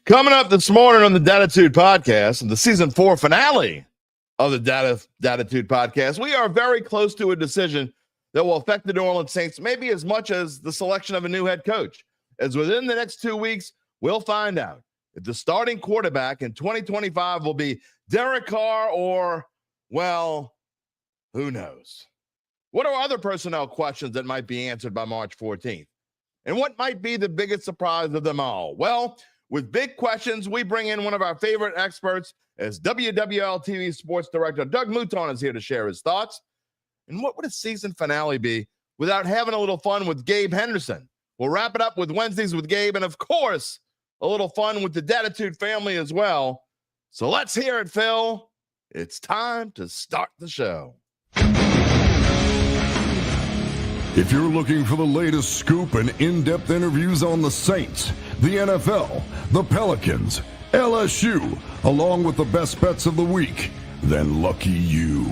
Coming up this morning on the Dattitude podcast and the season 4 finale of the Dattitude podcast, we are very close to a decision that will affect the New Orleans Saints, maybe as much as the selection of a new head coach. As within the next 2 weeks, we'll find out if the starting quarterback in 2025 will be Derek Carr or, well, who knows? What are other personnel questions that might be answered by March 14th? And what might be the biggest surprise of them all? Well, with big questions, we bring in one of our favorite experts as WWL-TV sports director. Doug Mouton is here to share his thoughts. And what would a season finale be without having a little fun with Gabe Henderson? We'll wrap it up with Wednesdays with Gabe and, of course, a little fun with the Dattitude family as well. So let's hear it, Phil. It's time to start the show. If you're looking for the latest scoop and in-depth interviews on the Saints, the NFL, the Pelicans, LSU, along with the best bets of the week, then lucky you.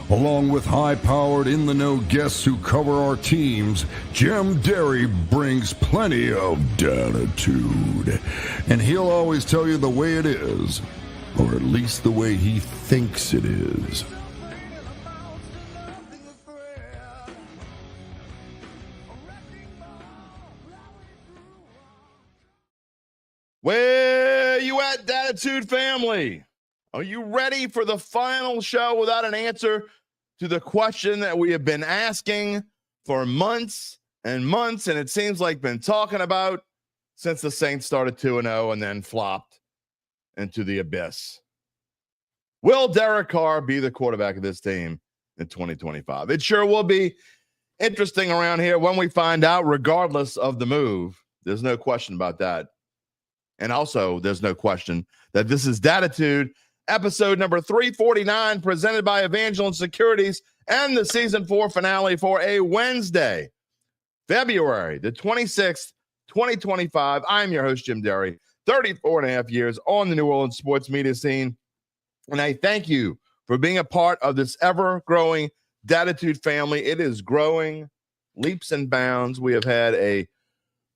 Along with high-powered, in-the-know guests who cover our teams, Jim Derry brings plenty of Dattitude. And he'll always tell you the way it is, or at least the way he thinks it is. Where you at, Dattitude family? Are you ready for the final show without an answer to the question that we have been asking for months and months, and it seems like been talking about since the Saints started 2-0 and then flopped into the abyss? Will Derek Carr be the quarterback of this team in 2025? It sure will be interesting around here when we find out, regardless of the move. There's no question about that. And also, there's no question that this is Dattitude, episode number 349, presented by Evangeline Securities, and the season 4 finale for a Wednesday, February the 26th, 2025. I'm your host, Jim Derry, 34 and a half years on the New Orleans sports media scene. And I thank you for being a part of this ever-growing Dattitude family. It is growing leaps and bounds. We have had a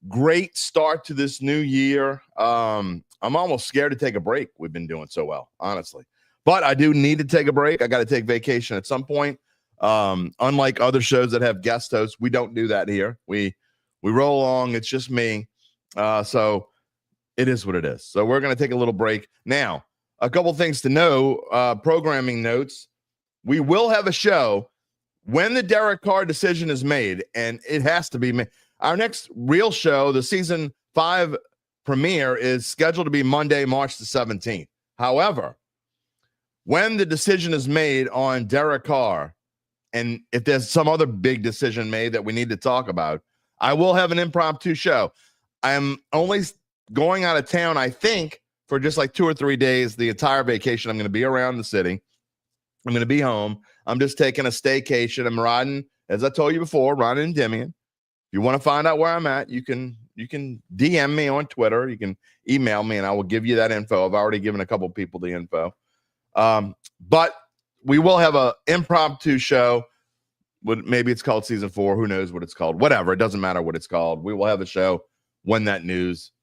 great start to this new year. I'm almost scared to take a break. We've been doing so well, honestly. But I do need to take a break. I got to take vacation at some point. Unlike other shows that have guest hosts, we don't do that here. We roll along. It's just me. So it is what it is. So we're going to take a little break. Now, a couple things to know, programming notes. We will have a show when the Derek Carr decision is made, and it has to be made. Our next real show, the season 5 premiere, is scheduled to be Monday, March the 17th. However, when the decision is made on Derek Carr, and if there's some other big decision made that we need to talk about, I will have an impromptu show. I'm only going out of town, I think, for just like 2 or 3 days, the entire vacation. I'm going to be around the city. I'm going to be home. I'm just taking a staycation. I'm riding, as I told you before, riding in Endymion. If you want to find out where I'm at, you can DM me on Twitter. You can email me, and I will give you that info. I've already given a couple people the info. But we will have an impromptu show. Maybe it's called season 4. Who knows what it's called? Whatever. It doesn't matter what it's called. We will have a show when that news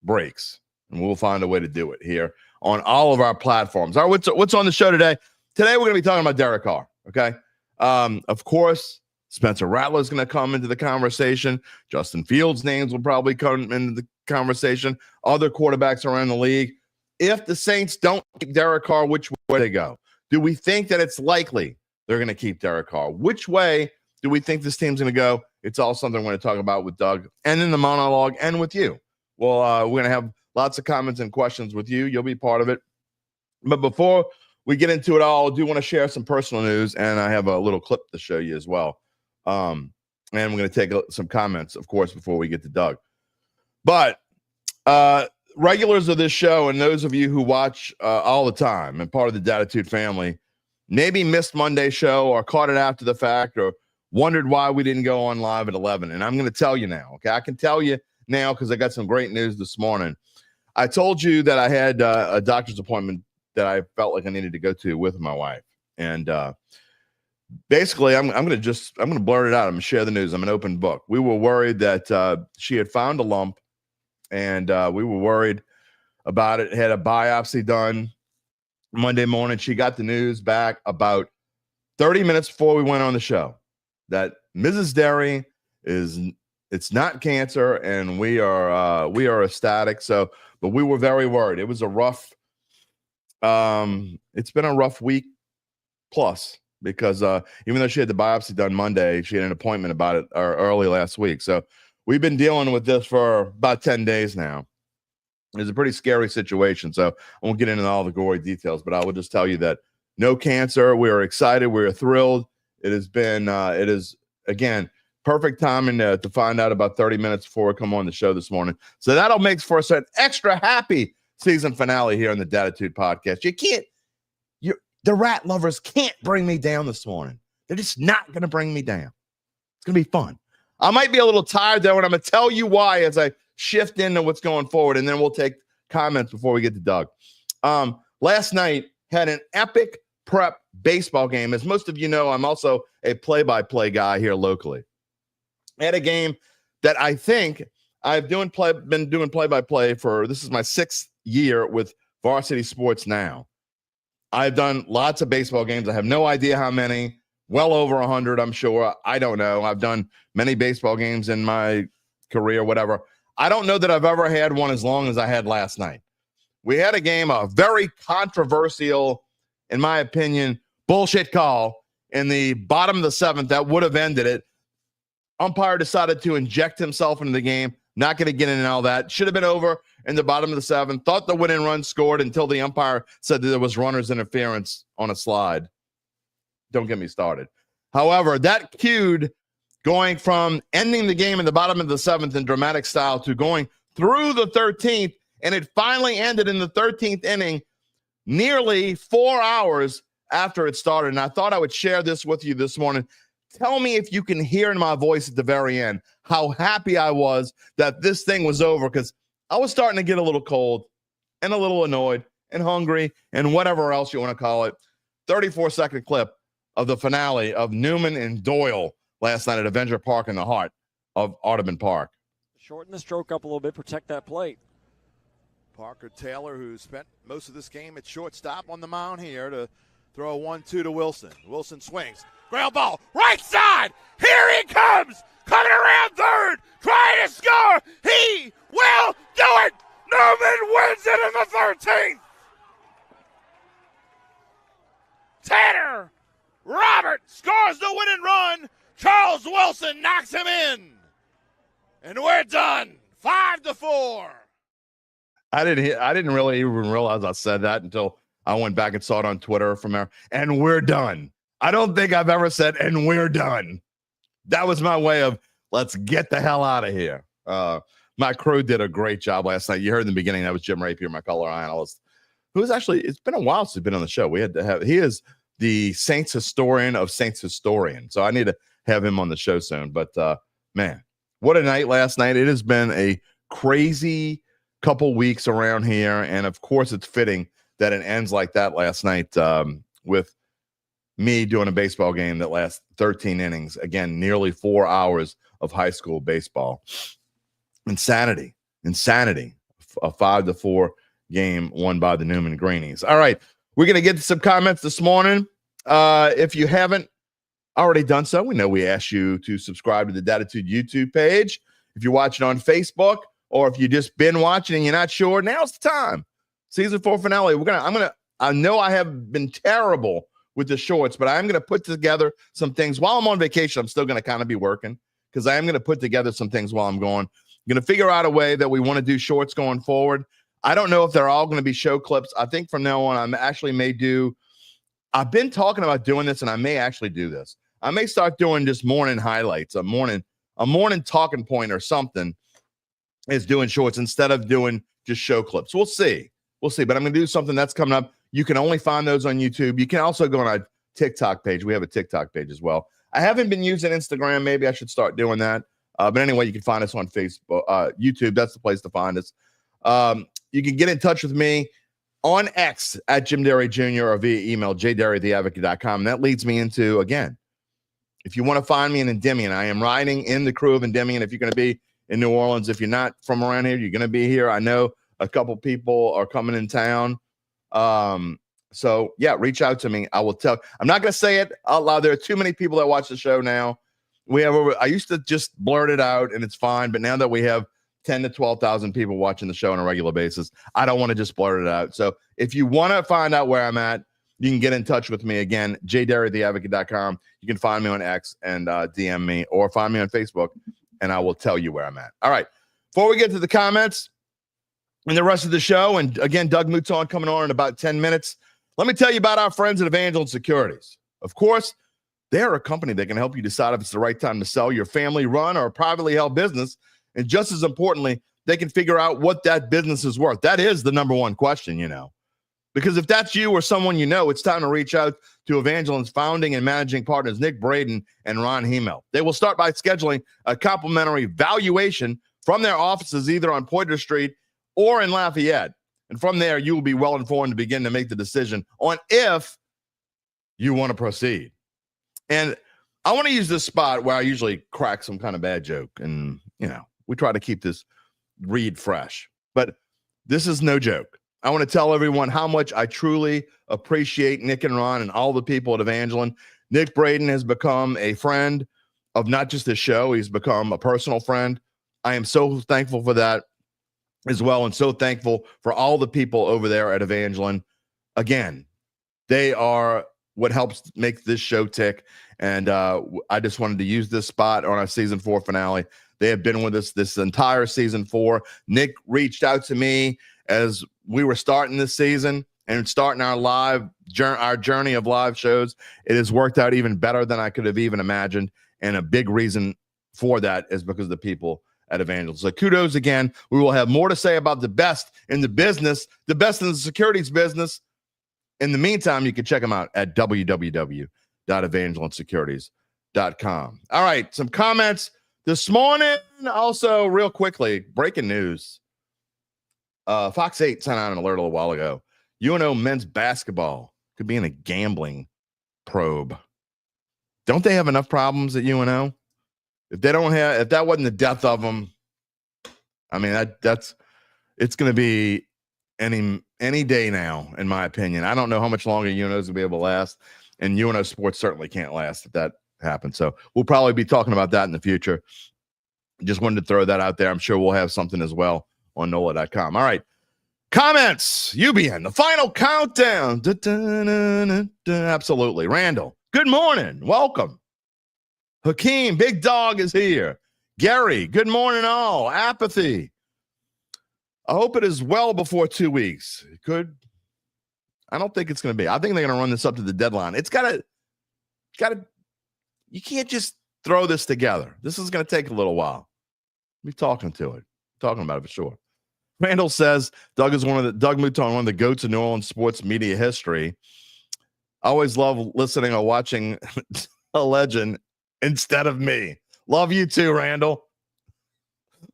breaks, and we'll find a way to do it here on all of our platforms. All right, what's on the show today? Today, we're going to be talking about Derek Carr, okay? Of course, Spencer Rattler is going to come into the conversation. Justin Fields' names will probably come into the conversation. Other quarterbacks around the league. If the Saints don't keep Derek Carr, which way do they go? Do we think that it's likely they're going to keep Derek Carr? Which way do we think this team's going to go? It's all something we're going to talk about with Doug and in the monologue and with you. Well, we're going to have lots of comments and questions with you. You'll be part of it. But before we get into it all, I do want to share some personal news, and I have a little clip to show you as well. And we're going to take some comments, of course, before we get to Doug. But regulars of this show and those of you who watch all the time and part of the Dattitude family maybe missed Monday's show or caught it after the fact or wondered why we didn't go on live at 11. And I'm going to tell you now, okay? I can tell you now because I got some great news this morning. I told you that I had a doctor's appointment that I felt like I needed to go to with my wife. And basically, I'm going to blurt it out. I'm going to share the news. I'm an open book. We were worried that she had found a lump, and we were worried about it. Had a biopsy done Monday morning. She got the news back about 30 minutes before we went on the show that Mrs. Derry it's not cancer, and we are ecstatic. So, but we were very worried. It was a rough. It's been a rough week plus because even though she had the biopsy done Monday, she had an appointment about it early last week. So we've been dealing with this for about 10 days now. It's a pretty scary situation. So I won't get into all the gory details, but I will just tell you that no cancer. We are excited. We are thrilled. It has been, it is, again, perfect timing to find out about 30 minutes before we come on the show this morning. So that'll make for us an extra happy season finale here on the Dattitude podcast. The rat lovers can't bring me down this morning. They're just not going to bring me down. It's going to be fun. I might be a little tired, though, and I'm going to tell you why as I shift into what's going forward, and then we'll take comments before we get to Doug. Last night had an epic prep baseball game. As most of you know, I'm also a play-by-play guy here locally. I had a game that I think I've been doing play-by-play for, this is my 6th year with Varsity Sports now. I've done lots of baseball games. I have no idea how many, well over 100, I'm sure. I don't know. I've done many baseball games in my career, whatever. I don't know that I've ever had one as long as I had last night. We had a game, a very controversial, in my opinion, bullshit call in the bottom of the 7th that would have ended it. Umpire decided to inject himself into the game. Not going to get into all that. Should have been over in the bottom of the 7th. Thought the winning run scored until the umpire said that there was runner's interference on a slide. Don't get me started. However, that cued going from ending the game in the bottom of the 7th in dramatic style to going through the 13th, and it finally ended in the 13th inning nearly 4 hours after it started. And I thought I would share this with you this morning. Tell me if you can hear in my voice at the very end how happy I was that this thing was over, because I was starting to get a little cold and a little annoyed and hungry and whatever else you want to call it. 34-second clip of the finale of Newman and Doyle last night at Avenger Park in the heart of Audubon Park. Shorten the stroke up a little bit, protect that plate. Parker Taylor, who spent most of this game at shortstop, on the mound here to throw a 1-2 to Wilson. Wilson swings. Ground ball, right side. Here he comes. Coming around third. Trying to score. He will do it. Newman wins it in the 13th. Tanner Robert scores the winning run. Charles Wilson knocks him in. And we're done. 5-4. I didn't really even realize I said that until I went back and saw it on Twitter from there. And we're done. I don't think I've ever said, and we're done. That was my way of, let's get the hell out of here. My crew did a great job last night. You heard in the beginning, that was Jim Rapier, my color analyst, who's actually, it's been a while since he's been on the show. He is the Saints historian of Saints historian. So I need to have him on the show soon. But man, what a night last night. It has been a crazy couple weeks around here. And of course, it's fitting that it ends like that last night with me doing a baseball game that lasts 13 innings. Again, nearly 4 hours of high school baseball. Insanity. A 5-4 game won by the Newman Greenies. All right, we're going to get to some comments this morning. If you haven't already done so, we know we asked you to subscribe to the Dattitude YouTube page. If you're watching on Facebook, or if you've just been watching and you're not sure, now's the time. Season 4 finale. I know I have been terrible with the shorts, but I'm going to put together some things while I'm on vacation. I'm still going to kind of be working because I am going to put together some things while I'm going. I'm going to figure out a way that we want to do shorts going forward. I don't know if they're all going to be show clips. I think from now on, I've been talking about doing this, and I may actually do this. I may start doing just morning highlights, a morning talking point or something is doing shorts instead of doing just show clips. We'll see. But I'm going to do something that's coming up. You can only find those on YouTube. You can also go on our TikTok page. We have a TikTok page as well. I haven't been using Instagram. Maybe I should start doing that. But anyway, you can find us on Facebook, YouTube. That's the place to find us. You can get in touch with me on X at Jim Derry Jr. or via email, jderry@theadvocate.com. And that leads me into, again, if you want to find me in Endymion, I am riding in the crew of Endymion. If you're going to be in New Orleans, if you're not from around here, you're going to be here. I know A couple people are coming in town. So yeah, reach out to me. I will tell. I'm not going to say it out loud. There are too many people that watch the show now. I used to just blurt it out and it's fine. But now that we have 10 to 12,000 people watching the show on a regular basis, I don't want to just blurt it out. So if you want to find out where I'm at, you can get in touch with me again, jderry@theadvocate.com. You can find me on X and DM me, or find me on Facebook, and I will tell you where I'm at. All right. Before we get to the comments and the rest of the show, and again, Doug Mouton coming on in about 10 minutes, let me tell you about our friends at Evangeline Securities. Of course, they're a company that can help you decide if it's the right time to sell your family-run or privately held business. And just as importantly, they can figure out what that business is worth. That is the number one question, Because if that's you or someone it's time to reach out to Evangeline's founding and managing partners, Nick Braden and Ron Hemel. They will start by scheduling a complimentary valuation from their offices either on Poydras Street or in Lafayette. And from there, you will be well informed to begin to make the decision on if you want to proceed. And I want to use this spot where I usually crack some kind of bad joke. And, we try to keep this read fresh. But this is no joke. I want to tell everyone how much I truly appreciate Nick and Ron and all the people at Evangeline. Nick Braden has become a friend of not just this show. He's become a personal friend. I am so thankful for that as well, and so thankful for all the people over there at Evangeline. Again, they are what helps make this show tick, and I just wanted to use this spot on our season 4 finale. They have been with us this entire season 4. Nick reached out to me as we were starting this season and starting our journey of live shows. It has worked out even better than I could have even imagined, and a big reason for that is because of the people at Evangeline. So kudos again. We will have more to say about the best in the business, the best in the securities business. In the meantime, you can check them out at www.evangelinesecurities.com. All right, some comments this morning. Also, real quickly, breaking news. Fox 8 sent out an alert a little while ago. UNO men's basketball could be in a gambling probe. Don't they have enough problems at UNO? If that wasn't the death of them, I mean, it's going to be any day now, in my opinion. I don't know how much longer UNO's going to be able to last, and UNO sports certainly can't last if that happens. So we'll probably be talking about that in the future. Just wanted to throw that out there. I'm sure we'll have something as well on NOLA.com. All right. Comments. UBN, the final countdown. Absolutely. Randall, good morning. Welcome. Hakeem, Big Dog is here. Gary, good morning all. Apathy. I hope it is well before 2 weeks. It could. I don't think it's going to be. I think they're going to run this up to the deadline. It's got to, you can't just throw this together. This is going to take a little while. We're talking about it for sure. Randall says Doug Mouton, one of the goats of New Orleans sports media history. I always love listening or watching a legend instead of me. Love you too, Randall.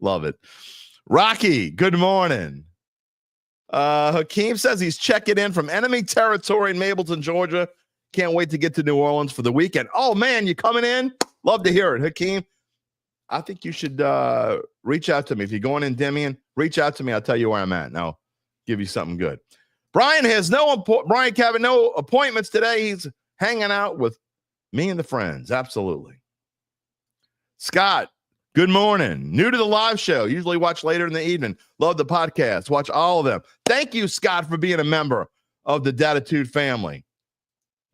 Love it. Rocky, good morning. Hakeem says he's checking in from enemy territory in Mableton, Georgia. Can't wait to get to New Orleans for the weekend. Oh, man, you coming in? Love to hear it, Hakeem. I think you should reach out to me. If you're going in Endymion, reach out to me. I'll tell you where I'm at, and I'll give you something good. Brian Cabot, no appointments today. He's hanging out with me and the friends. Absolutely. Scott, good morning. New to the live show. Usually watch later in the evening. Love the podcast. Watch all of them. Thank you, Scott, for being a member of the Dattitude family.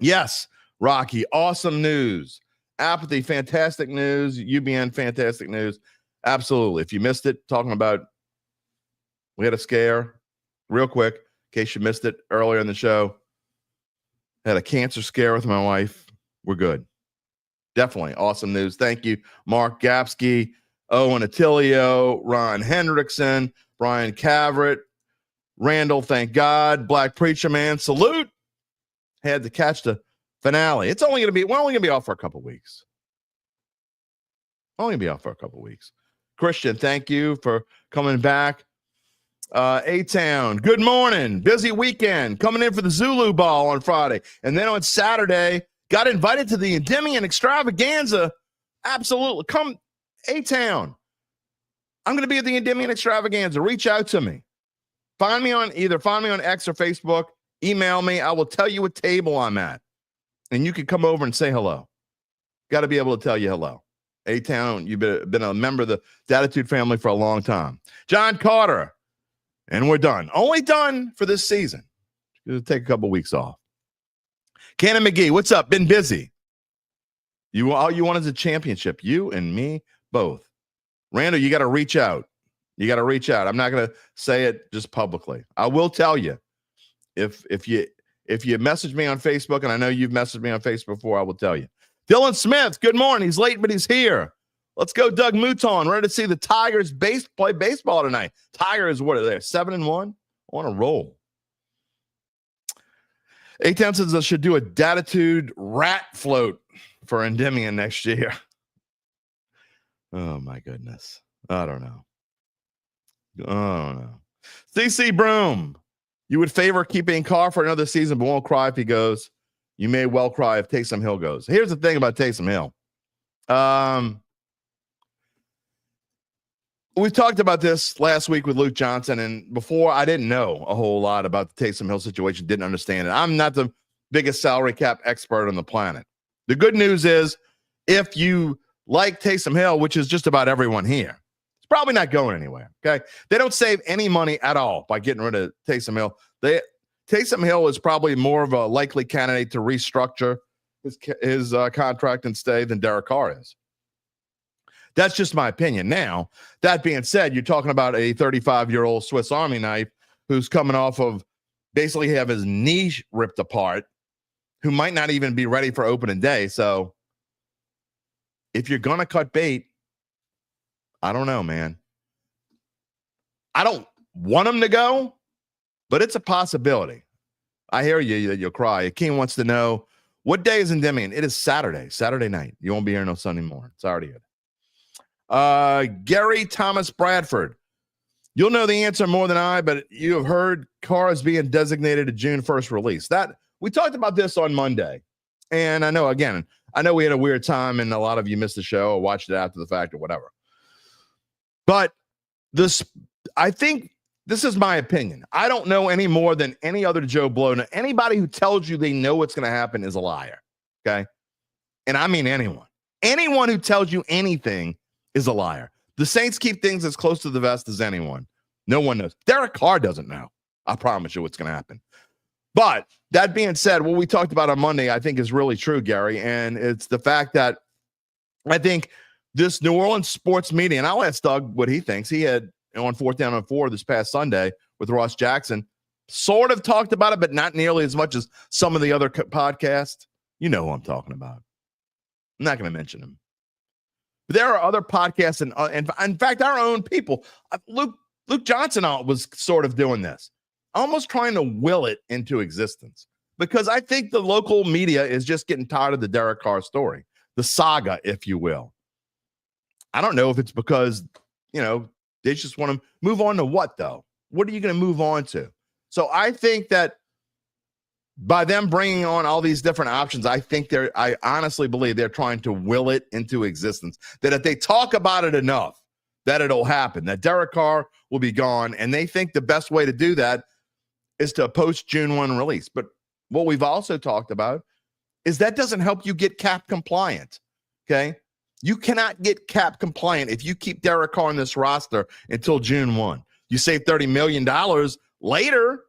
Yes, Rocky, awesome news. Apathy, fantastic news. UBN, fantastic news. Absolutely. If you missed it, talking about we had a scare real quick, in case you missed it earlier in the show. Had a cancer scare with my wife. We're good. Definitely awesome news. Thank you, Mark Gapsky, Owen Attilio, Ron Hendrickson, Brian Cavett, Randall, thank God, Black Preacher Man, salute. Had to catch the finale. We're only going to be off for a couple weeks. Christian, thank you for coming back. A-Town, good morning. Busy weekend. Coming in for the Zulu Ball on Friday. And then on Saturday, got invited to the Endymion Extravaganza. Absolutely. Come, A-Town. I'm going to be at the Endymion Extravaganza. Reach out to me. find me on X or Facebook, email me. I will tell you what table I'm at. And you can come over and say hello. Got to be able to tell you hello. A-Town, you've been a member of the Dattitude family for a long time. John Carter, and we're done. Only done for this season. It'll take a couple weeks off. Cannon McGee, what's up? Been busy. All you want is a championship. You and me both. Randall, you got to reach out. I'm not going to say it just publicly. I will tell you, if you message me on Facebook, and I know you've messaged me on Facebook before, I will tell you. Dylan Smith, good morning. He's late, but he's here. Let's go, Doug Mouton. Ready to see the Tigers play baseball tonight. Tigers, what are they? 7-1? On a roll. A-Town says I should do a Dattitude rat float for Endymion next year. Oh, my goodness. I don't know. CC Broom, you would favor keeping Carr for another season, but won't cry if he goes. You may well cry if Taysom Hill goes. Here's the thing about Taysom Hill. We talked about this last week with Luke Johnson, and before I didn't know a whole lot about the Taysom Hill situation, didn't understand it. I'm not the biggest salary cap expert on the planet. The good news is if you like Taysom Hill, which is just about everyone here, it's probably not going anywhere, okay? They don't save any money at all by getting rid of Taysom Hill. Taysom Hill is probably more of a likely candidate to restructure his contract and stay than Derek Carr is. That's just my opinion. Now, that being said, you're talking about a 35-year-old Swiss Army knife who's coming off of basically have his knee ripped apart, who might not even be ready for opening day. So if you're going to cut bait, I don't know, man. I don't want him to go, but it's a possibility. I hear you. You'll cry. Akeem wants to know, what day is Endymion? It is Saturday night. You won't be here no Sunday morning. It's already here. Gary Thomas Bradford. You'll know the answer more than I, but you have heard Carr is being designated a June 1st release. That we talked about this on Monday. And I know we had a weird time and a lot of you missed the show or watched it after the fact or whatever. But I think this is my opinion. I don't know any more than any other Joe Blow. Now, anybody who tells you they know what's going to happen is a liar. Okay. And I mean anyone. Anyone who tells you anything is a liar. The Saints keep things as close to the vest as anyone. No one knows. Derek Carr doesn't know. I promise you what's going to happen. But that being said, what we talked about on Monday, I think is really true, Gary. And it's the fact that I think this New Orleans sports media, and I'll ask Doug what he thinks. He had on 4th Down and 4 this past Sunday with Ross Jackson, sort of talked about it, but not nearly as much as some of the other podcasts. You know who I'm talking about. I'm not going to mention him. But there are other podcasts, and in fact, our own people. Luke Johnson was sort of doing this, almost trying to will it into existence, because I think the local media is just getting tired of the Derek Carr story, the saga, if you will. I don't know if it's because, they just want to move on to what, though? What are you going to move on to? So I think that by them bringing on all these different options, I honestly believe they're trying to will it into existence. That if they talk about it enough, that it'll happen, that Derek Carr will be gone. And they think the best way to do that is to post June 1 release. But what we've also talked about is that doesn't help you get cap compliant. Okay. You cannot get cap compliant if you keep Derek Carr on this roster until June 1. You save $30 million later.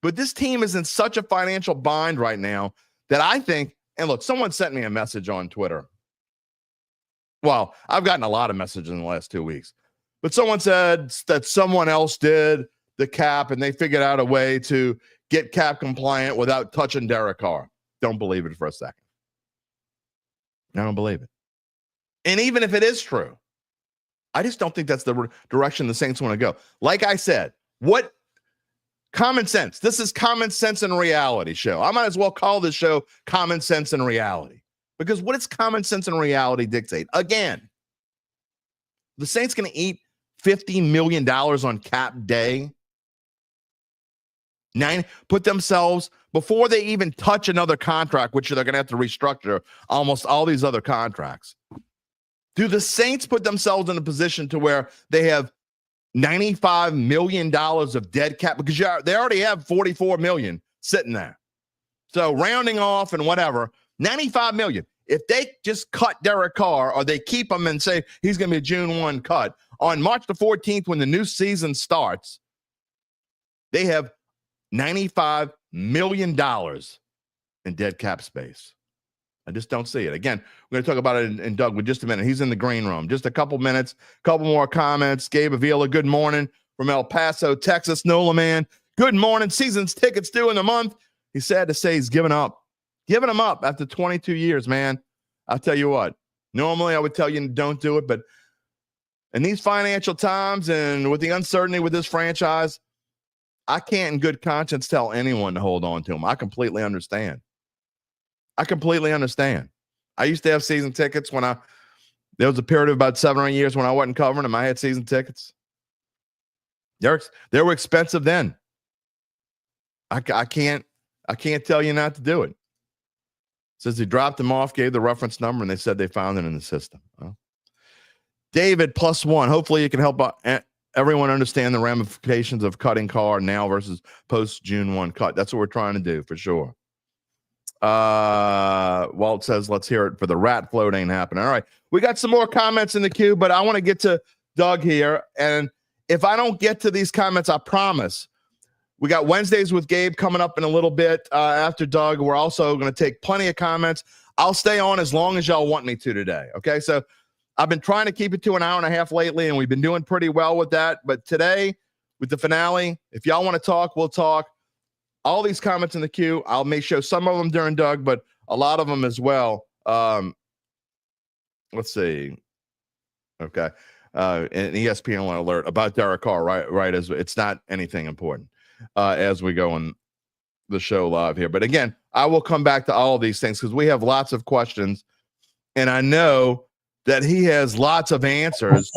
But this team is in such a financial bind right now that I think, and look, someone sent me a message on Twitter. Well, I've gotten a lot of messages in the last 2 weeks, but someone said that someone else did the cap and they figured out a way to get cap compliant without touching Derek Carr. Don't believe it for a second. I don't believe it. And even if it is true, I just don't think that's the direction the Saints want to go. Like I said, what common sense. This is Common Sense and Reality show. I might as well call this show Common Sense and Reality, because what does common sense and reality dictate? Again, the Saints going to eat $50 million on cap day. Put themselves, before they even touch another contract, which they're going to have to restructure almost all these other contracts. Do the Saints put themselves in a position to where they have $95 million of dead cap because they already have $44 million sitting there. So rounding off and whatever, $95 million. If they just cut Derek Carr or they keep him and say he's going to be a June 1 cut, on March the 14th when the new season starts, they have $95 million in dead cap space. I just don't see it. Again, we're going to talk about it in Doug with just a minute. He's in the green room. Just a couple minutes, couple more comments. Gabe Avila, good morning from El Paso, Texas. Nola, man, good morning. Season's tickets due in a month. He's sad to say he's giving up. Giving them up after 22 years, man. I'll tell you what. Normally, I would tell you don't do it, but in these financial times and with the uncertainty with this franchise, I can't in good conscience tell anyone to hold on to them. I completely understand. I used to have season tickets when there was a period of about 7 or 8 years when I wasn't covering them. I had season tickets. They were expensive then. I can't tell you not to do it. Says he dropped them off, gave the reference number, and they said they found it in the system. Well, David +1. Hopefully you can help everyone understand the ramifications of cutting Carr now versus post June 1 cut. That's what we're trying to do for sure. Walt says, let's hear it for the rat float ain't happening. All right. We got some more comments in the queue, but I want to get to Doug here. And if I don't get to these comments, I promise. We got Wednesdays with Gabe coming up in a little bit after Doug. We're also going to take plenty of comments. I'll stay on as long as y'all want me to today. Okay. So I've been trying to keep it to an hour and a half lately, and we've been doing pretty well with that. But today with the finale, if y'all want to talk, we'll talk. All these comments in the queue, I'll make sure some of them during Doug, but a lot of them as well. Let's see. Okay. An ESPN alert about Derek Carr, right? As it's not anything important as we go on the show live here. But again, I will come back to all of these things because we have lots of questions, and I know that he has lots of answers.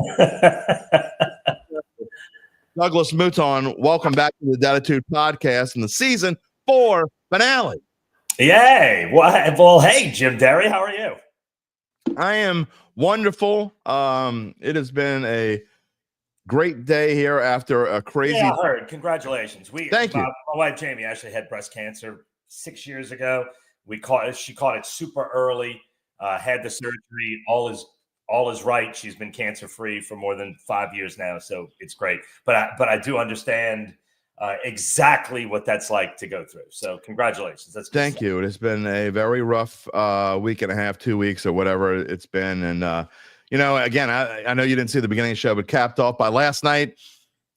Douglas Mouton, welcome back to the Dattitude podcast and the season 4 finale. Yay. Well, hey, Jim Derry, how are you? I am wonderful. It has been a great day here after a crazy. Yeah, I heard. Congratulations. Thank you. My wife, Jamie, actually had breast cancer 6 years ago. She caught it super early, had the surgery. All is right. She's been cancer-free for more than 5 years now, so it's great. But I do understand exactly what that's like to go through. So congratulations. That's Thank you. It has been a very rough week and a half, 2 weeks, or whatever it's been. And again, I know you didn't see the beginning of the show, but capped off by last night.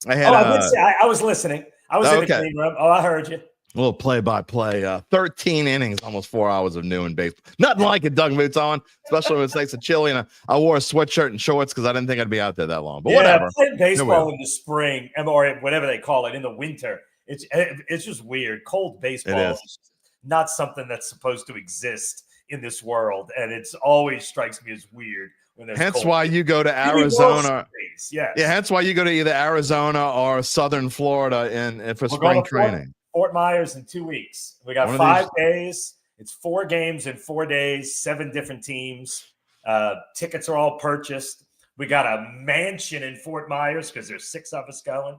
I was listening. I was in the green room. Oh, I heard you. A little play-by-play, 13 innings, almost 4 hours of new in baseball. Nothing like it, Doug Mouton, especially when it's nice and chilly. And I wore a sweatshirt and shorts because I didn't think I'd be out there that long. But whatever. Playing baseball in the spring or whatever they call it in the winter, it's just weird. Cold baseball is not something that's supposed to exist in this world, and it's always strikes me as weird when there's. Hence why you go to Arizona. Yes. Yeah. Hence why you go to either Arizona or Southern Florida for spring training. Fort Myers in 2 weeks. We got 5 days. It's 4 games in 4 days, 7 different teams. Tickets are all purchased. We got a mansion in Fort Myers because there's 6 of us going.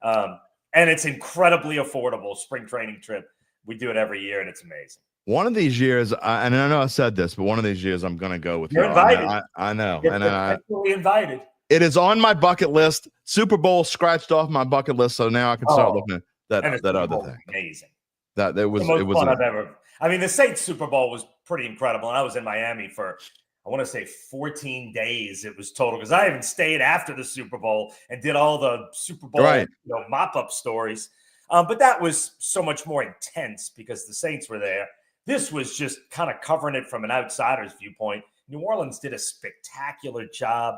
And it's incredibly affordable spring training trip. We do it every year, and it's amazing. One of these years, and I know I said this, but one of these years I'm going to go with you. You're invited. I know. You're definitely invited. It is on my bucket list. Super Bowl scratched off my bucket list, so now I can start looking at that other thing. Amazing. It was fun I've ever. I mean, the Saints Super Bowl was pretty incredible, and I was in Miami for, I want to say 14 days. It was total because I even stayed after the Super Bowl and did all the Super Bowl mop-up stories. But that was so much more intense because the Saints were there. This was just kind of covering it from an outsider's viewpoint. New Orleans did a spectacular job.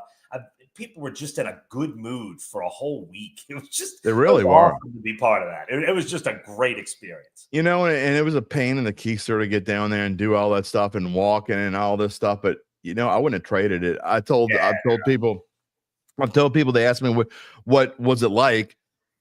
People were just in a good mood for a whole week. It was just they really were awesome to be part of that. It was just a great experience. And it was a pain in the keister to get down there and do all that stuff and walking and all this stuff. But I wouldn't have traded it. I've told people. They asked me what was it like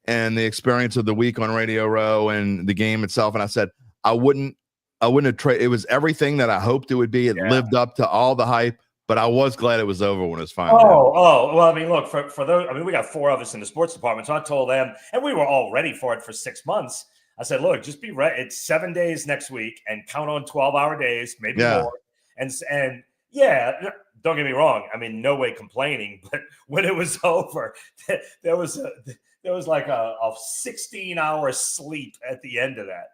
and the experience of the week on Radio Row and the game itself, and I said I wouldn't have traded. It was everything that I hoped it would be. It lived up to all the hype. but I was glad it was over when it was finally over. Well, I mean, look, for those, I mean, we got 4 of us in the sports department, so I told them, and we were all ready for it for 6 months. I said, look, just be ready. It's 7 days next week, and count on 12-hour days, maybe more. And yeah, don't get me wrong. I mean, no way complaining, but when it was over, there was like a 16-hour sleep at the end of that.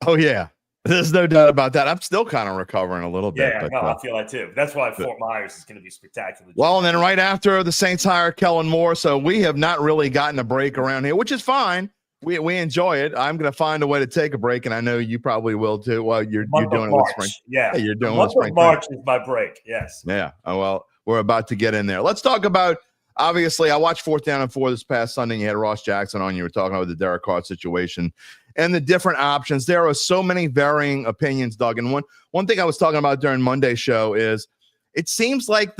Oh yeah. There's no doubt about that. I'm still kind of recovering a little bit. Yeah, I feel that too. That's why Fort Myers is going to be spectacular. Well, and then right after the Saints hire Kellen Moore, so we have not really gotten a break around here, which is fine. We enjoy it. I'm going to find a way to take a break, and I know you probably will too. Well, you're doing it with spring. Yeah, you're doing it with spring. March is my break. Yes. Yeah. Oh, well, we're about to get in there. Let's talk about. Obviously, I watched 4th Down and 4 this past Sunday. You had Ross Jackson on. You were talking about the Derek Carr situation and the different options. There are so many varying opinions, Doug. And one thing I was talking about during Monday's show is it seems like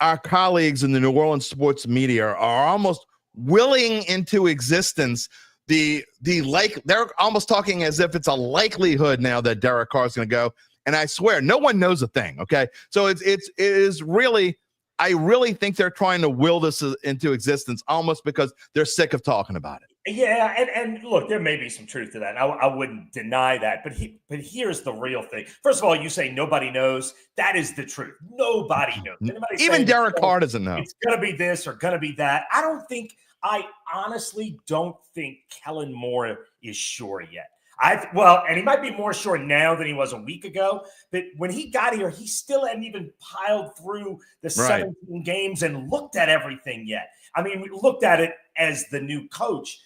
our colleagues in the New Orleans sports media are almost willing into existence they're almost talking as if it's a likelihood now that Derek Carr is going to go. And I swear, no one knows a thing. Okay, so it is really. I really think they're trying to will this into existence almost because they're sick of talking about it. Yeah, and look, there may be some truth to that. And I wouldn't deny that. But here's the real thing. First of all, you say nobody knows. That is the truth. Nobody knows. Even Derek Carr doesn't know. It's going to be this or going to be that. I honestly don't think Kellen Moore is sure yet. And he might be more sure now than he was a week ago. But when he got here, he still hadn't even piled through the 17 games and looked at everything yet. I mean, we looked at it as the new coach.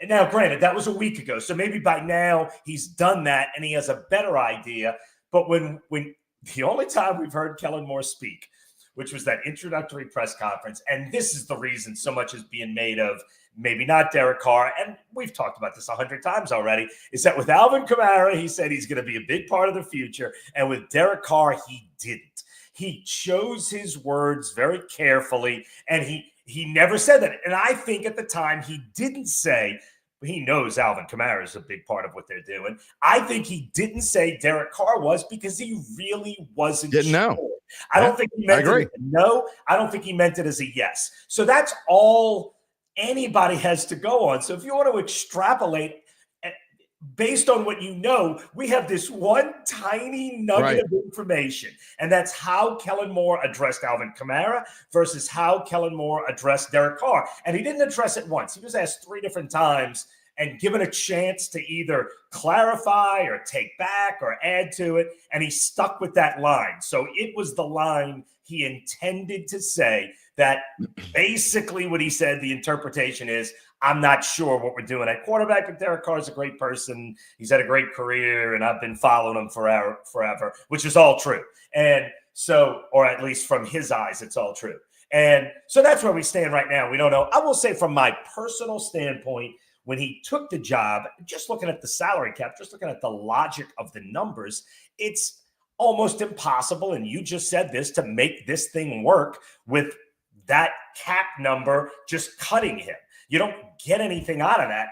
And now, granted, that was a week ago. So maybe by now he's done that and he has a better idea. But when the only time we've heard Kellen Moore speak, which was that introductory press conference, and this is the reason so much is being made of maybe not Derek Carr, and we've talked about this 100 times already, is that with Alvin Kamara, he said he's going to be a big part of the future, and with Derek Carr, he didn't. He chose his words very carefully, and he never said that. And I think at the time he didn't say, he knows Alvin Kamara is a big part of what they're doing. I think he didn't say Derek Carr was because he really wasn't Didn't sure. know. I don't think he meant it as a no. I don't think he meant it as a yes. So that's all anybody has to go on. So if you want to extrapolate based on what you know, we have this one tiny nugget of information, and that's how Kellen Moore addressed Alvin Kamara versus how Kellen Moore addressed Derek Carr. And he didn't address it once. He was asked 3 different times and given a chance to either clarify or take back or add to it, and he stuck with that line. So it was the line he intended to say. That basically what he said, the interpretation is, I'm not sure what we're doing at quarterback, but Derek Carr is a great person. He's had a great career, and I've been following him forever, which is all true. And so, or at least from his eyes, it's all true. And so that's where we stand right now. We don't know. I will say from my personal standpoint, when he took the job, just looking at the salary cap, just looking at the logic of the numbers, it's almost impossible, and you just said this, to make this thing work with that cap number just cutting him. You don't get anything out of that.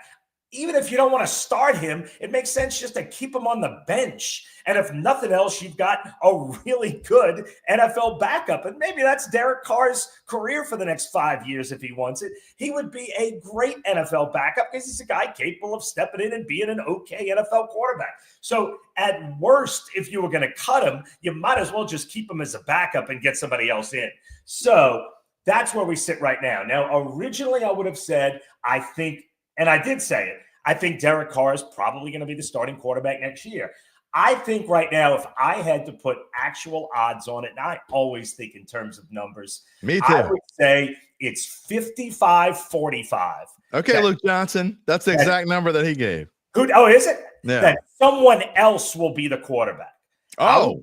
Even if you don't want to start him, it makes sense just to keep him on the bench. And if nothing else, you've got a really good NFL backup. And maybe that's Derek Carr's career for the next 5 years if he wants it. He would be a great NFL backup because he's a guy capable of stepping in and being an okay NFL quarterback. So at worst, if you were going to cut him, you might as well just keep him as a backup and get somebody else in. So that's where we sit right now. Now, originally I would have said, I think, and I did say it, I think Derek Carr is probably going to be the starting quarterback next year. I think right now, if I had to put actual odds on it, and I always think in terms of numbers, Me too. I would say it's 55-45. Okay, Luke Johnson. That's the exact number that he gave. Oh, is it? Yeah. That someone else will be the quarterback. So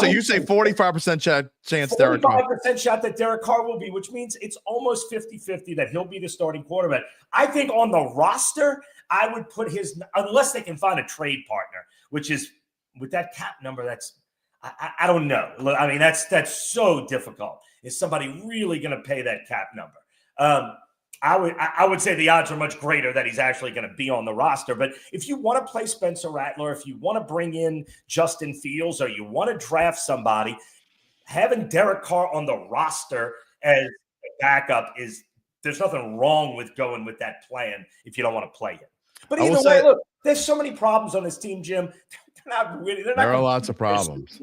you say 45% chance Derek Carr. 45% shot that Derek Carr will be, which means it's almost 50-50 that he'll be the starting quarterback. I think on the roster, I would put his, unless they can find a trade partner, which is with that cap number, that's, I don't know. I mean, that's so difficult. Is somebody really going to pay that cap number? I would say the odds are much greater that he's actually going to be on the roster. But if you want to play Spencer Rattler, if you want to bring in Justin Fields, or you want to draft somebody, having Derek Carr on the roster as a backup there's nothing wrong with going with that plan if you don't want to play him. But either way, look, there's so many problems on this team, Jim. There are lots of problems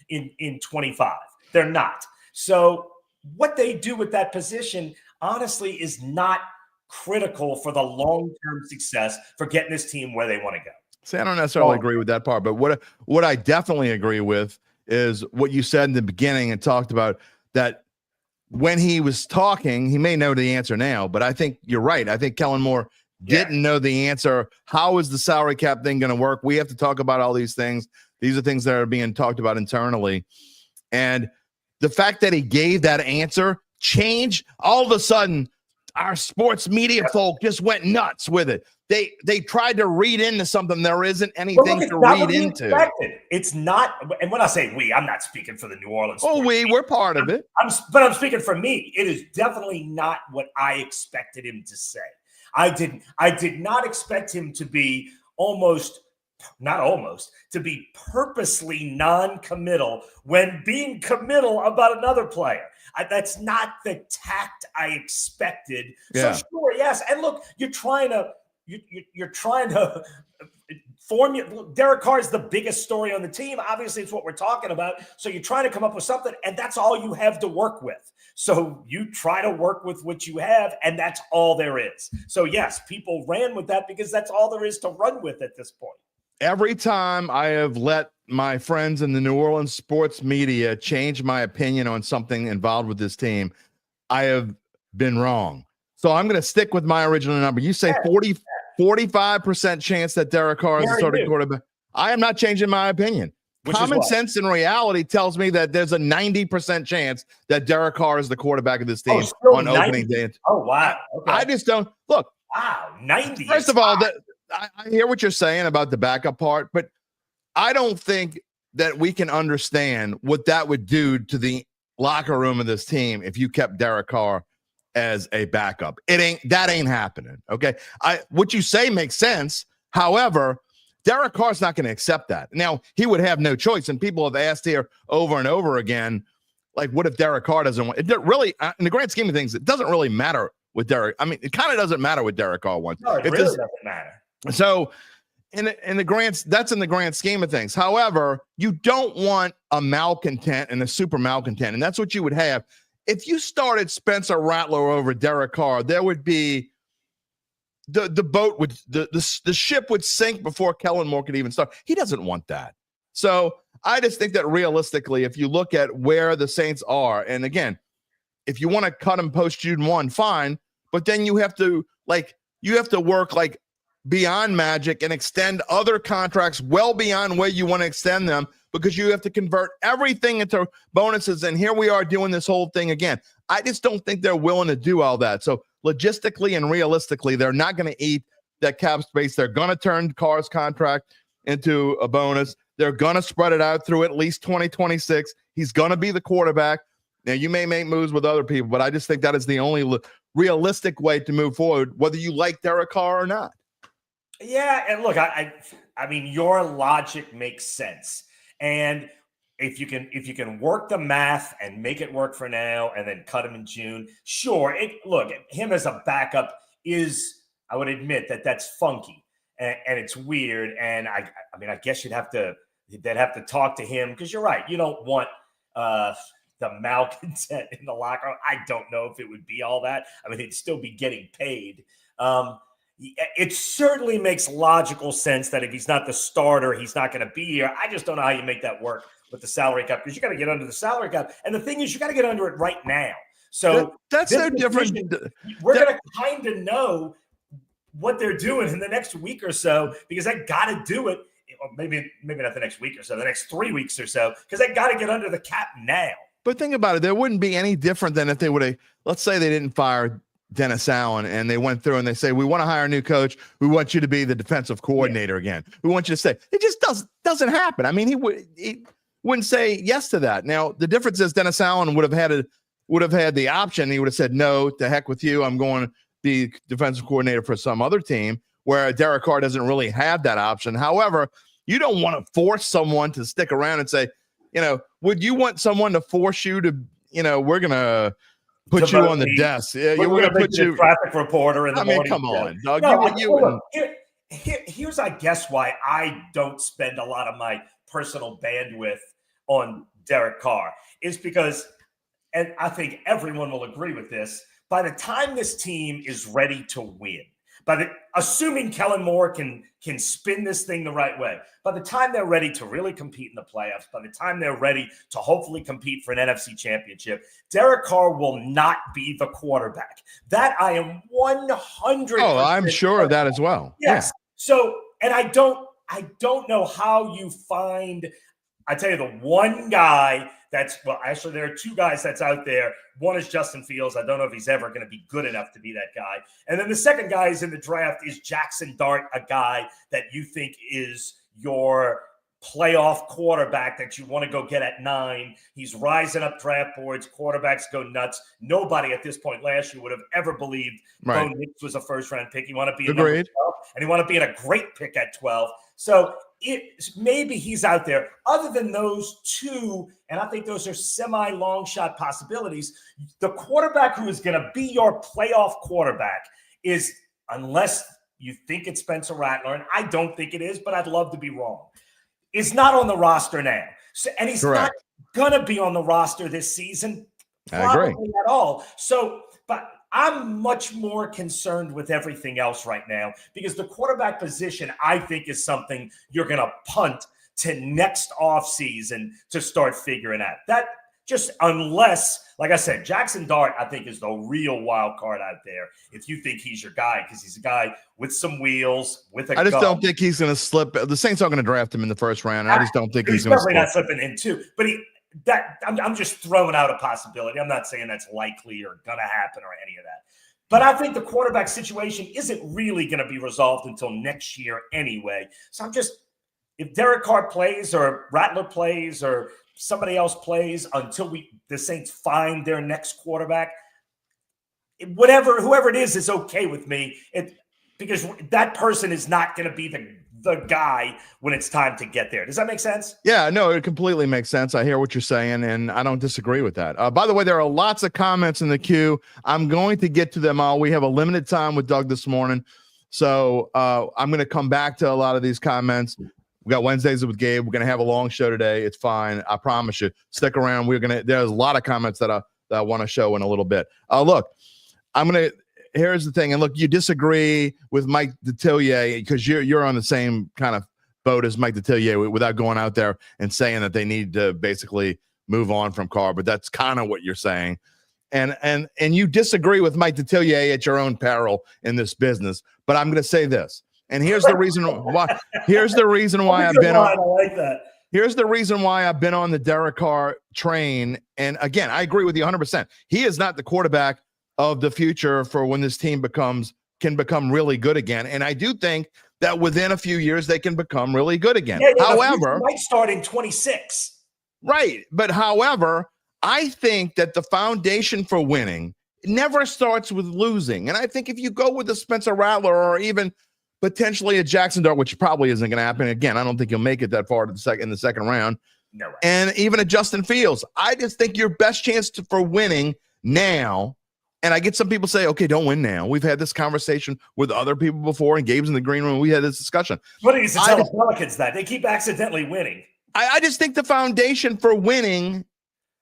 in 25. They're not. So what they do with that position, honestly, is not critical for the long-term success for getting this team where they want to go. See, I don't necessarily agree with that part, but what I definitely agree with is what you said in the beginning and talked about, that when he was talking, he may know the answer now, but I think you're right. I think Kellen Moore didn't know the answer. How is the salary cap thing going to work? We have to talk about all these things. These are things that are being talked about internally. And the fact that he gave that answer changed, all of a sudden, our sports media folk just went nuts with it. They tried to read into something there isn't anything to read into. It's not, and when I say we, I'm not speaking for the New Orleans. Oh, we're part of it. But I'm speaking for me. It is definitely not what I expected him to say. I did not expect him to be to be purposely non-committal when being committal about another player. That's not the tact I expected. Yeah. So sure, yes. And look, you're trying to Derek Carr is the biggest story on the team. Obviously, it's what we're talking about. So you're trying to come up with something, and that's all you have to work with. So you try to work with what you have, and that's all there is. So yes, people ran with that because that's all there is to run with at this point. Every time I have let my friends in the New Orleans sports media change my opinion on something involved with this team, I have been wrong. So I'm going to stick with my original number. You say 45% chance that Derek Carr is the starting quarterback. I am not changing my opinion. Common sense and reality tells me that there's a 90% chance that Derek Carr is the quarterback of this team on opening day. Oh, wow. Okay. I just don't look. Wow, 90. First of all, I hear what you're saying about the backup part, but I don't think that we can understand what that would do to the locker room of this team if you kept Derek Carr as a backup. That ain't happening. Okay. What you say makes sense. However, Derek Carr's not going to accept that. Now, he would have no choice. And people have asked here over and over again, like, what if Derek Carr doesn't want it? Really, in the grand scheme of things, it doesn't really matter with Derek. I mean, it kind of doesn't matter what Derek Carr wants. No, it really doesn't matter. So in the grand scheme of things. However, you don't want a malcontent and a super malcontent. And that's what you would have. If you started Spencer Rattler over Derek Carr, there would be the boat would the ship would sink before Kellen Moore could even start. He doesn't want that. So I just think that realistically, if you look at where the Saints are, and again, if you want to cut him post June 1, fine, but then you have to work like beyond magic and extend other contracts well beyond where you want to extend them, because you have to convert everything into bonuses. And here we are doing this whole thing again. I just don't think they're willing to do all that. So logistically and realistically, they're not going to eat that cap space. They're going to turn Carr's contract into a bonus. They're going to spread it out through at least 2026. He's going to be the quarterback. Now, you may make moves with other people, but I just think that is the only realistic way to move forward, whether you like Derek Carr or not. Yeah, and look, I mean, your logic makes sense. And if you can work the math and make it work for now and then cut him in June, sure. Look, him as a backup is, I would admit that's funky and it's weird. And I mean, I guess they'd have to talk to him, because you're right. You don't want the malcontent in the locker room. I don't know if it would be all that. I mean, he'd still be getting paid. It certainly makes logical sense that if he's not the starter, he's not going to be here. I just don't know how you make that work with the salary cap, because you got to get under the salary cap. And the thing is, you got to get under it right now. So that's no different. We're going to kind of know what they're doing in the next week or so, because they got to do it. Or maybe not the next week or so, the next 3 weeks or so, because they got to get under the cap now. But think about it. There wouldn't be any different than if they would have, let's say they didn't fire Dennis Allen and they went through and they say, we want to hire a new coach. We want you to be the defensive coordinator again. We want you to stay. It just doesn't happen. I mean, he wouldn't say yes to that. Now, the difference is Dennis Allen would have had the option. He would have said, no, to heck with you. I'm going to be defensive coordinator for some other team, where Derek Carr doesn't really have that option. However, you don't want to force someone to stick around and say, would you want someone to force you to, we're going to put you on the desk. Yeah, we're going to put you a traffic reporter in the morning. Come on, Doug. Here's, I guess, why I don't spend a lot of my personal bandwidth on Derek Carr is because, and I think everyone will agree with this, by the time this team is ready to win, assuming Kellen Moore can spin this thing the right way, by the time they're ready to really compete in the playoffs, by the time they're ready to hopefully compete for an NFC championship, Derek Carr will not be the quarterback. That I am 100%. Oh, I'm sure of that as well. Yes. Yeah. So, and I don't know how you find, I tell you, the one guy actually, there are two guys that's out there. One is Justin Fields. I don't know if he's ever going to be good enough to be that guy. And then the second guy is in the draft is Jackson Dart, a guy that you think is your playoff quarterback that you want to go get at 9. He's rising up draft boards. Quarterbacks go nuts. Nobody at this point last year would have ever believed Bo Nix was a first-round pick. You want to be a number 12, and you want to be in a great pick at 12. So maybe he's out there. Other than those two, and I think those are semi-long shot possibilities, the quarterback who is going to be your playoff quarterback is, unless you think it's Spencer Rattler, and I don't think it is, but I'd love to be wrong, is not on the roster now. So, and he's not going to be on the roster this season, probably at all. So, but I'm much more concerned with everything else right now because the quarterback position, I think, is something you're going to punt to next offseason to start figuring out. That just unless, like I said, Jackson Dart, I think, is the real wild card out there. If you think he's your guy, because he's a guy with some wheels, with a I just don't think he's going to slip. The Saints aren't going to draft him in the first round. I just don't think he's going to slip. Not slipping in too, but I'm just throwing out a possibility. I'm not saying that's likely or going to happen or any of that. But I think the quarterback situation isn't really going to be resolved until next year anyway. So if Derek Carr plays or Rattler plays or somebody else plays until the Saints find their next quarterback, whoever it is okay with me. Because that person is not going to be the guy when it's time to get there. Does that make sense? Yeah, no, it completely makes sense. I hear what you're saying, and I don't disagree with that. By the way, there are lots of comments in the queue. I'm going to get to them all. We have a limited time with Doug this morning, so I'm going to come back to a lot of these comments. We got Wednesdays with Gabe. We're going to have a long show today. It's fine. I promise you. Stick around. There's a lot of comments that I want to show in a little bit. Look, here's the thing. And look, you disagree with Mike Detillier because you're on the same kind of boat as Mike Detillier without going out there and saying that they need to basically move on from Carr. But that's kind of what you're saying. And you disagree with Mike Detillier at your own peril in this business. But I'm going to say this. And here's the reason why. Here's the reason why I've been on. I like that. Here's the reason why I've been on the Derek Carr train. And again, I agree with you 100%. He is not the quarterback of the future for when this team can become really good again. And I do think that within a few years they can become really good again. Yeah, however, might start in 26. Right. But however, I think that the foundation for winning never starts with losing. And I think if you go with a Spencer Rattler or even potentially a Jackson Dart, which probably isn't going to happen. Again, I don't think he'll make it that far in the second round. No way. And even a Justin Fields. I just think your best chance for winning now, and I get some people say, okay, don't win now. We've had this conversation with other people before, and Gabe's in the green room. We had this discussion. What do you tell the Pelicans that? They keep accidentally winning. I just think the foundation for winning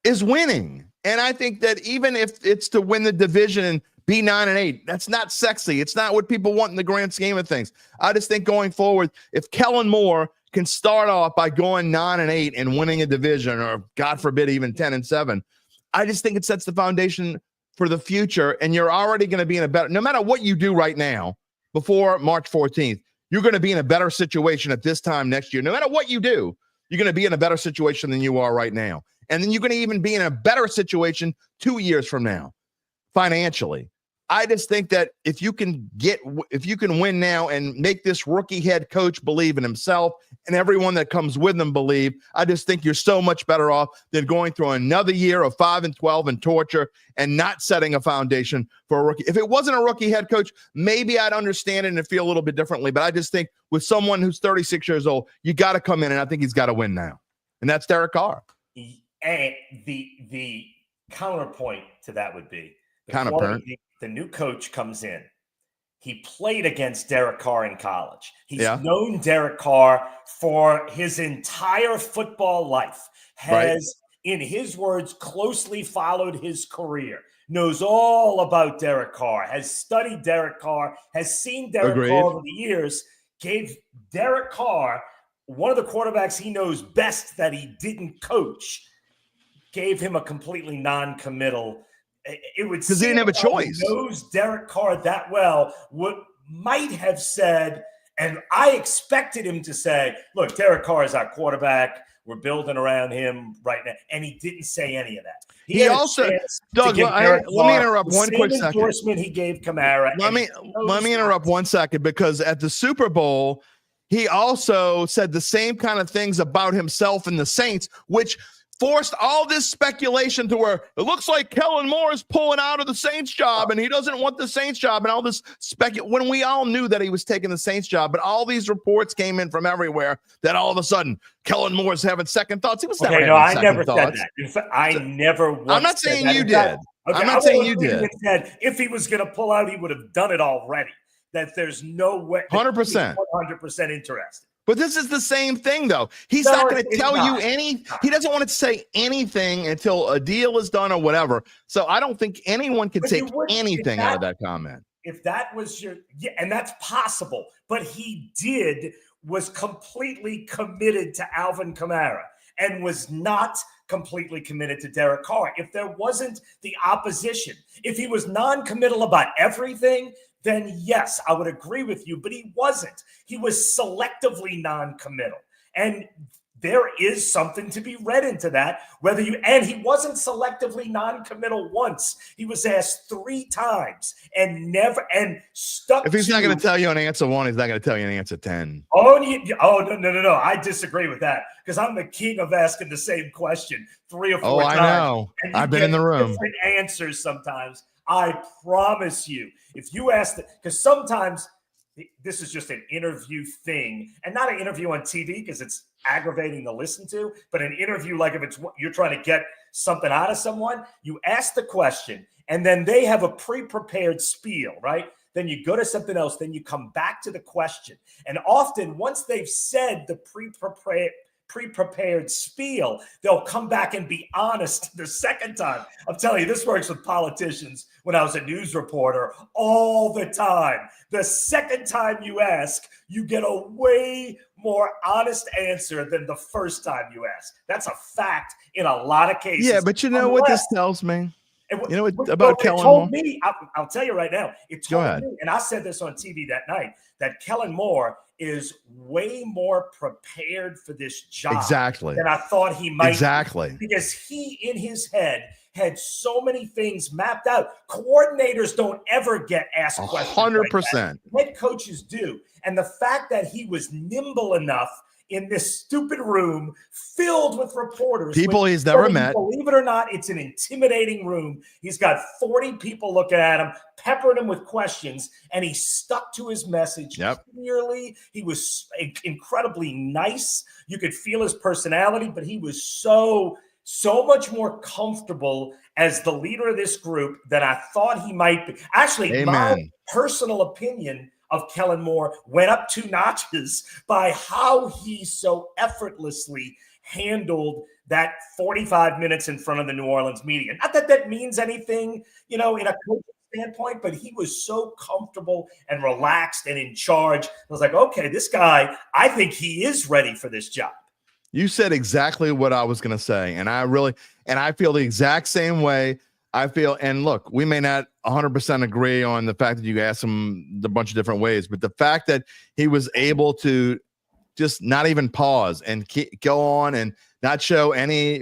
is winning. And I think that even if it's to win the division and be 9-8, that's not sexy. It's not what people want in the grand scheme of things. I just think going forward, if Kellen Moore can start off by going 9-8 and winning a division, or God forbid, even 10-7, I just think it sets the foundation for the future. And you're already going to be in a better, no matter what you do right now before March 14th, you're going to be in a better situation at this time next year. No matter what you do, you're going to be in a better situation than you are right now. And then you're going to even be in a better situation 2 years from now, financially. I just think that if you can win now and make this rookie head coach believe in himself and everyone that comes with him believe, I just think you're so much better off than going through another year of 5-12 and torture and not setting a foundation for a rookie. If it wasn't a rookie head coach, maybe I'd understand it and feel a little bit differently. But I just think with someone who's 36 years old, you got to come in, and I think he's got to win now. And that's Derek Carr. And the counterpoint to that would be the new coach comes in. He played against Derek Carr in college. He's known Derek Carr for his entire football life, has, in his words, closely followed his career, knows all about Derek Carr, has studied Derek Carr, has seen Derek Carr over the years, gave Derek Carr, one of the quarterbacks he knows best that he didn't coach, gave him a completely non-committal. It would because he didn't have a choice. Knows Derek Carr that well, what might have said, and I expected him to say, "Look, Derek Carr is our quarterback. We're building around him right now," and he didn't say any of that. He also, Doug, let me interrupt one quick second. Endorsement he gave Kamara. Let me interrupt 1 second, because at the Super Bowl, he also said the same kind of things about himself and the Saints, which forced all this speculation to where it looks like Kellen Moore is pulling out of the Saints job and he doesn't want the Saints job, and all this when we all knew that he was taking the Saints job, but all these reports came in from everywhere that all of a sudden Kellen Moore's having second thoughts. He was never having I second never thoughts. said that. In fact, I never once I'm not saying you did. Okay, I'm not saying you did. If he was going to pull out, he would have done it already. That there's no way. 100%. 100% interested. But this is the same thing, though. He's not going to tell you any. He doesn't want to say anything until a deal is done or whatever. So I don't think anyone can take anything out of that comment. If that was and that's possible, but he was completely committed to Alvin Kamara and was not completely committed to Derek Carr. If there wasn't the opposition, if he was non-committal about everything, then yes, I would agree with you, but he wasn't. He was selectively non-committal. And there is something to be read into that, and he wasn't selectively non-committal once. He was asked 3 times and stuck. If he's not going to tell you an answer 1, he's not going to tell you an answer 10. Oh, no. I disagree with that, because I'm the king of asking the same question 3 or 4 times. I know. I've been in the room. Different answers sometimes. I promise you, if you ask because sometimes this is just an interview thing, and not an interview on TV because it's aggravating to listen to, but an interview like if you're trying to get something out of someone, you ask the question and then they have a pre-prepared spiel, right? Then you go to something else, then you come back to the question. And often once they've said the pre-prepared spiel, they'll come back and be honest the second time. I'm telling you, this works with politicians when I was a news reporter all the time. The second time you ask, you get a way more honest answer than the first time you ask. That's a fact in a lot of cases. Yeah, but you know what this tells me? You know what about Kellen Moore? I'll tell you right now. It told me, and I said this on TV that night, that Kellen Moore is way more prepared for this job than I thought he might. Exactly. Because he, in his head, had so many things mapped out. Coordinators don't ever get asked questions. 100%. Like head coaches do. And the fact that he was nimble enough in this stupid room filled with reporters. People he's never met. Believe it or not, it's an intimidating room. He's got 40 people looking at him, peppering him with questions, and he stuck to his message clearly. He was incredibly nice. You could feel his personality, but he was so much more comfortable as the leader of this group than I thought he might be. Actually, my personal opinion of Kellen Moore went up 2 notches by how he so effortlessly handled that 45 minutes in front of the New Orleans media. Not that that means anything, in a coaching standpoint, but he was so comfortable and relaxed and in charge. I was like, okay, this guy, I think he is ready for this job. You said exactly what I was going to say. And I feel the exact same way. And look, we may not 100% agree on the fact that you asked him a bunch of different ways, but the fact that he was able to just not even pause and go on and not show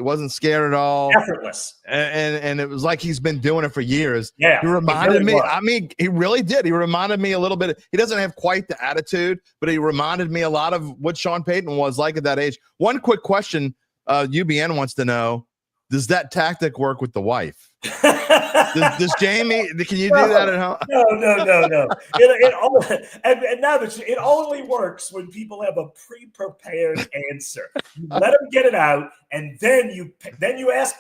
wasn't scared at all. Effortless. And it was like he's been doing it for years. Yeah. He reminded me, he really did. He reminded me a little bit. He doesn't have quite the attitude, but he reminded me a lot of what Sean Payton was like at that age. One quick question UBN wants to know. does that tactic work with the wife? does Jamie? Can you do that at home? No. And now that it only works when people have a pre-prepared answer. You let them get it out, and then you ask,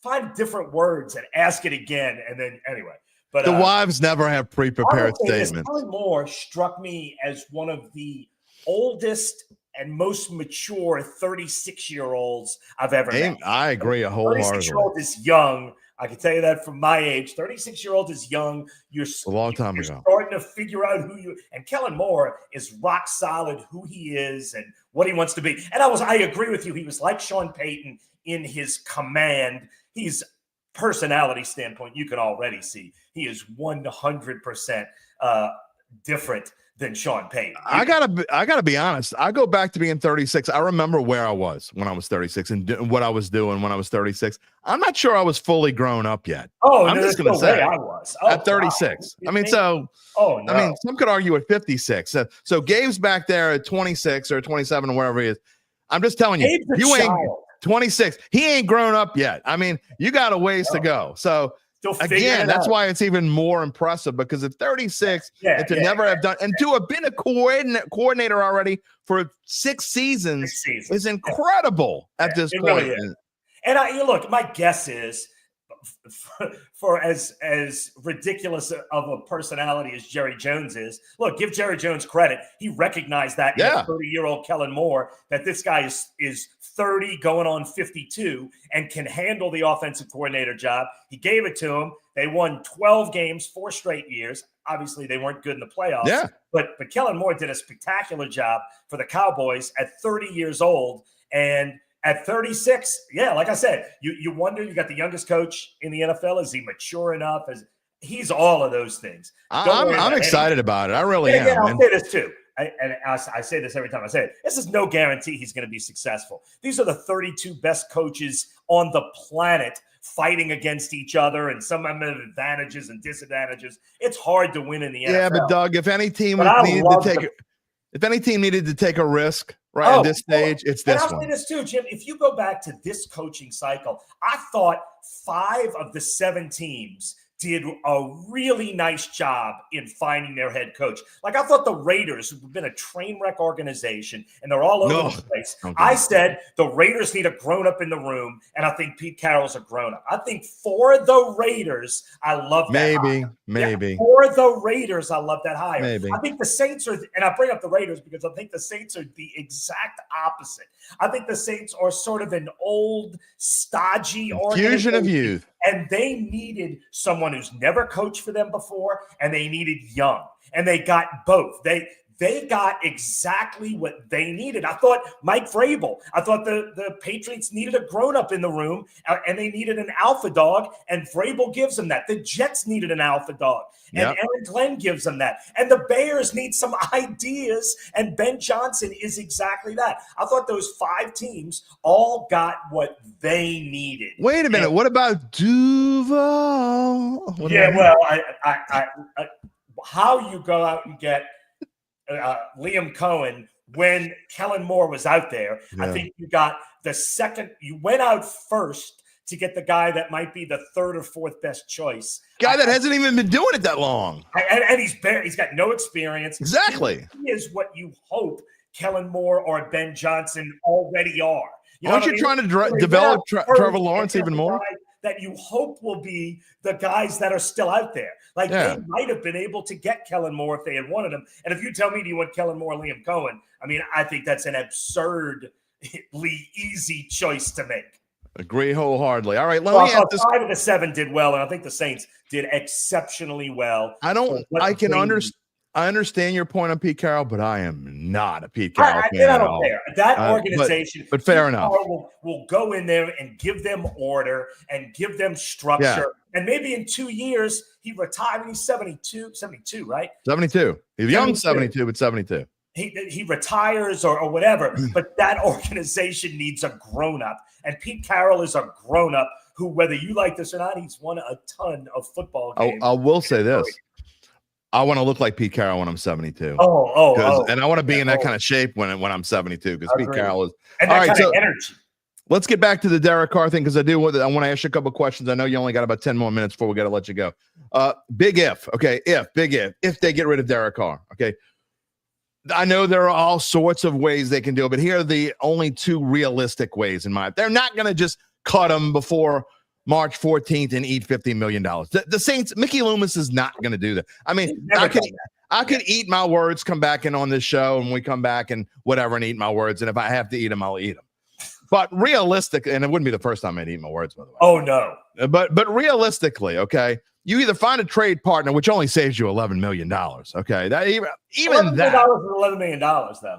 find different words and ask it again, and then anyway. But the wives never have pre-prepared statements. Kellen Moore struck me as one of the oldest and most mature 36-year-olds I've ever met. I agree wholeheartedly. 36-year-old is young. I can tell you that from my age. 36-year-old is young. You're a long time ago. Starting to figure out who you – and Kellen Moore is rock solid who he is and what he wants to be. And I agree with you. He was like Sean Payton in his command. He's personality standpoint, you can already see he is 100% different than Sean Payton. I gotta be honest. I go back to being 36. I remember where I was when I was 36 and what I was doing when I was 36. I'm not sure I was fully grown up yet. I'm just gonna say I was at 36. Wow. I mean, I mean, some could argue at 56. So Gabe's back there at 26 or 27 or wherever he is. I'm just telling you, you ain't 26. He ain't grown up yet. I mean, you got a ways to go. So again, that's why it's even more impressive, because at 36, and to never have done, and to have been a coordinator already for 6 seasons is incredible at this point. Really is. And look, my guess is, for as ridiculous of a personality as Jerry Jones is, look, give Jerry Jones credit. He recognized that in 30-year-old Kellen Moore, that this guy is 30 going on 52 and can handle the offensive coordinator job. He gave it to him. They won 12 games, 4 straight years. Obviously, they weren't good in the playoffs. Yeah. But Kellen Moore did a spectacular job for the Cowboys at 30 years old. And at 36, like I said, you wonder, you got the youngest coach in the NFL. Is he mature enough? He's all of those things. I'm excited about it. I really am. Again, I'll say this too. I say this every time I say it. This is no guarantee he's going to be successful. These are the 32 best coaches on the planet fighting against each other, and some of them have advantages and disadvantages. It's hard to win in the NFL. Yeah, but Doug, if any team needed to take a risk at this stage, it's this one. I'll say this too, Jim. If you go back to this coaching cycle, I thought 5 of the 7 teams did a really nice job in finding their head coach. Like, I thought the Raiders, who've been a train wreck organization, and they're all over the place. Okay. I said the Raiders need a grown-up in the room, and I think Pete Carroll's a grown-up. I think for the Raiders, I love that hire. Maybe. For the Raiders, I love that hire. Maybe. I think the Saints are, and I bring up the Raiders because I think the Saints are the exact opposite. I think the Saints are sort of an old, stodgy organization. Fusion of youth. And they needed someone who's never coached for them before, and they needed young. And they got both. They got exactly what they needed. I thought Mike Vrabel. I thought the Patriots needed a grown-up in the room, and they needed an alpha dog, and Vrabel gives them that. The Jets needed an alpha dog, and Aaron Glenn gives them that. And the Bears need some ideas, and Ben Johnson is exactly that. I thought those 5 teams all got what they needed. Wait a minute. What about Duval? How you go out and get Liam Cohen when Kellen Moore was out there. I think you got the second. You went out first to get the guy that might be the 3rd or 4th best choice. Guy that hasn't even been doing it that long. And he's got no experience. Exactly. He is what you hope Kellen Moore or Ben Johnson already are. Aren't you trying to develop Trevor Lawrence even more? That you hope will be the guys that are still out there. Like, they might have been able to get Kellen Moore if they had wanted him. And if you tell me, do you want Kellen Moore or Liam Cohen? I mean, I think that's an absurdly easy choice to make. Agree wholeheartedly. All right, let me ask this. 5 of the 7 did well, and I think the Saints did exceptionally well. I understand your point on Pete Carroll, but I am not a Pete Carroll fan. I don't care. That organization, but fair enough, will go in there and give them order and give them structure. Yeah. And maybe in 2 years he retired. He's 72, right? 72. He's young, 72, but 72. He retires or whatever. But that organization needs a grown-up, and Pete Carroll is a grown-up who, whether you like this or not, he's won a ton of football games. I will say this. I want to look like Pete Carroll when I'm 72. And I want to be in that kind of shape when I'm 72, because Pete Carroll is. And that kind of energy. let's get back to the Derek Carr thing because I want to ask you a couple of questions. I know you only got about 10 more minutes before we got to let you go. Big if, okay, if they get rid of Derek Carr, okay. I know there are all sorts of ways they can do it, but here are the only two realistic ways in my. They're not going to just cut him before March 14th and eat $50 million. The Saints, Mickey Loomis is not going to do that. I mean, I could eat my words, come back in on this show, and we come back and whatever and eat my words. And if I have to eat them, I'll eat them. But realistically, and it wouldn't be the first time I'd eat my words, by the way. Oh, no. But realistically, okay, you either find a trade partner, which only saves you $11 million, okay? That even that. $11 million, though.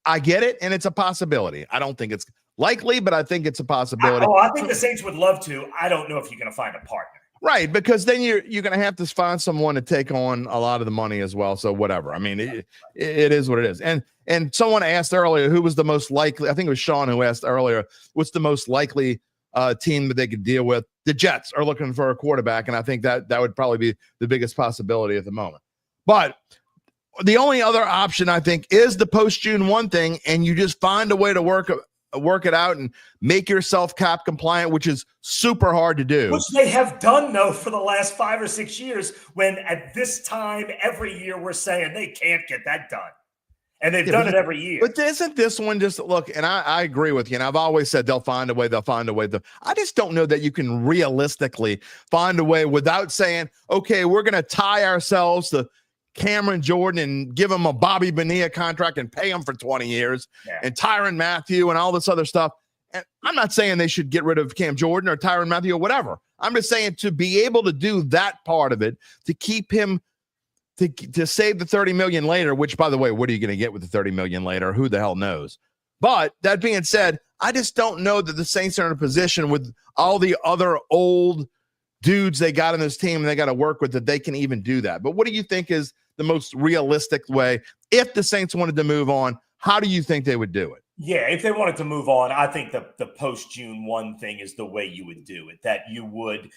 I get it, and it's a possibility. I don't think it's likely, but I think it's a possibility. I think the Saints would love to. I don't know if you're going to find a partner. Right, because then you're going to have to find someone to take on a lot of the money as well. So whatever. I mean, it is what it is. And someone asked earlier who was the most likely. I think it was Sean who asked earlier, what's the most likely team that they could deal with? The Jets are looking for a quarterback, and I think that would probably be the biggest possibility at the moment. But the only other option, I think, is the post-June 1 thing, and you just find a way to work it out and make yourself cap compliant, which is super hard to do. Which they have done, though, for the last 5 or 6 years, when at this time every year we're saying they can't get that done. And they've done it every year. But isn't this one just, look, and I agree with you, and I've always said they'll find a way. I just don't know that you can realistically find a way without saying, okay, we're going to tie ourselves to Cameron Jordan and give him a Bobby Bonilla contract and pay him for 20 years and Tyrann Mathieu and all this other stuff. And I'm not saying they should get rid of Cam Jordan or Tyrann Mathieu or whatever. I'm just saying to be able to do that part of it, to keep him, to save the $30 million later, which, by the way, what are you going to get with the $30 million later? Who the hell knows? But that being said, I just don't know that the Saints are in a position with all the other old dudes they got in this team and they got to work with that they can even do that. But what do you think is the most realistic way if the Saints wanted to move on? How do you think they would do it? Yeah, if they wanted to move on, I think the post-June 1 thing is the way you would do it, that you would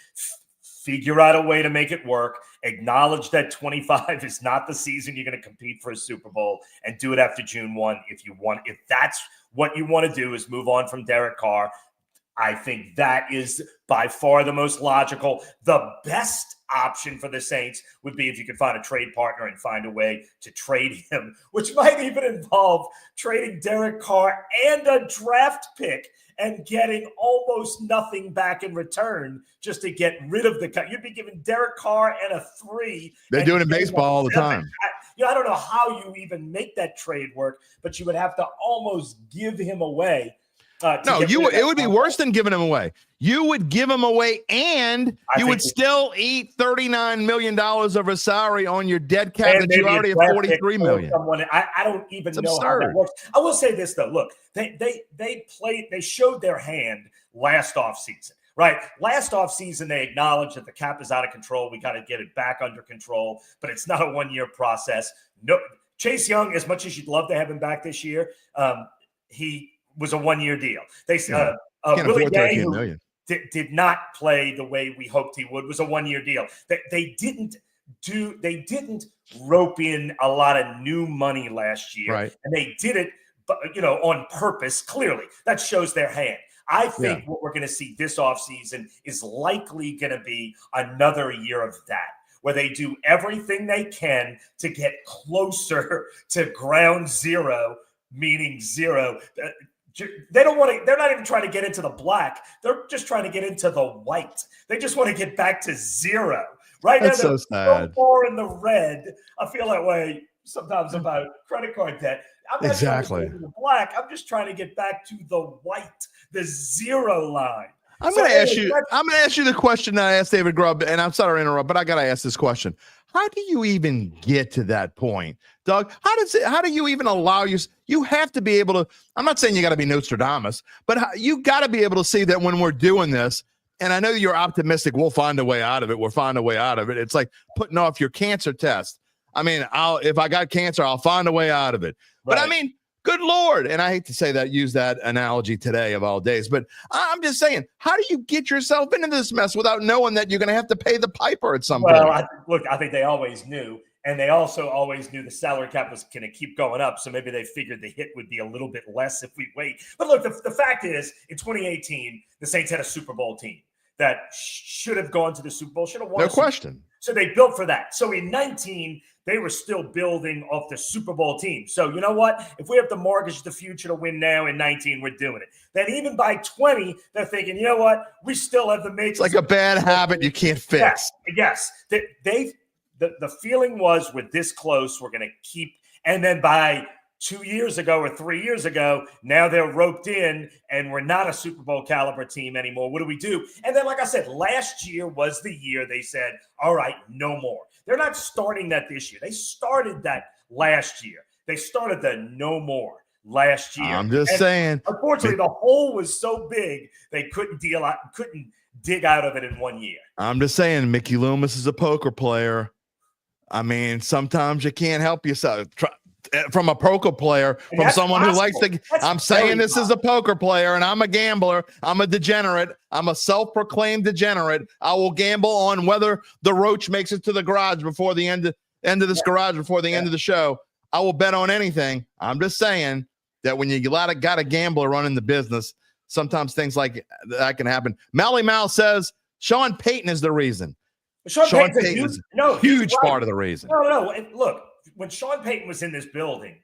figure out a way to make it work, acknowledge that 25 is not the season you're going to compete for a Super Bowl, and do it after June 1 if you want. If that's what you want to do, is move on from Derek Carr, I think that is by far the most logical. The best option for the Saints would be if you could find a trade partner and find a way to trade him, which might even involve trading Derek Carr and a draft pick and getting almost nothing back in return just to get rid of the cut. You'd be giving Derek Carr and a 3. They do it in baseball all the time. I don't know how you even make that trade work, but you would have to almost give him away. It would be worse than giving him away. You would give him away, and you would still eat $39 million of a salary on your dead cap that you already have $43 million. I don't even know how that works. I will say this though. Look, they showed their hand last offseason. Right. Last offseason, they acknowledged that the cap is out of control. We got to get it back under control, but it's not a 1-year process. No, Chase Young, as much as you'd love to have him back this year, he was a 1-year deal. They said Willie Gay, who did not play the way we hoped he would, was a 1-year deal. They didn't rope in a lot of new money last year, right? And they did it, on purpose. Clearly, that shows their hand. I think what we're going to see this offseason is likely going to be another year of that, where they do everything they can to get closer to ground zero, meaning zero. They don't want to. They're not even trying to get into the black. They're just trying to get into the white. They just want to get back to zero. Right That's now, they're so sad. so far in the red. I feel that way sometimes about credit card debt. I'm not trying to get into the black. I'm just trying to get back to the white, the zero line. I'm going to ask you the question that I asked David Grubb, and I'm sorry to interrupt, but I got to ask this question. How do you even get to that point, Doug? How do you even allow you have to be able to, I'm not saying you got to be Nostradamus, but you got to be able to see that when we're doing this, and I know you're optimistic, we'll find a way out of it. We'll find a way out of it. It's like putting off your cancer test. I mean, if I got cancer, I'll find a way out of it. Right. But I mean, good Lord. And I hate to say that, use that analogy today of all days, but I'm just saying, how do you get yourself into this mess without knowing that you're going to have to pay the piper at some point? Well, I think they always knew And they also always knew the salary cap was going to keep going up. So maybe they figured the hit would be a little bit less if we wait. But look, the fact is, in 2018, the Saints had a Super Bowl team that should have gone to the Super Bowl, should have won. No question. So they built for that. So in 19, they were still building off the Super Bowl team. So you know what? If we have to mortgage the future to win now in 19, we're doing it. Then even by 20, they're thinking, you know what? We still have the makings. It's like a bad habit you can't fix. Yes. The feeling was, we're this close, we're going to keep. And then by 2 years ago or 3 years ago, now they're roped in and we're not a Super Bowl caliber team anymore. What do we do? And then, like I said, last year was the year they said, all right, no more. They're not starting that this year. They started that last year. They started the no more last year. I'm just saying. Unfortunately, the hole was so big, they couldn't dig out of it in 1 year. I'm just saying, Mickey Loomis is a poker player. I mean, sometimes you can't help yourself. From a poker player, from someone who likes to. I'm saying this is a poker player, and I'm a gambler. I'm a degenerate. I'm a self-proclaimed degenerate. I will gamble on whether the roach makes it to the garage before the end of this garage before the end of the show. I will bet on anything. I'm just saying that when you got a gambler running the business, sometimes things like that can happen. Mally Mal says Sean Payton is the reason. Sean Payton is a huge part of the reason. No. And look, when Sean Payton was in this building,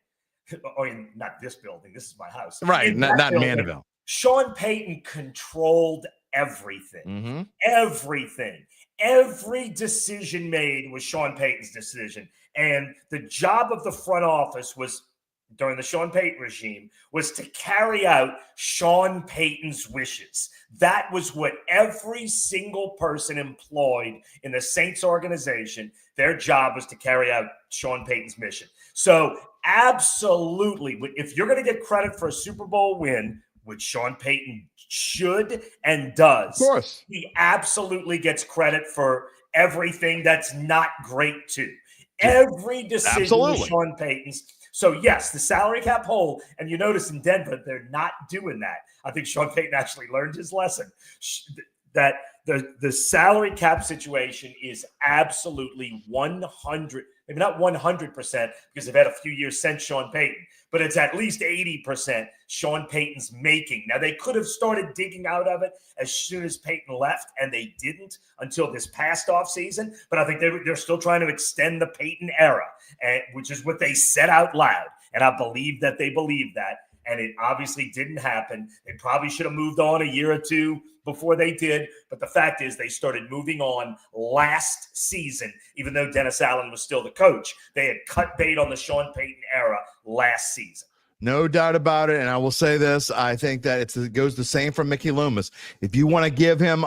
or not this building, this is my house. Right, not in Mandeville. Sean Payton controlled everything. Mm-hmm. Everything. Every decision made was Sean Payton's decision. And the job of the front office was, during the Sean Payton regime, was to carry out Sean Payton's wishes. That was what every single person employed in the Saints organization, their job was to carry out Sean Payton's mission. So absolutely, if you're going to get credit for a Super Bowl win, which Sean Payton should and does, of course, he absolutely gets credit for everything that's not great too. Every decision was Sean Payton's. So, yes, the salary cap hole, and you notice in Denver, they're not doing that. I think Sean Payton actually learned his lesson, that the salary cap situation is absolutely 100, maybe not 100%, because they've had a few years since Sean Payton, but it's at least 80% Sean Payton's making. Now, they could have started digging out of it as soon as Payton left, and they didn't until this past offseason. But I think they're still trying to extend the Payton era, which is what they said out loud. And I believe that they believe that. And it obviously didn't happen. They probably should have moved on a year or two before they did. But the fact is, they started moving on last season, even though Dennis Allen was still the coach. They had cut bait on the Sean Payton era last season. No doubt about it. And I will say this, I think that it goes the same for Mickey Loomis. If you want to give him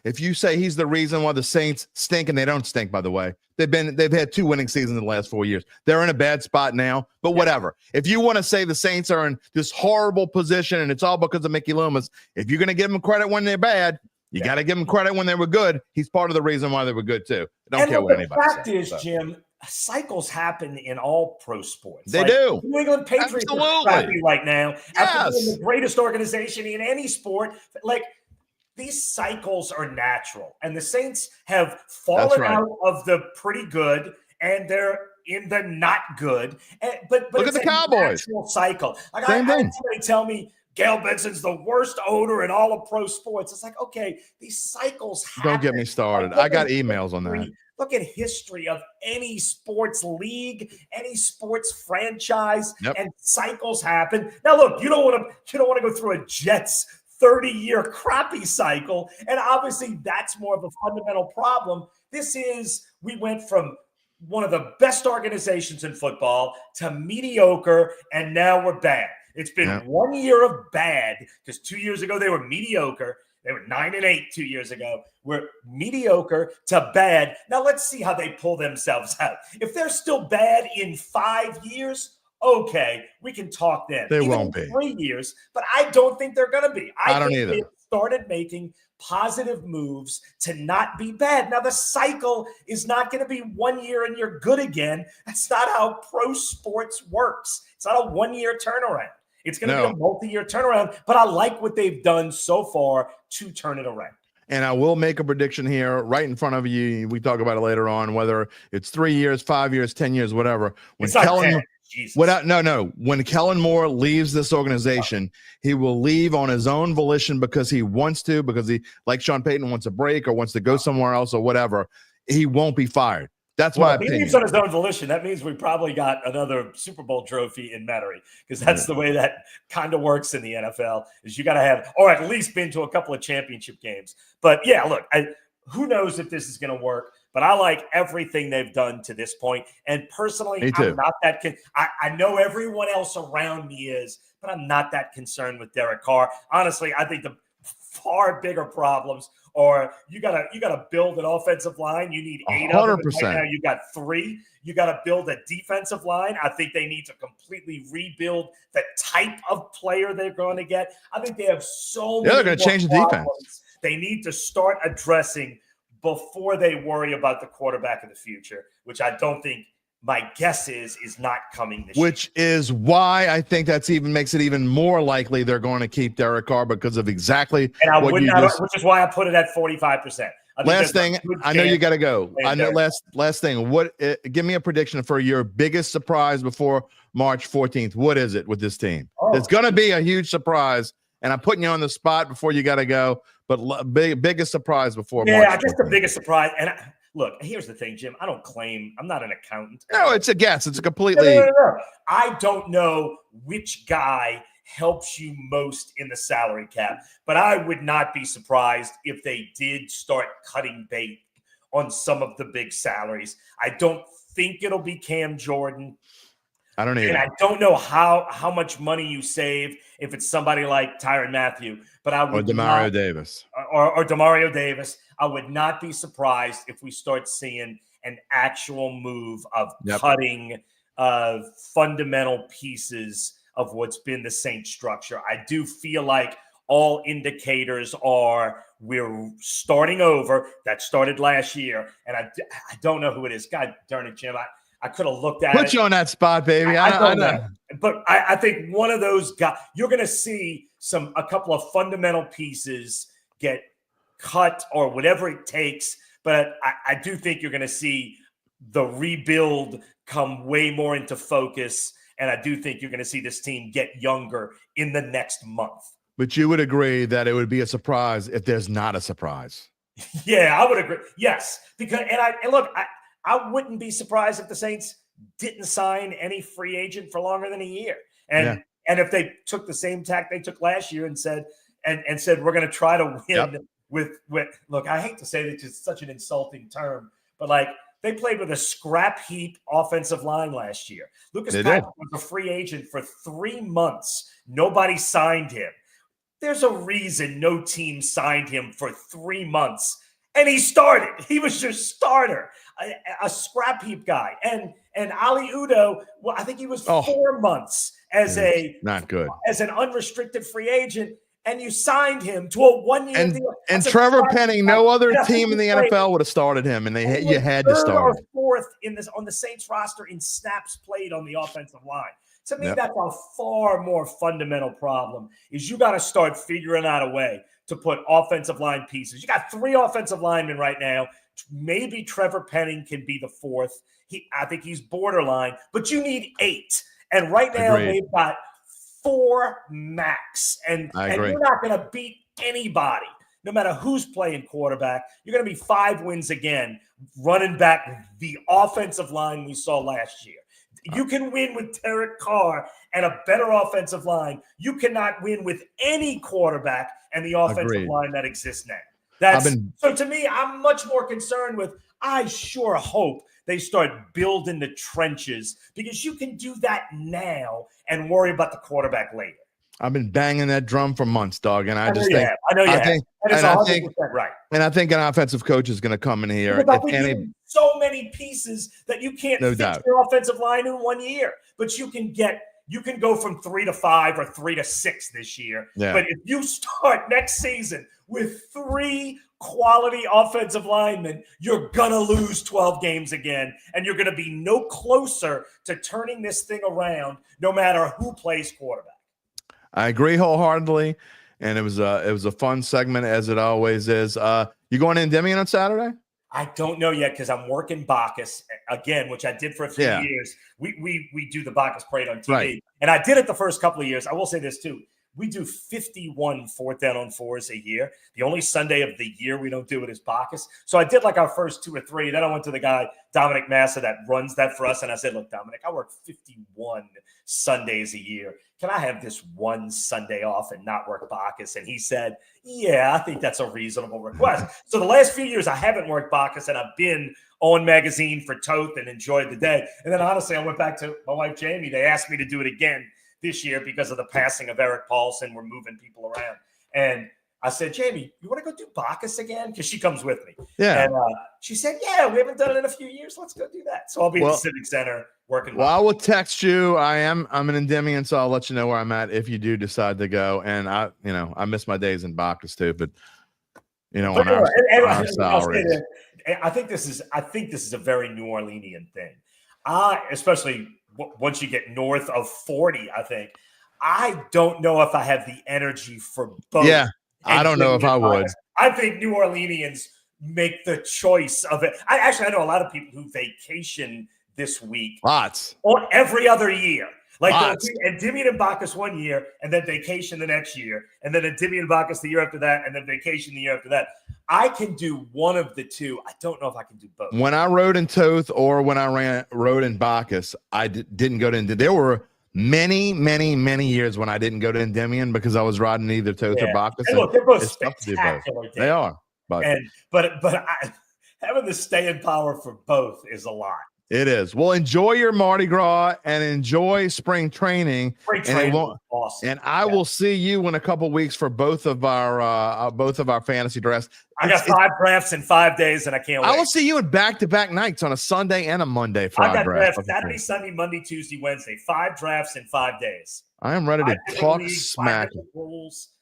if you say he's the reason why the Saints stink, and they don't stink, by the way, they've had 2 winning seasons in the last 4 years. They're in a bad spot now, but whatever. If you want to say the Saints are in this horrible position and it's all because of Mickey Loomis, if you're going to give them credit when they're bad, you got to give them credit when they were good. He's part of the reason why they were good too. I don't care what anybody says. The fact is, Jim, cycles happen in all pro sports. They do. New England Patriots are crappy right now. Yes. After being the greatest organization in any sport, these cycles are natural. And the Saints have fallen out of the pretty good, and they're in the not good. But look at the Cowboys. Natural cycle. I had somebody tell me Gail Benson's the worst owner in all of pro sports. It's like, okay, these cycles happen. Don't get me started. I got emails on that. Look at history of any sports league, any sports franchise, and cycles happen. Now, look, you don't want to go through a Jets 30-year crappy cycle, and obviously that's more of a fundamental problem. We went from one of the best organizations in football to mediocre, and now we're bad. It's been 1 year of bad, because 2 years ago they were mediocre. They were 9-8 2 years ago. We're mediocre to bad. Now let's see how they pull themselves out. If they're still bad in 5 years, okay, we can talk then. They Even won't be 3 years, but I don't think they're going to be. I don't think either. They started making positive moves to not be bad. Now the cycle is not going to be 1 year and you're good again. That's not how pro sports works. It's not a 1 year turnaround. It's going to be a multi-year turnaround, but I like what they've done so far to turn it around. And I will make a prediction here right in front of you. We talk about it later on, whether it's 3 years, 5 years, 10 years, whatever. When when Kellen Moore leaves this organization, he will leave on his own volition because he wants to, because he, like Sean Payton, wants a break or wants to go somewhere else or whatever. He won't be fired. That's my opinion. If he leaves on his own volition, that means we probably got another Super Bowl trophy in Metairie, because that's the way that kind of works in the NFL, is you got to have, or at least been to a couple of championship games. But yeah, look, who knows if this is going to work, but I like everything they've done to this point. And personally, I'm not that I know everyone else around me is, but I'm not that concerned with Derek Carr. Honestly, I think the far bigger problems are you gotta build an offensive line. You need 8 of them. Right now you got 3. You got to build a defensive line. I think they need to completely rebuild the type of player they're going to get. I think they have so many. They're going to change the defense. They need to start addressing before they worry about the quarterback of the future, which I don't think, my guess is not coming this year. Which is why I think that's makes it even more likely they're going to keep Derek Carr, because of exactly which is why I put it at 45%. Last thing, I know you got to go. I know. Last thing. Give me a prediction for your biggest surprise before March 14th. What is it with this team? It's going to be a huge surprise, and I'm putting you on the spot before you got to go. But biggest surprise before March 14th. I guess the biggest surprise. And look, here's the thing, Jim. I don't claim. I'm not an accountant. No, it's a guess. It's a completely. No. I don't know which guy helps you most in the salary cap, but I would not be surprised if they did start cutting bait on some of the big salaries. I don't think it'll be Cam Jordan. I don't either. And I don't know how much money you save if it's somebody like Tyrann Mathieu, but I would Demario Davis. Or Demario Davis. I would not be surprised if we start seeing an actual move of cutting fundamental pieces of what's been the Saints structure. I do feel like all indicators are we're starting over. That started last year, and I don't know who it is. God darn it, Jim. I could have looked at it. Put you on that spot, baby. I know. But I think one of those guys, you're going to see a couple of fundamental pieces get cut or whatever it takes. But I do think you're going to see the rebuild come way more into focus. And I do think you're going to see this team get younger in the next month. But you would agree that it would be a surprise if there's not a surprise. Yeah, I would agree. Yes. Because I wouldn't be surprised if the Saints didn't sign any free agent for longer than a year. And if they took the same tack they took last year and said we're going to try to win with look, I hate to say this, it's such an insulting term, but like they played with a scrap heap offensive line last year. Lucas Patrick was a free agent for 3 months. Nobody signed him. There's a reason no team signed him for 3 months. And he started. He was your starter, a scrap heap guy. And Ali Udoh, well, I think he was 4 months as an unrestricted free agent, and you signed him to a 1-year deal. And Trevor Penning, no other team in the NFL would have started him, and you had to start him. Fourth on the Saints roster in snaps played on the offensive line. To me, that's a far more fundamental problem. Is you got to start figuring out a way to put offensive line pieces. You got 3 offensive linemen right now. Maybe Trevor Penning can be the 4th. I think he's borderline, but you need 8. And right now they've got 4 max. And you're not going to beat anybody, no matter who's playing quarterback. You're going to be 5 wins again, running back the offensive line we saw last year. You can win with Derek Carr and a better offensive line. You cannot win with any quarterback and the offensive line that exists now. So to me, I'm much more concerned with, I sure hope they start building the trenches, because you can do that now and worry about the quarterback later. I've been banging that drum for months, dog, and I think right. And I think an offensive coach is going to come in here. So many pieces that you can't fix your offensive line in 1 year, but you can go from 3 to 5 or 3 to 6 this year. Yeah. But if you start next season with 3 quality offensive linemen, you're going to lose 12 games again, and you're going to be no closer to turning this thing around, no matter who plays quarterback. I agree wholeheartedly. and it was a fun segment as it always is. You going to Endymion on Saturday? I don't know yet because I'm working Bacchus again, which I did for a few years. We do the Bacchus Parade on TV, and I did it the first couple of years. I will say this too. We do 51 fourth down on fours a year. The only Sunday of the year we don't do it is Bacchus. So I did like our first 2 or 3. Then I went to the guy, Dominic Massa, that runs that for us. And I said, look, Dominic, I work 51 Sundays a year. Can I have this one Sunday off and not work Bacchus? And he said, yeah, I think that's a reasonable request. So the last few years I haven't worked Bacchus, and I've been on magazine for Toth and enjoyed the day. And then honestly, I went back to my wife, Jamie. They asked me to do it again this year because of the passing of Eric Paulson. We're moving people around. And I said, Jamie, you want to go do Bacchus again? Because she comes with me. Yeah. And she said, yeah, we haven't done it in a few years. Let's go do that. So I'll be at the Civic Center working. Well, I will text you. I'm an Endymion, so I'll let you know where I'm at if you do decide to go. And I miss my days in Bacchus too, but on our salaries. I think this is a very New Orleanian thing. Especially once you get north of 40, I think. I don't know if I have the energy for both. Yeah, I don't know if I would. I think New Orleanians make the choice of it. I know a lot of people who vacation this week. Lots. Or every other year. Like Endymion and Bacchus one year, and then vacation the next year, and then Endymion and Bacchus the year after that, and then vacation the year after that. I can do one of the two. I don't know if I can do both. When I rode in Toth or when I rode in Bacchus, I didn't go to Endymion. There were many, many, many years when I didn't go to Endymion because I was riding either Toth or Bacchus. And look, they're both spectacular days. They are. But having the staying power for both is a lot. It is. Well, enjoy your Mardi Gras and enjoy spring training. Awesome. And I will see you in a couple weeks for both of our fantasy drafts. I got 5 drafts in 5 days, and I can't wait. I will see you in back-to-back nights on a Sunday and a Monday for I got our draft. drafts Saturday, Sunday, Monday, Tuesday, Wednesday. 5 drafts in 5 days. I am ready to talk smack.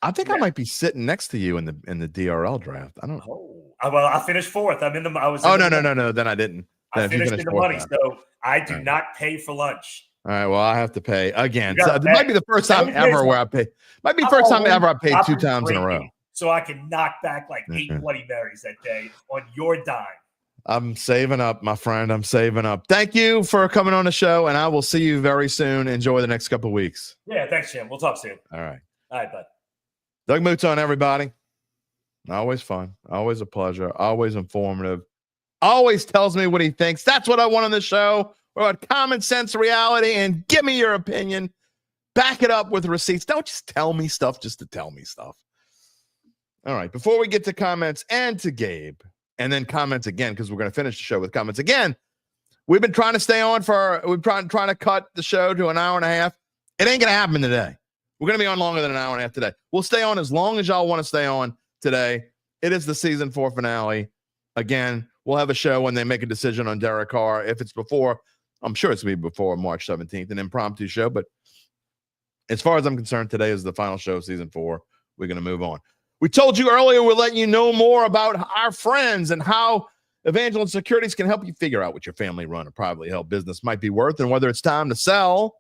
I think I might be sitting next to you in the DRL draft. I don't know. Well, I finished 4th. No. Then I didn't. I finished in the money, so I do not pay for lunch. All right. Well, I have to pay again. So it might be the first time ever where I pay. Might be the first time ever I paid 2 times in a row. So I can knock back like 8 Bloody Marys that day on your dime. I'm saving up, my friend. I'm saving up. Thank you for coming on the show, and I will see you very soon. Enjoy the next couple of weeks. Yeah, thanks, Jim. We'll talk soon. All right. All right, bud. Doug Mouton, everybody. Always fun. Always a pleasure. Always informative. Always tells me what he thinks. That's what I want on the show. We're about common sense reality, and give me your opinion. Back it up with receipts. Don't just tell me stuff just to tell me stuff. All right. Before we get to comments and to Gabe, and then comments again, because we're going to finish the show with comments again. We've been trying to stay on we're trying to cut the show to an hour and a half. It ain't going to happen today. We're going to be on longer than an hour and a half today. We'll stay on as long as y'all want to stay on today. It is the season 4 finale. Again, we'll have a show when they make a decision on Derek Carr. If it's before, I'm sure it's going to be before March 17th, an impromptu show. But as far as I'm concerned, today is the final show of season 4. We're going to move on. We told you earlier we're letting you know more about our friends and how Evangeline Securities can help you figure out what your family-run or privately held business might be worth and whether it's time to sell.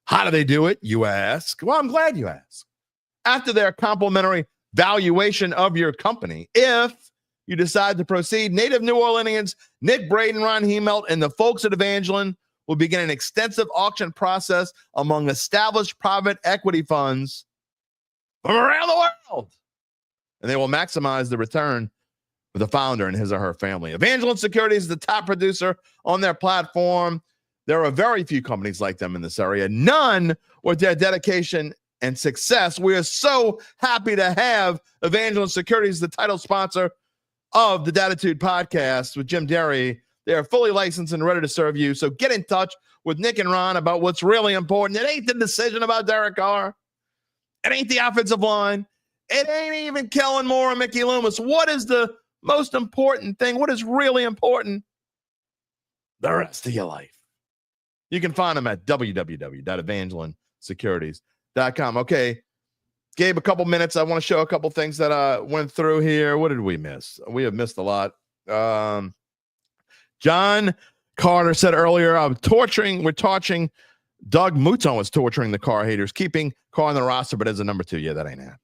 How do they do it, you ask? Well, I'm glad you asked. After their complimentary valuation of your company, if you decide to proceed, native New Orleanians Nick Braden, Ron Hemelt, and the folks at Evangeline will begin an extensive auction process among established private equity funds from around the world. And they will maximize the return for the founder and his or her family. Evangeline Securities is the top producer on their platform. There are very few companies like them in this area, none with their dedication and success. We are so happy to have Evangeline Securities, the title sponsor of the Dattitude podcast with Jim Derry. They are fully licensed and ready to serve you. So get in touch with Nick and Ron about what's really important. It ain't the decision about Derek Carr. It ain't the offensive line. It ain't even Kellen Moore or Mickey Loomis. What is the most important thing? What is really important? The rest of your life. You can find them at www.evangelinesecurities.com. Okay, Gabe, a couple minutes. I want to show a couple things that I went through here. What did we miss? We have missed a lot. John Carter said earlier, we're torturing. Doug Mouton was torturing the Carr haters, keeping Carr on the roster, but as a number 2. Yeah, that ain't happening.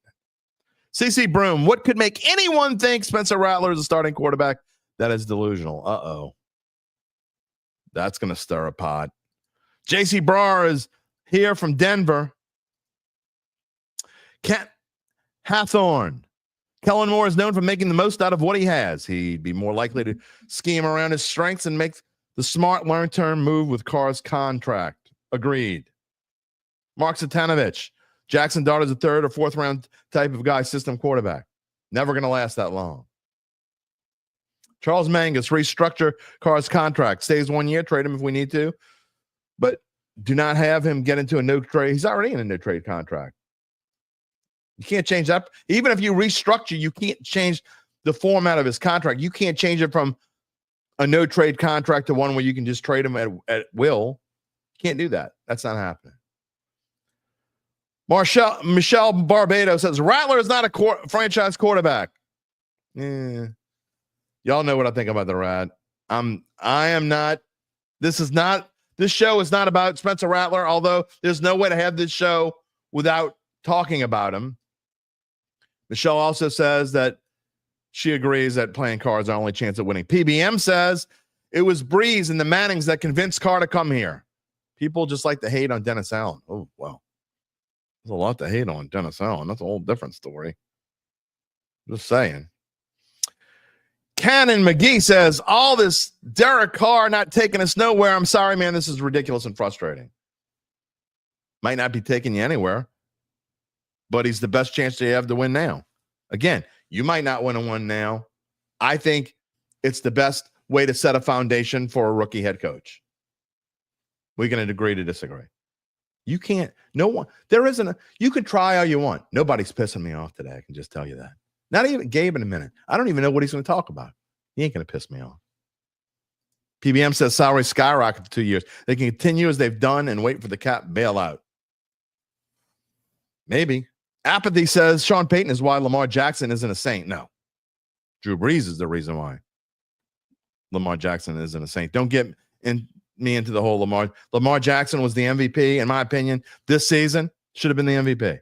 CC Broom, what could make anyone think Spencer Rattler is a starting quarterback? That is delusional. Uh-oh. That's going to stir a pot. JC Brar is here from Denver. Kent Hathorn. Kellen Moore is known for making the most out of what he has. He'd be more likely to scheme around his strengths and make the smart long-term move with Carr's contract. Agreed. Mark Satanovich. Jackson Dart is a third or fourth round type of guy, system quarterback. Never going to last that long. Charles Mangus, restructure Carr's contract. Stays 1 year, trade him if we need to. But do not have him get into a no trade. He's already in a no trade contract. You can't change that. Even if you restructure, you can't change the format of his contract. You can't change it from a no trade contract to one where you can just trade him at will. You can't do that. That's not happening. Michelle Barbado says, Rattler is not a franchise quarterback. Y'all know what I think about the Rat. I am not. This show is not about Spencer Rattler, although there's no way to have this show without talking about him. Michelle also says that she agrees that playing Carr is our only chance at winning. PBM says it was Breeze and the Mannings that convinced Carr to come here. People just like to hate on Dennis Allen. Oh, wow. There's a lot to hate on Dennis Allen. That's a whole different story. Just saying. Cannon McGee says, all this Derek Carr not taking us nowhere. I'm sorry, man. This is ridiculous and frustrating. Might not be taking you anywhere, but he's the best chance you have to win now. Again, you might not win a one now. I think it's the best way to set a foundation for a rookie head coach. We're going to agree to disagree. You can't, no one, there isn't a, you could try all you want. Nobody's pissing me off today. I can just tell you that. Not even Gabe in a minute. I don't even know what he's going to talk about. He ain't going to piss me off. PBM says salary skyrocket for 2 years. They can continue as they've done and wait for the cap bailout. Maybe. Apathy says Sean Payton is why Lamar Jackson isn't a Saint. No. Drew Brees is the reason why Lamar Jackson isn't a Saint. Don't get me into the whole Lamar Jackson was the MVP, in my opinion, this season. Should have been the MVP.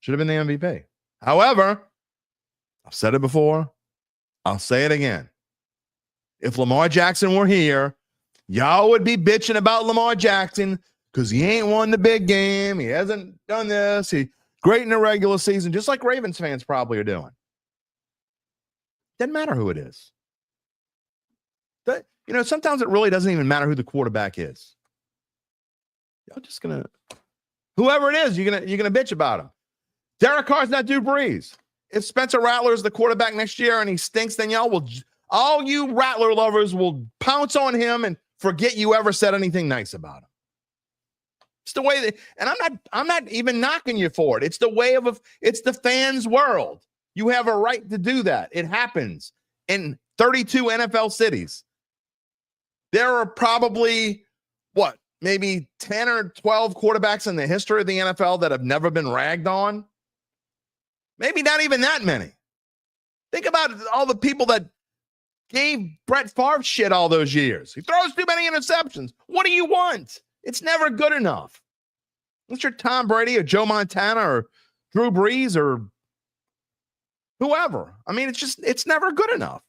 Should have been the MVP. However, I've said it before. I'll say it again. If Lamar Jackson were here, y'all would be bitching about Lamar Jackson because he ain't won the big game. He hasn't done this. He's great in the regular season, just like Ravens fans probably are doing. Doesn't matter who it is. Sometimes it really doesn't even matter who the quarterback is. Y'all just gonna, whoever it is, you're gonna bitch about him. Derek Carr's not Drew Brees. If Spencer Rattler is the quarterback next year and he stinks, then all you Rattler lovers will pounce on him and forget you ever said anything nice about him. It's the way that, and I'm not even knocking you for it. It's the way it's the fans' world. You have a right to do that. It happens in 32 NFL cities. There are probably, maybe 10 or 12 quarterbacks in the history of the NFL that have never been ragged on? Maybe not even that many. Think about all the people that gave Brett Favre shit all those years. He throws too many interceptions. What do you want? It's never good enough. Unless you're Tom Brady or Joe Montana or Drew Brees or whoever. I mean, it's never good enough.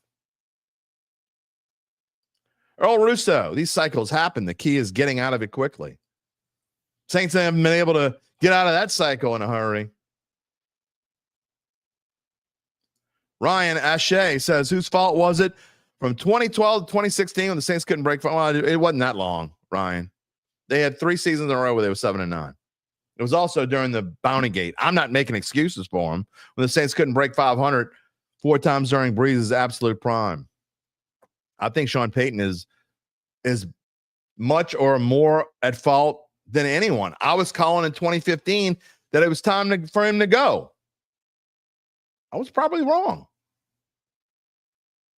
Earl Russo, these cycles happen. The key is getting out of it quickly. Saints haven't been able to get out of that cycle in a hurry. Ryan Ashe says, whose fault was it from 2012 to 2016 when the Saints couldn't break? Well, it wasn't that long, Ryan. They had 3 seasons in a row where they were 7-9. It was also during the Bounty Gate. I'm not making excuses for them. When the Saints couldn't break 500 4 times during Breeze's absolute prime. I think Sean Payton is much or more at fault than anyone. I was calling in 2015 that it was time for him to go. I was probably wrong.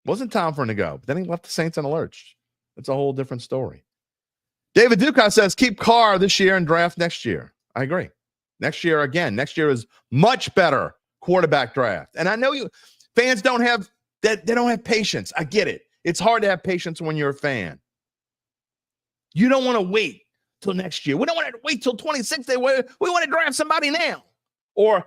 Wasn't time for him to go. But then he left the Saints in a lurch. It's a whole different story. David Dukas says, keep Carr this year and draft next year. I agree. Next year again. Next year is much better quarterback draft. And I know you fans don't have that. They don't have patience. I get it. It's hard to have patience when you're a fan. You don't want to wait till next year. We don't want to wait till 26. We want to draft somebody now. Or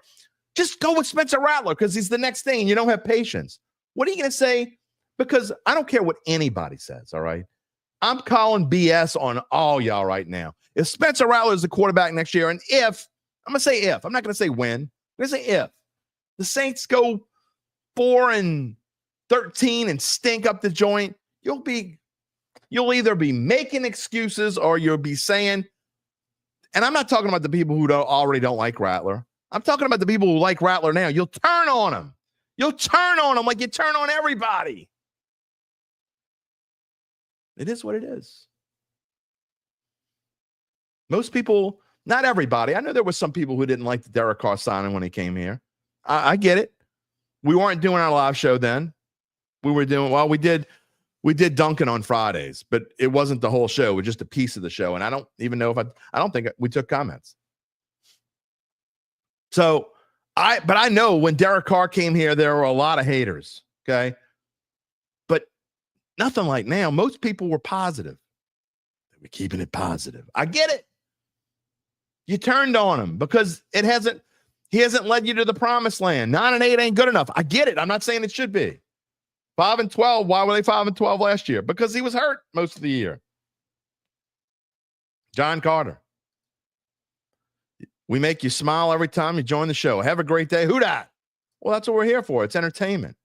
Just go with Spencer Rattler because he's the next thing and you don't have patience. What are you going to say? Because I don't care what anybody says, all right? I'm calling BS on all y'all right now. If Spencer Rattler is the quarterback next year, and if, I'm going to say if, I'm not going to say when, I'm going to say if, the Saints go 4-13 and stink up the joint, you'll either be making excuses or you'll be saying, and I'm not talking about the people who already don't like Rattler. I'm talking about the people who like Rattler now. You'll turn on him. You'll turn on him like you turn on everybody. It is what it is. Most people, not everybody. I know there were some people who didn't like the Derek Carr signing when he came here. I get it. We weren't doing our live show then. We did Duncan on Fridays, but it wasn't the whole show. It was just a piece of the show. And I don't even know if I don't think we took comments. So but I know when Derek Carr came here, there were a lot of haters. Okay. But nothing like now. Most people were positive. They were keeping it positive. I get it. You turned on him because he hasn't led you to the promised land. 9-8 ain't good enough. I get it. I'm not saying it should be. 5-12. Why were they 5-12 last year? Because he was hurt most of the year. John Carter. We make you smile every time you join the show. Have a great day. Who dat? Well, that's what we're here for. It's entertainment.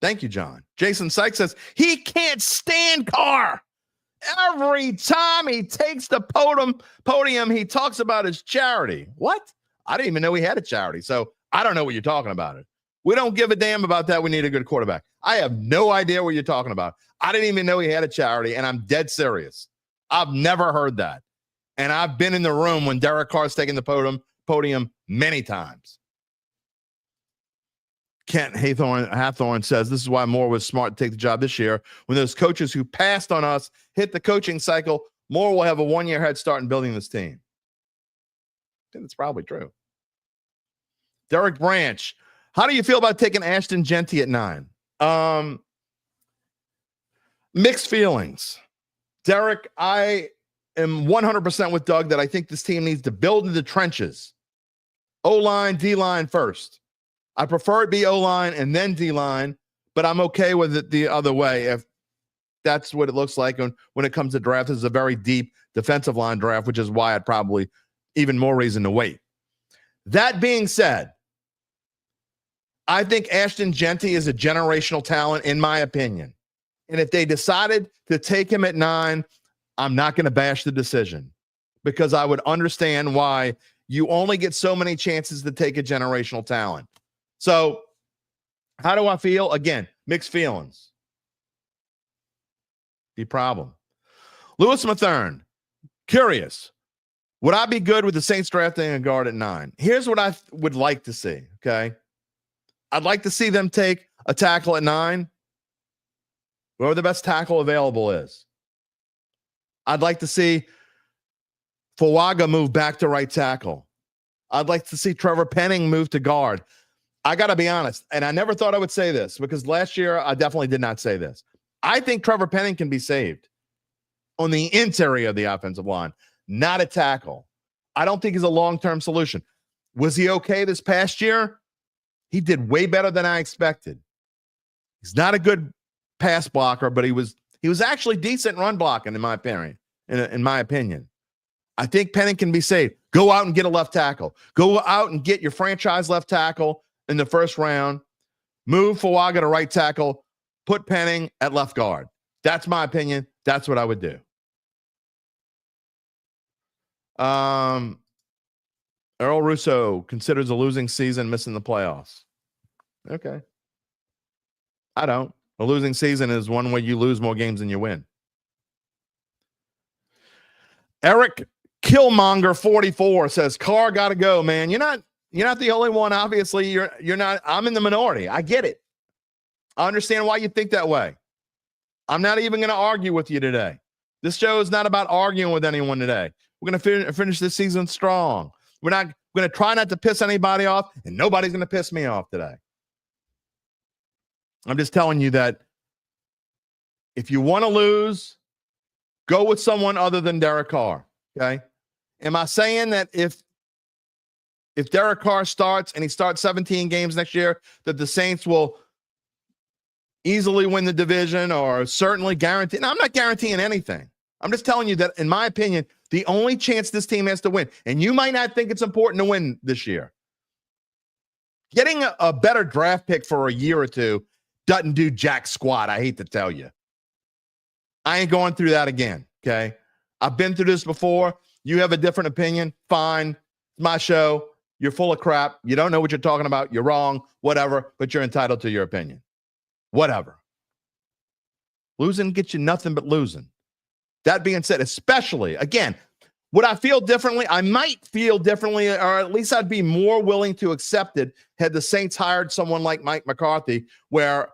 Thank you, John. Jason Sykes says he can't stand Carr. Every time he takes the podium, he talks about his charity. What? I didn't even know he had a charity, so I don't know what you're talking about. We don't give a damn about that. We need a good quarterback. I have no idea what you're talking about. I didn't even know he had a charity, and I'm dead serious. I've never heard that. And I've been in the room when Derek Carr's taken the podium many times. Kent Hathorn says, this is why Moore was smart to take the job this year. When those coaches who passed on us hit the coaching cycle, Moore will have a 1-year head start in building this team. I think that's probably true. Derek Branch, how do you feel about taking Ashton Jeanty at 9? Mixed feelings. Derek, I am 100% with Doug that I think this team needs to build in the trenches. O-line, D-line first. I prefer it be O-line and then D-line, but I'm okay with it the other way if that's what it looks like. And when it comes to draft, this is a very deep defensive line draft, which is why I'd probably even more reason to wait. That being said, I think Ashton Jeanty is a generational talent, in my opinion. And if they decided to take him at 9, I'm not going to bash the decision because I would understand why you only get so many chances to take a generational talent. So how do I feel? Again, mixed feelings. The problem. Lewis Mathern, curious. Would I be good with the Saints drafting a guard at 9? Here's what I would like to see, okay? I'd like to see them take a tackle at 9, whoever the best tackle available is. I'd like to see Fuaga move back to right tackle. I'd like to see Trevor Penning move to guard. I got to be honest, and I never thought I would say this because last year I definitely did not say this. I think Trevor Penning can be saved on the interior of the offensive line, not a tackle. I don't think he's a long-term solution. Was he okay this past year? He did way better than I expected. He's not a good pass blocker, but he was actually decent run blocking in my opinion. In my opinion, I think Penning can be saved. Go out and get a left tackle. Go out and get your franchise left tackle in the first round. Move Fuaga to right tackle. Put Penning at left guard. That's my opinion. That's what I would do. Earl Russo considers a losing season missing the playoffs. Okay. I don't. A losing season is one where you lose more games than you win. Eric Killmonger 44 says, Carr got to go, man. You're not the only one. Obviously, you're not. I'm in the minority. I get it. I understand why you think that way. I'm not even going to argue with you today. This show is not about arguing with anyone today. We're going to finish this season strong. We're going to try not to piss anybody off, and nobody's going to piss me off today. I'm just telling you that if you want to lose, go with someone other than Derek Carr, okay? Am I saying that if if Derek Carr starts and he starts 17 games next year, that the Saints will easily win the division or certainly guarantee. Now, I'm not guaranteeing anything. I'm just telling you that, in my opinion, the only chance this team has to win, and you might not think it's important to win this year, getting a better draft pick for a year or two doesn't do jack squat. I hate to tell you. I ain't going through that again, okay? I've been through this before. You have a different opinion. Fine. It's my show. You're full of crap. You don't know what you're talking about. You're wrong, whatever, but you're entitled to your opinion. Whatever. Losing gets you nothing but losing. That being said, especially, again, would I feel differently? I might feel differently, or at least I'd be more willing to accept it had the Saints hired someone like Mike McCarthy, where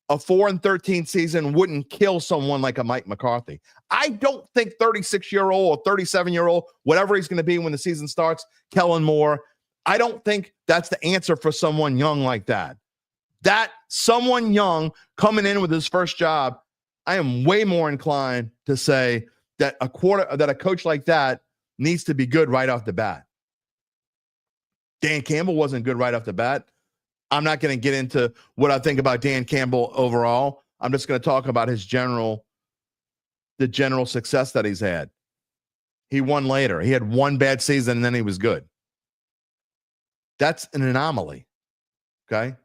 a 4-13 season wouldn't kill someone like a Mike McCarthy. I don't think 36-year-old or 37-year-old, whatever he's going to be when the season starts, Kellen Moore, I don't think that's the answer for someone young like that. That someone young coming in with his first job, I am way more inclined to say that a coach like that needs to be good right off the bat. Dan Campbell wasn't good right off the bat. I'm not going to get into what I think about Dan Campbell overall. I'm just going to talk about the general success that he's had. He won later. He had one bad season and then he was good. That's an anomaly. Okay?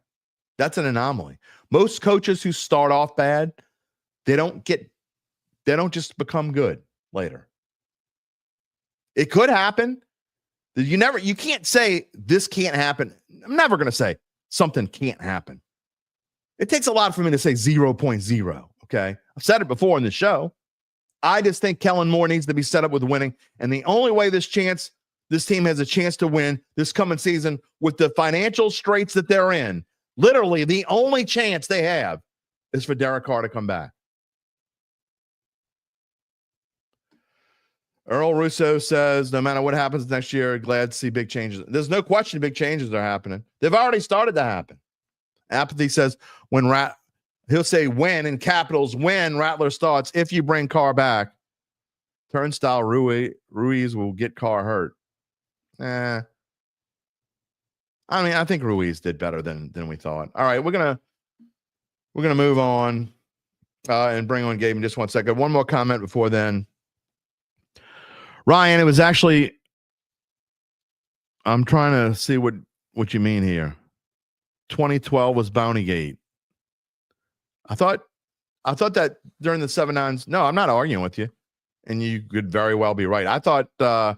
That's an anomaly. Most coaches who start off bad, they don't just become good later. It could happen. You can't say this can't happen. I'm never going to say something can't happen. It takes a lot for me to say 0.0. Okay. I've said it before in the show. I just think Kellen Moore needs to be set up with winning. And the only way this team has a chance to win this coming season with the financial straits that they're in, literally the only chance they have is for Derek Carr to come back. Earl Russo says, no matter what happens next year, glad to see big changes. There's no question big changes are happening. They've already started to happen. Apathy says, he'll say when in capitals, when Rattler starts, if you bring Carr back, turnstile Ruiz will get Carr hurt. I think Ruiz did better than we thought. All right, we're gonna move on and bring on Gabe in just 1 second. One more comment before then. Ryan, it was actually, I'm trying to see what you mean here. 2012 was Bountygate. I thought that during the 7-9s, no, I'm not arguing with you. And you could very well be right. I thought, I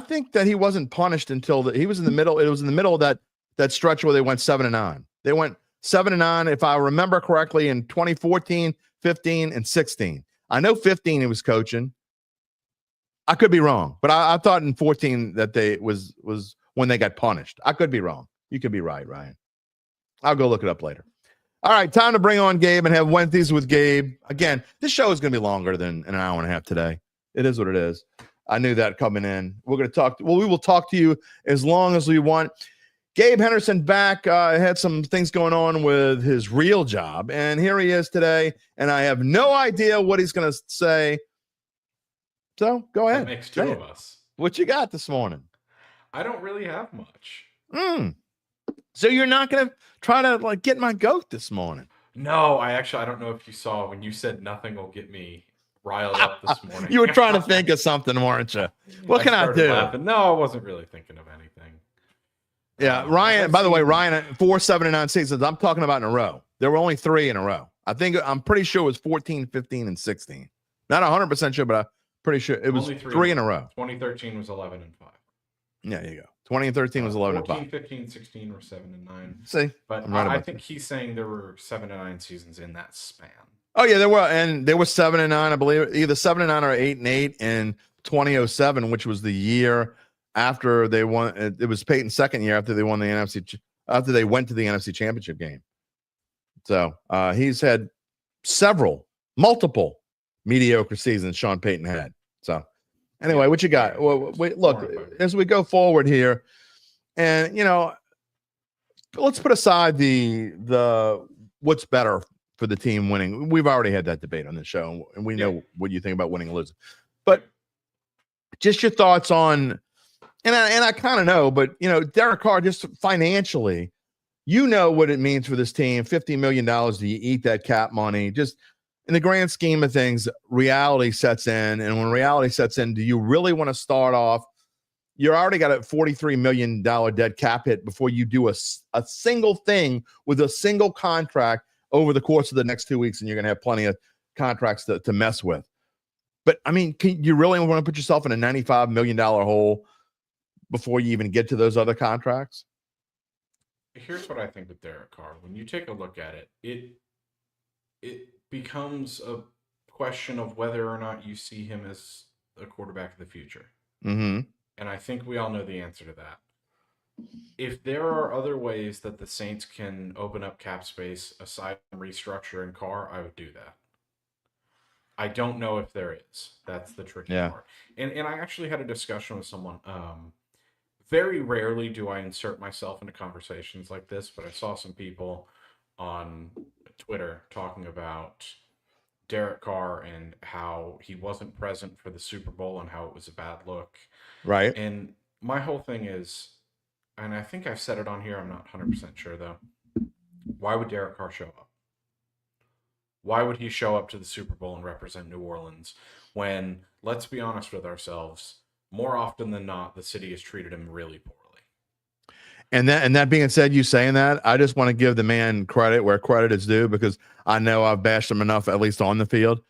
think that he wasn't punished until he was in the middle. It was in the middle of that stretch where they went 7-9. They went 7-9, if I remember correctly, in 2014, 15, and 16. I know 15 he was coaching. I could be wrong, but I thought in 14 that they was when they got punished. I could be wrong. You could be right, Ryan. I'll go look it up later. All right, time to bring on Gabe and have Wednesdays with Gabe. Again, this show is going to be longer than an hour and a half today. It is what it is. I knew that coming in. We're going to talk. We will talk to you as long as we want. Gabe Henderson back. Had some things going on with his real job, and here he is today, and I have no idea what he's going to say. So go ahead. That makes two of us. What you got this morning? I don't really have much. So you're not going to try to get my goat this morning? No, I don't know if you saw when you said nothing will get me riled up this morning. You were trying to think of something, weren't you? What can I do? Laughing. No, I wasn't really thinking of anything. Yeah, Ryan, by the way, Ryan, 4 7-9 seasons, I'm talking about in a row. There were only 3 in a row. I'm pretty sure it was 14, 15, and 16. Not 100% sure, but I'm pretty sure it was 3 in a row. 2013 was 11 and 5. Yeah, there you go. 20 and 13 was 11 14, and 5. 15, 16 were 7 and 9. See? But right I think he's saying there were 7 and 9 seasons in that span. Oh, yeah, there were. And there was 7 and 9, I believe. Either 7 and 9 or 8 and 8 in 2007, which was the year after they won. It was Peyton's second year after they won the NFC, after they went to the NFC Championship game. So he's had multiple mediocre seasons Sean Payton had. So anyway, what you got? Well, wait, look, as we go forward here, and let's put aside the what's better for the team winning. We've already had that debate on the show, and we know what you think about winning and losing. But just your thoughts on And I kind of know, but Derek Carr, just financially, what it means for this team. $50 million. Do you eat that cap money? Just in the grand scheme of things, reality sets in. And when reality sets in, do you really want to start off? You already got a $43 million dead cap hit before you do a single thing with a single contract over the course of the next 2 weeks, and you're going to have plenty of contracts to mess with. But, I mean, can you really want to put yourself in a $95 million hole before you even get to those other contracts? Here's what I think with Derek Carr. When you take a look at it, it becomes a question of whether or not you see him as a quarterback of the future. Mm-hmm. And I think we all know the answer to that. If there are other ways that the Saints can open up cap space aside from restructuring Carr, I would do that. I don't know if there is. That's the tricky part. And I actually had a discussion with someone. Very rarely do I insert myself into conversations like this, but I saw some people on Twitter talking about Derek Carr and how he wasn't present for the Super Bowl and how it was a bad look. Right. And my whole thing is, and I think I've said it on here, I'm not 100% sure though, why would Derek Carr show up? Why would he show up to the Super Bowl and represent New Orleans when, let's be honest with ourselves, more often than not, the city has treated him really poorly? And that being said, you saying that, I just want to give the man credit where credit is due, because I know I've bashed him enough, at least on the field.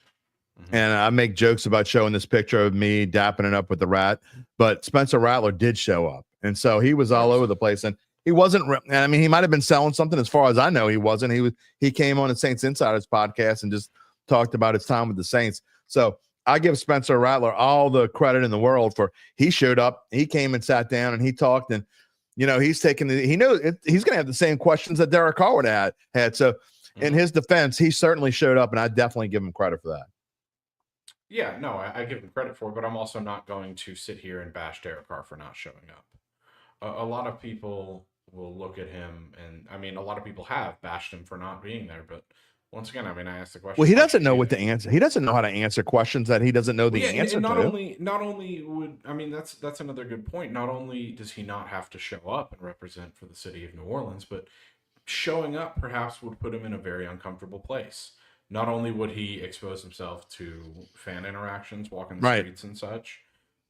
Mm-hmm. And I make jokes about showing this picture of me dapping it up with the rat, but Spencer Rattler did show up. And so he was all over the place, and he wasn't, I mean, he might've been selling something. As far as I know, he wasn't. He came on the Saints Insiders podcast and just talked about his time with the Saints. So I give Spencer Rattler all the credit in the world for, he showed up, he came and sat down and he talked, and he's taking he knows he's going to have the same questions that Derek Carr would have had. So in his defense, he certainly showed up, and I definitely give him credit for that. Yeah, no, I give him credit for it, but I'm also not going to sit here and bash Derek Carr for not showing up. A lot of people will look at him, and I mean, a lot of people have bashed him for not being there, but once again, I mean, I asked the question. Well, he doesn't know what to answer. He doesn't know how to answer questions that he doesn't know the answer and not to. Not only would, I mean, that's another good point. Not only does he not have to show up and represent for the city of New Orleans, but showing up perhaps would put him in a very uncomfortable place. Not only would he expose himself to fan interactions, walking the streets and such,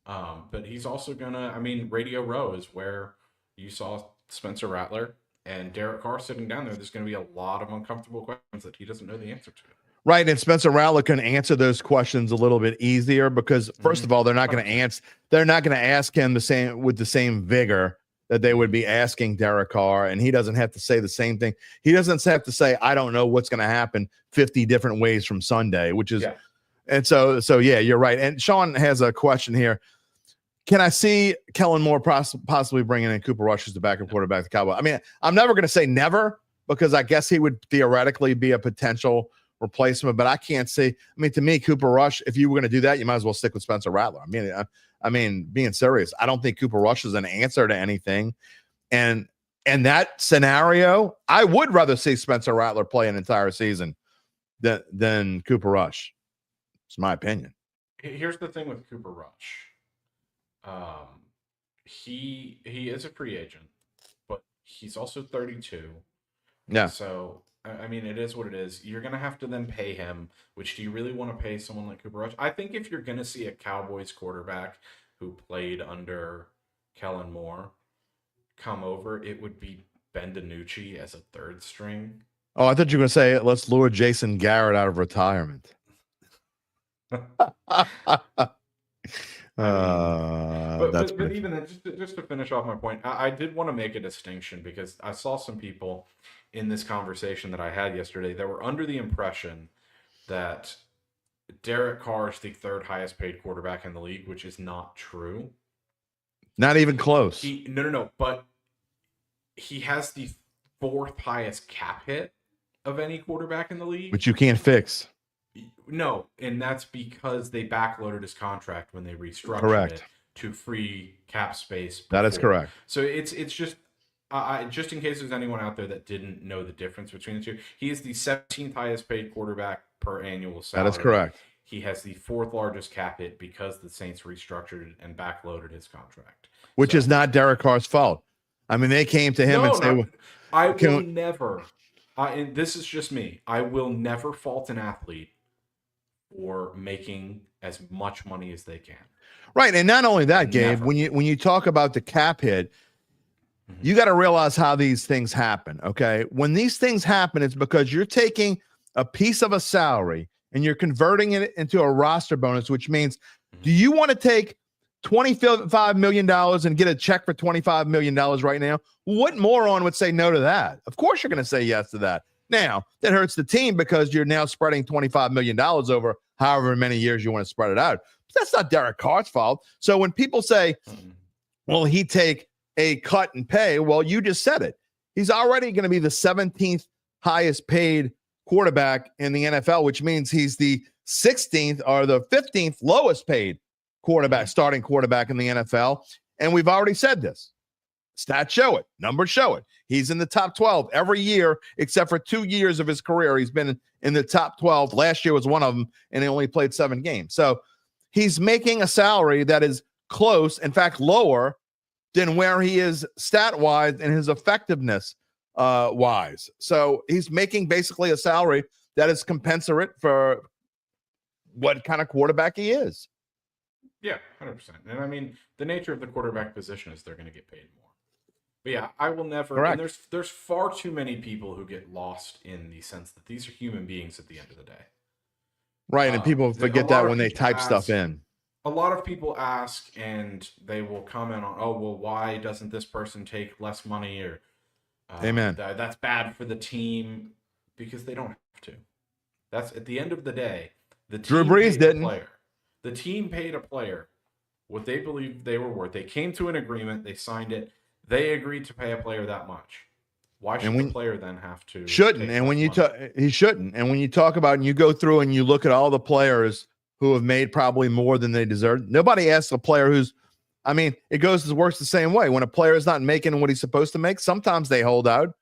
but he's also gonna, I mean, Radio Row is where you saw Spencer Rattler and Derek Carr sitting down there. There's going to be a lot of uncomfortable questions that he doesn't know the answer to. Right, and Spencer Rattler can answer those questions a little bit easier, because first of all, they're not going to ask him with the same vigor that they would be asking Derek Carr, and he doesn't have to say the same thing. He doesn't have to say, I don't know what's going to happen 50 different ways from Sunday, which is, and so yeah, you're right. And Sean has a question here. Can I see Kellen Moore possibly bringing in Cooper Rush as the backup quarterback to Cowboys? I mean, I'm never going to say never, because I guess he would theoretically be a potential replacement, but I can't see. I mean, to me, Cooper Rush, if you were going to do that, you might as well stick with Spencer Rattler. I mean, being serious, I don't think Cooper Rush is an answer to anything. And in that scenario, I would rather see Spencer Rattler play an entire season than Cooper Rush. It's my opinion. Here's the thing with Cooper Rush. He is a free agent, but he's also 32. Yeah. So, I mean, it is what it is. You're going to have to then pay him, which do you really want to pay someone like Cooper Rush? I think if you're going to see a Cowboys quarterback who played under Kellen Moore come over, it would be Ben DiNucci as a third string. Oh, I thought you were going to say, let's lure Jason Garrett out of retirement. But even then, just to finish off my point, I did want to make a distinction, because I saw some people in this conversation that I had yesterday that were under the impression that Derek Carr is the third highest paid quarterback in the league, which is not true. Not even close. No. But he has the fourth highest cap hit of any quarterback in the league, which you can't fix. No, and that's because they backloaded his contract when they restructured it to free cap space before. That is correct. So it's just just in case there's anyone out there that didn't know the difference between the two, he is the 17th highest paid quarterback per annual salary. That is correct. he has the 4th largest cap hit because the Saints restructured and backloaded his contract. Which is not Derek Carr's fault. I mean, they came to him and said, I will never, and this is just me, I will never fault an athlete for making as much money as they can. Right. And not only that, Gabe, when you talk about the cap hit, you got to realize how these things happen. Okay. When these things happen, it's because you're taking a piece of a salary and you're converting it into a roster bonus, which means, do you want to take $25 million and get a check for $25 million right now? What moron would say no to that? Of course you're going to say yes to that. Now, that hurts the team because you're now spreading $25 million over however many years you want to spread it out. But that's not Derek Carr's fault. So when people say, well, he'd take a cut in pay, well, you just said it. He's already going to be the 17th highest paid quarterback in the NFL, which means he's the 16th or the 15th lowest paid quarterback, starting quarterback in the NFL. And we've already said this. Stats show it. Numbers show it. He's in the top 12 every year, except for 2 years of his career. He's been in the top 12. Last year was one of them, and he only played 7 games. So he's making a salary that is close, in fact, lower than where he is stat-wise and his effectiveness wise. So he's making basically a salary that is compensate for what kind of quarterback he is. Yeah, 100%. And I mean, the nature of the quarterback position is they're going to get paid more. But yeah, I will never. Correct. And there's far too many people who get lost in the sense that these are human beings at the end of the day. Right, and people forget that when they type stuff in. A lot of people ask, and they will comment on, oh, well, why doesn't this person take less money? Or Amen. That's bad for the team, because they don't have to. That's at the end of the day. The team Drew Brees didn't. The team paid a player what they believed they were worth. They came to an agreement. They signed it. They agreed to pay a player that much. Why should the player then have to? Shouldn't. And when you talk, he shouldn't. And when you talk about and you go through and you look at all the players who have made probably more than they deserve, nobody asks a player who's. I mean, it works the same way. When a player is not making what he's supposed to make, sometimes they hold out.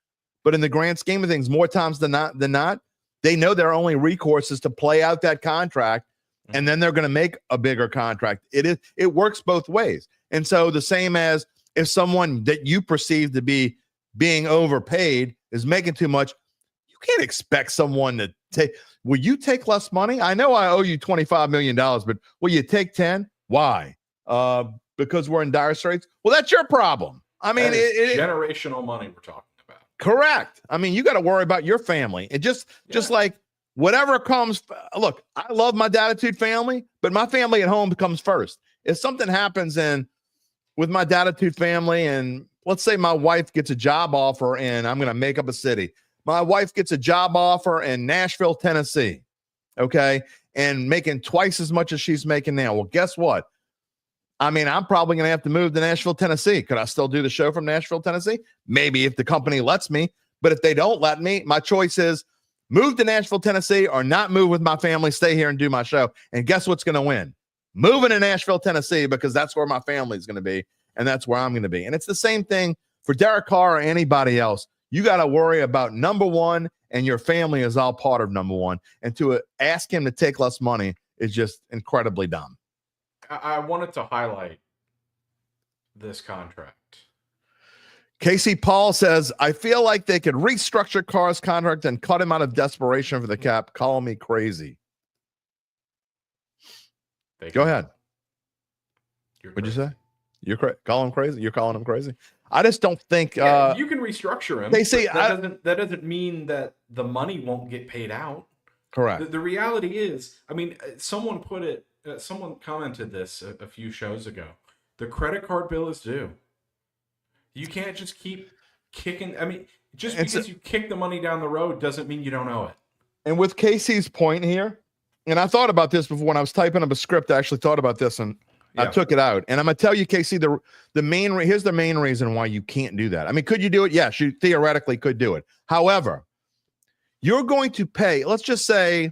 But in the grand scheme of things, more times than not, they know their only recourse is to play out that contract, and then they're going to make a bigger contract. It works both ways. And so the same as if someone that you perceive to be being overpaid is making too much, you can't expect someone to take. Will you take less money? I know I owe you $25 million, but will you take 10? Why? Because we're in dire straits? Well, that's your problem. I mean, generational money we're talking about. Correct. I mean, you got to worry about your family. And just like whatever comes. Look, I love my Dattitude family, but my family at home comes first. If something happens with my Dattitude family, and let's say my wife gets a job offer, and I'm going to make up a city. My wife gets a job offer in Nashville, Tennessee, okay, and making twice as much as she's making now. Well, guess what? I mean, I'm probably going to have to move to Nashville, Tennessee. Could I still do the show from Nashville, Tennessee? Maybe if the company lets me. But if they don't let me, my choice is move to Nashville, Tennessee, or not move with my family, stay here and do my show. And guess what's going to win? Moving to Nashville, Tennessee, because that's where my family is going to be, and that's where I'm going to be. And it's the same thing for Derek Carr or anybody else. You got to worry about number one, and your family is all part of number one. And to ask him to take less money is just incredibly dumb. I wanted to highlight this contract. Casey Paul says, I feel like they could restructure Carr's contract and cut him out of desperation for the cap. Call me crazy. Go ahead. What'd you say? You're call him crazy? You're calling him crazy? I just don't think you can restructure him. They say that doesn't mean that the money won't get paid out. Correct. The reality is, I mean, someone commented this a few shows ago. The credit card bill is due. You can't just keep kicking. I mean, just because you kick the money down the road doesn't mean you don't owe it. And with Casey's point here, and I thought about this before when I was typing up a script. I actually thought about this and I took it out. And I'm going to tell you, Casey, here's the main reason why you can't do that. I mean, could you do it? Yes, you theoretically could do it. However, you're going to pay, let's just say,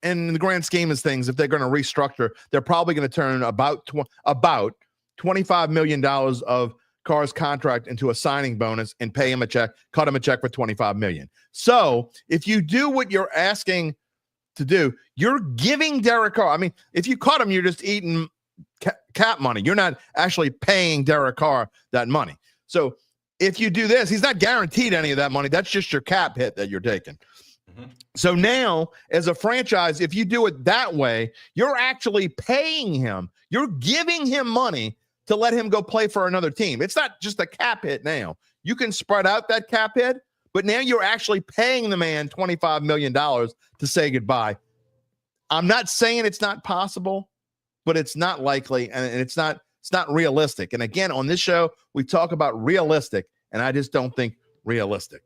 in the grand scheme of things, if they're going to restructure, they're probably going to turn about $25 million of Carr's contract into a signing bonus and pay him a check, cut him a check for $25 million. So if you do what you're asking to do. You're giving Derek Carr. I mean, if you cut him, you're just eating cap money. You're not actually paying Derek Carr that money. So if you do this, he's not guaranteed any of that money. That's just your cap hit that you're taking. So now, as a franchise, if you do it that way, you're actually paying him. You're giving him money to let him go play for another team. It's not just a cap hit now. You can spread out that cap hit, but now you're actually paying the man $25 million to say goodbye. I'm not saying it's not possible, but it's not likely, and it's not realistic. And again, on this show, we talk about realistic, and I just don't think realistic.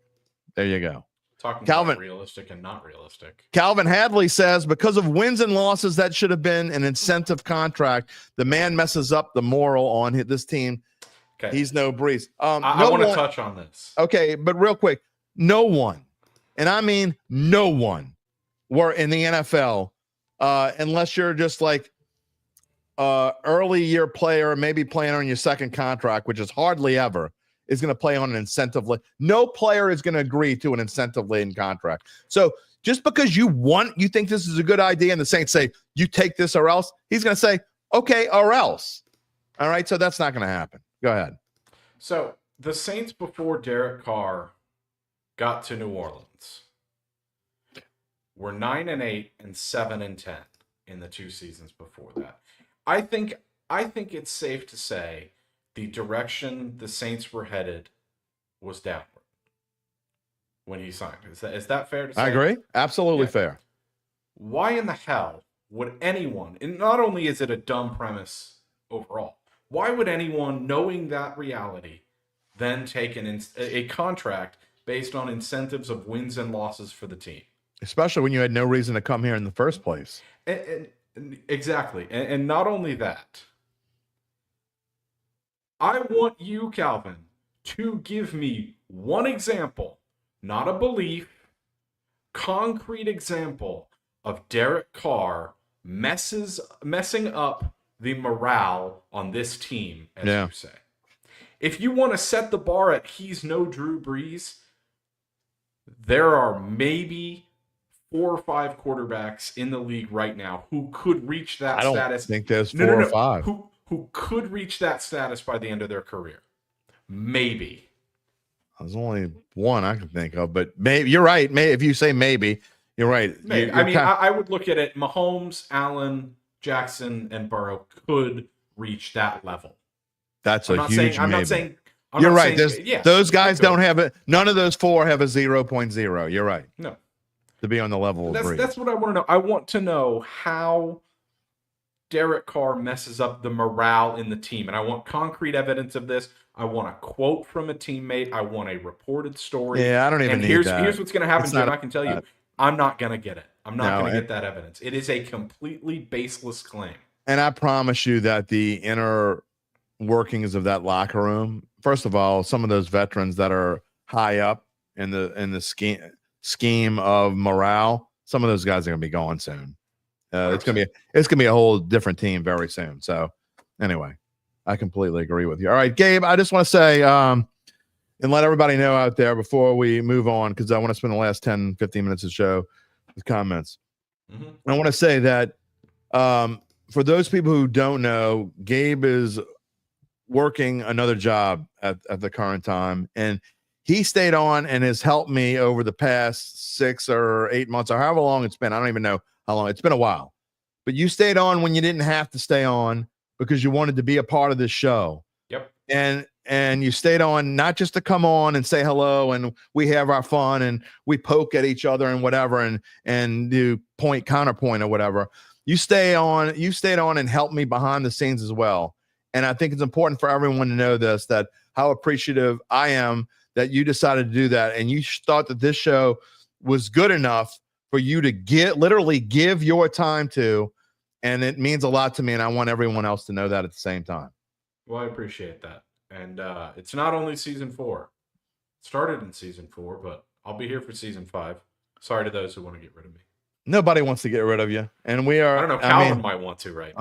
There you go. Talking Calvin, about realistic and not realistic. Calvin Hadley says, because of wins and losses, that should have been an incentive contract. The man messes up the moral on this team. Okay. He's no breeze. I want to touch on this. Okay, but real quick, no one, and I mean no one, were in the NFL, unless you're just like early year player, maybe playing on your second contract, which is hardly ever, is going to play on an incentive. No player is going to agree to an incentive-laden contract. So just because you think this is a good idea and the Saints say, you take this or else, he's going to say, okay, or else. All right, so that's not going to happen. Go ahead. So the Saints, before Derek Carr got to New Orleans, were 9-8 and 7-10 in the 2 seasons before that. I think it's safe to say the direction the Saints were headed was downward when he signed. Is that fair to say? I agree. Absolutely fair. Why in the hell would anyone, and not only is it a dumb premise overall, why would anyone, knowing that reality, then take a contract based on incentives of wins and losses for the team? Especially when you had no reason to come here in the first place. Exactly. And not only that, I want you, Calvin, to give me one example, not a belief, concrete example of Derek Carr messing up the morale on this team, as you say. If you want to set the bar at he's no Drew Brees, there are maybe 4 or 5 quarterbacks in the league right now who could reach that status. I don't think there's 4 or 5. Who could reach that status by the end of their career. Maybe. There's only one I can think of, but maybe you're right. If you say maybe, you're right. Maybe. I would look at it. Mahomes, Allen, Jackson, and Burrow could reach that level. That's a huge maybe. I'm not saying. You're right. Those guys don't have it. None of those 4 have a 0.0. You're right. No. To be on the level of Brees. That's what I want to know. I want to know how Derek Carr messes up the morale in the team. And I want concrete evidence of this. I want a quote from a teammate. I want a reported story. Yeah, I don't even need that. Here's what's going to happen, Jim. I can tell you, I'm not going to get it. I'm not going to get that evidence. It is a completely baseless claim. And I promise you that the inner workings of that locker room, first of all, some of those veterans that are high up in the scheme of morale, some of those guys are going to be gone soon. It's gonna be a whole different team very soon. So anyway, I completely agree with you. All right, Gabe, I just want to say and let everybody know out there before we move on, because I want to spend the last 10, 15 minutes of the show with comments. I want to say that for those people who don't know, Gabe is working another job at the current time, and he stayed on and has helped me over the past 6 or 8 months, or however long it's been. I don't even know how long. It's been a while. But you stayed on when you didn't have to stay on because you wanted to be a part of this show. Yep. And you stayed on not just to come on and say hello and we have our fun and we poke at each other and whatever and do counterpoint or whatever. You stayed on and helped me behind the scenes as well. And I think it's important for everyone to know this, that how appreciative I am that you decided to do that. And you thought that this show was good enough for you to literally give your time to. And it means a lot to me. And I want everyone else to know that at the same time. Well, I appreciate that. And it's not only season 4. It started in season 4, but I'll be here for season 5. Sorry to those who want to get rid of me. Nobody wants to get rid of you. And we are. I don't know. Calvin might want to, right?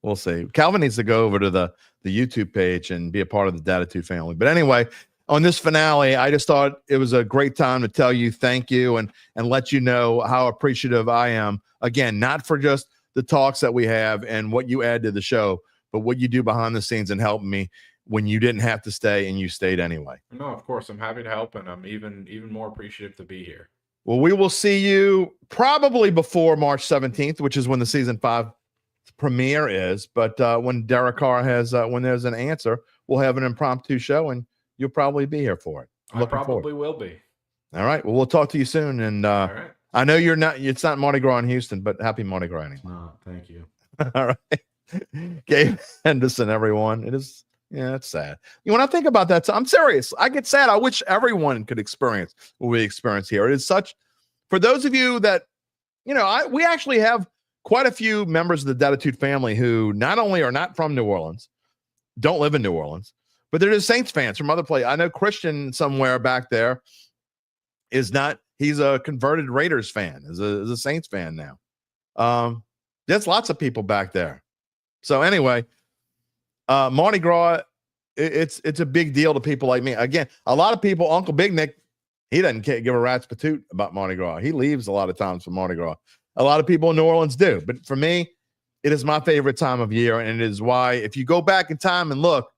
We'll see. Calvin needs to go over to the YouTube page and be a part of the Dattitude family. But anyway, on this finale, I just thought it was a great time to tell you thank you and let you know how appreciative I am. Again, not for just the talks that we have and what you add to the show, but what you do behind the scenes and helping me when you didn't have to stay and you stayed anyway. No, of course, I'm happy to help, and I'm even more appreciative to be here. Well, we will see you probably before March 17th, which is when the season 5 premiere is. But when Derek Carr has, when there's an answer, we'll have an impromptu show, and you'll probably be here for it. I probably will be. All right. Well, we'll talk to you soon. And all right. I know it's not Mardi Gras in Houston, but happy Mardi Gras anyway. Oh, thank you. All right. Gabe Henderson, everyone. It is, it's sad. When I think about that, I'm serious. I get sad. I wish everyone could experience what we experience here. It is such, for those of you that, we actually have quite a few members of the Dattitude family who not only are not from New Orleans, don't live in New Orleans, but they're just Saints fans from other places. I know Christian somewhere back there is not, he's a converted Raiders fan, is a Saints fan now. There's lots of people back there. So anyway, Mardi Gras, it's a big deal to people like me. Again, a lot of people, Uncle Big Nick, he doesn't give a rat's patoot about Mardi Gras. He leaves a lot of times for Mardi Gras. A lot of people in New Orleans do. But for me, it is my favorite time of year, and it is why if you go back in time and look,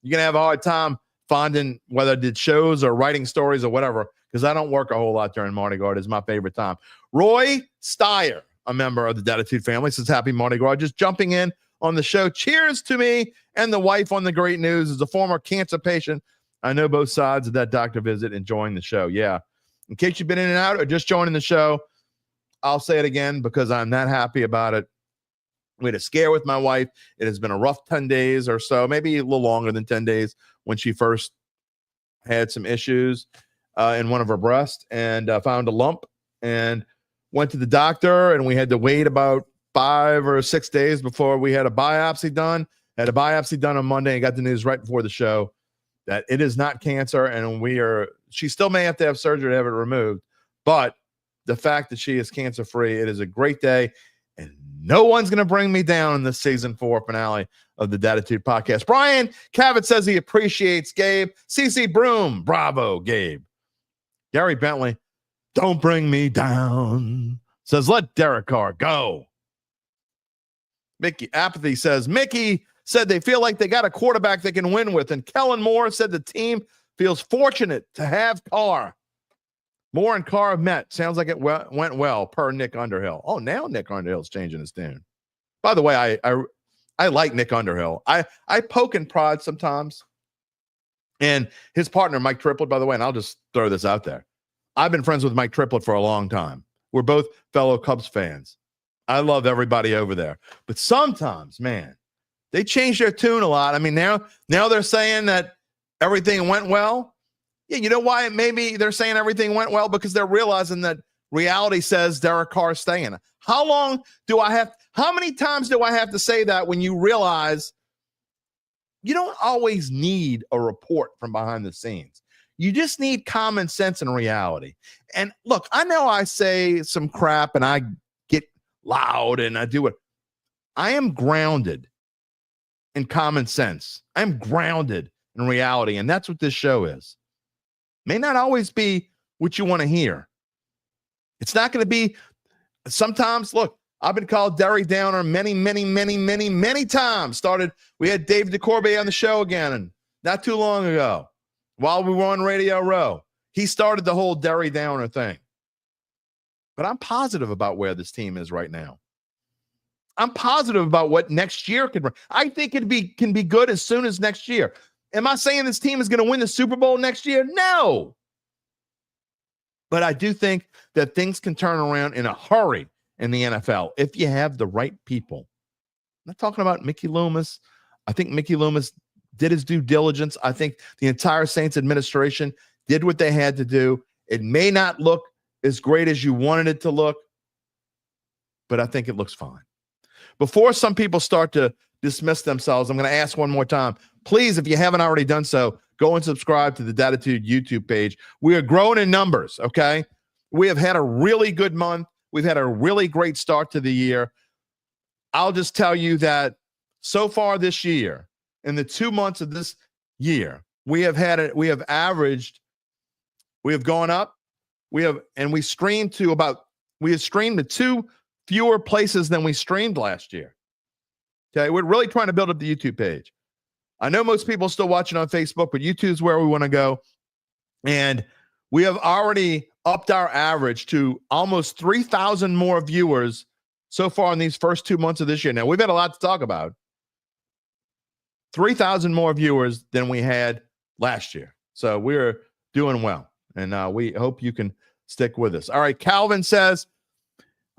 you're going to have a hard time finding whether I did shows or writing stories or whatever, because I don't work a whole lot during Mardi Gras. It is my favorite time. Roy Steyer, a member of the Dattitude family, says happy Mardi Gras. Just jumping in on the show. Cheers to me and the wife on the great news. As a former cancer patient, I know both sides of that doctor visit, enjoying the show. Yeah. In case you've been in and out or just joining the show, I'll say it again because I'm not happy about it. We had a scare with my wife. It has been a rough 10 days or so, maybe a little longer than 10 days when she first had some issues in one of her breasts and found a lump and went to the doctor, and we had to wait about 5 or 6 days before we had a biopsy done. Had a biopsy done on Monday and got the news right before the show that it is not cancer, and she still may have to have surgery to have it removed. But the fact that she is cancer-free, it is a great day, and no one's going to bring me down in this season 4 finale of the Dattitude podcast. Brian Cavett says he appreciates Gabe. CC Broom, bravo, Gabe. Gary Bentley, don't bring me down, says let Derek Carr go. Mickey Apathy says Mickey said they feel like they got a quarterback they can win with, and Kellen Moore said the team feels fortunate to have Carr. Moore and Carr have met. Sounds like it went well, per Nick Underhill. Oh, now Nick Underhill's changing his tune. By the way, I like Nick Underhill. I poke and prod sometimes. And his partner, Mike Triplett, by the way, and I'll just throw this out there. I've been friends with Mike Triplett for a long time. We're both fellow Cubs fans. I love everybody over there. But sometimes, man, they change their tune a lot. I mean, now they're saying that everything went well. Yeah, you know why maybe they're saying everything went well? Because they're realizing that reality says Derek Carr staying. How many times do I have to say that when you realize you don't always need a report from behind the scenes? You just need common sense and reality. And look, I know I say some crap and I get loud and I do it. I am grounded in common sense. I'm grounded in reality. And that's what this show is. May not always be what you want to hear. It's not going to be sometimes. Look, I've been called Derry Downer many times. We had Dave DeCorbe on the show again, and not too long ago, while we were on Radio Row, he started the whole Derry Downer thing. But I'm positive about where this team is right now. I'm positive about what next year can bring. I think can be good as soon as next year. Am I saying this team is going to win the Super Bowl next year? No. But I do think that things can turn around in a hurry in the NFL if you have the right people. I'm not talking about Mickey Loomis. I think Mickey Loomis did his due diligence. I think the entire Saints administration did what they had to do. It may not look as great as you wanted it to look, but I think it looks fine. Before some people start to dismiss themselves, I'm going to ask one more time. Please, if you haven't already done so, go and subscribe to the Dattitude YouTube page. We are growing in numbers, okay? We have had a really good month. We've had a really great start to the year. I'll just tell you that so far this year, in the 2 months of this year, we have gone up. We have streamed to 2 fewer places than we streamed last year. Okay, we're really trying to build up the YouTube page. I know most people are still watching on Facebook, but YouTube's where we want to go. And we have already upped our average to almost 3,000 more viewers so far in these first 2 months of this year. Now, we've had a lot to talk about. 3,000 more viewers than we had last year. So we're doing well. And we hope you can stick with us. All right, Calvin says,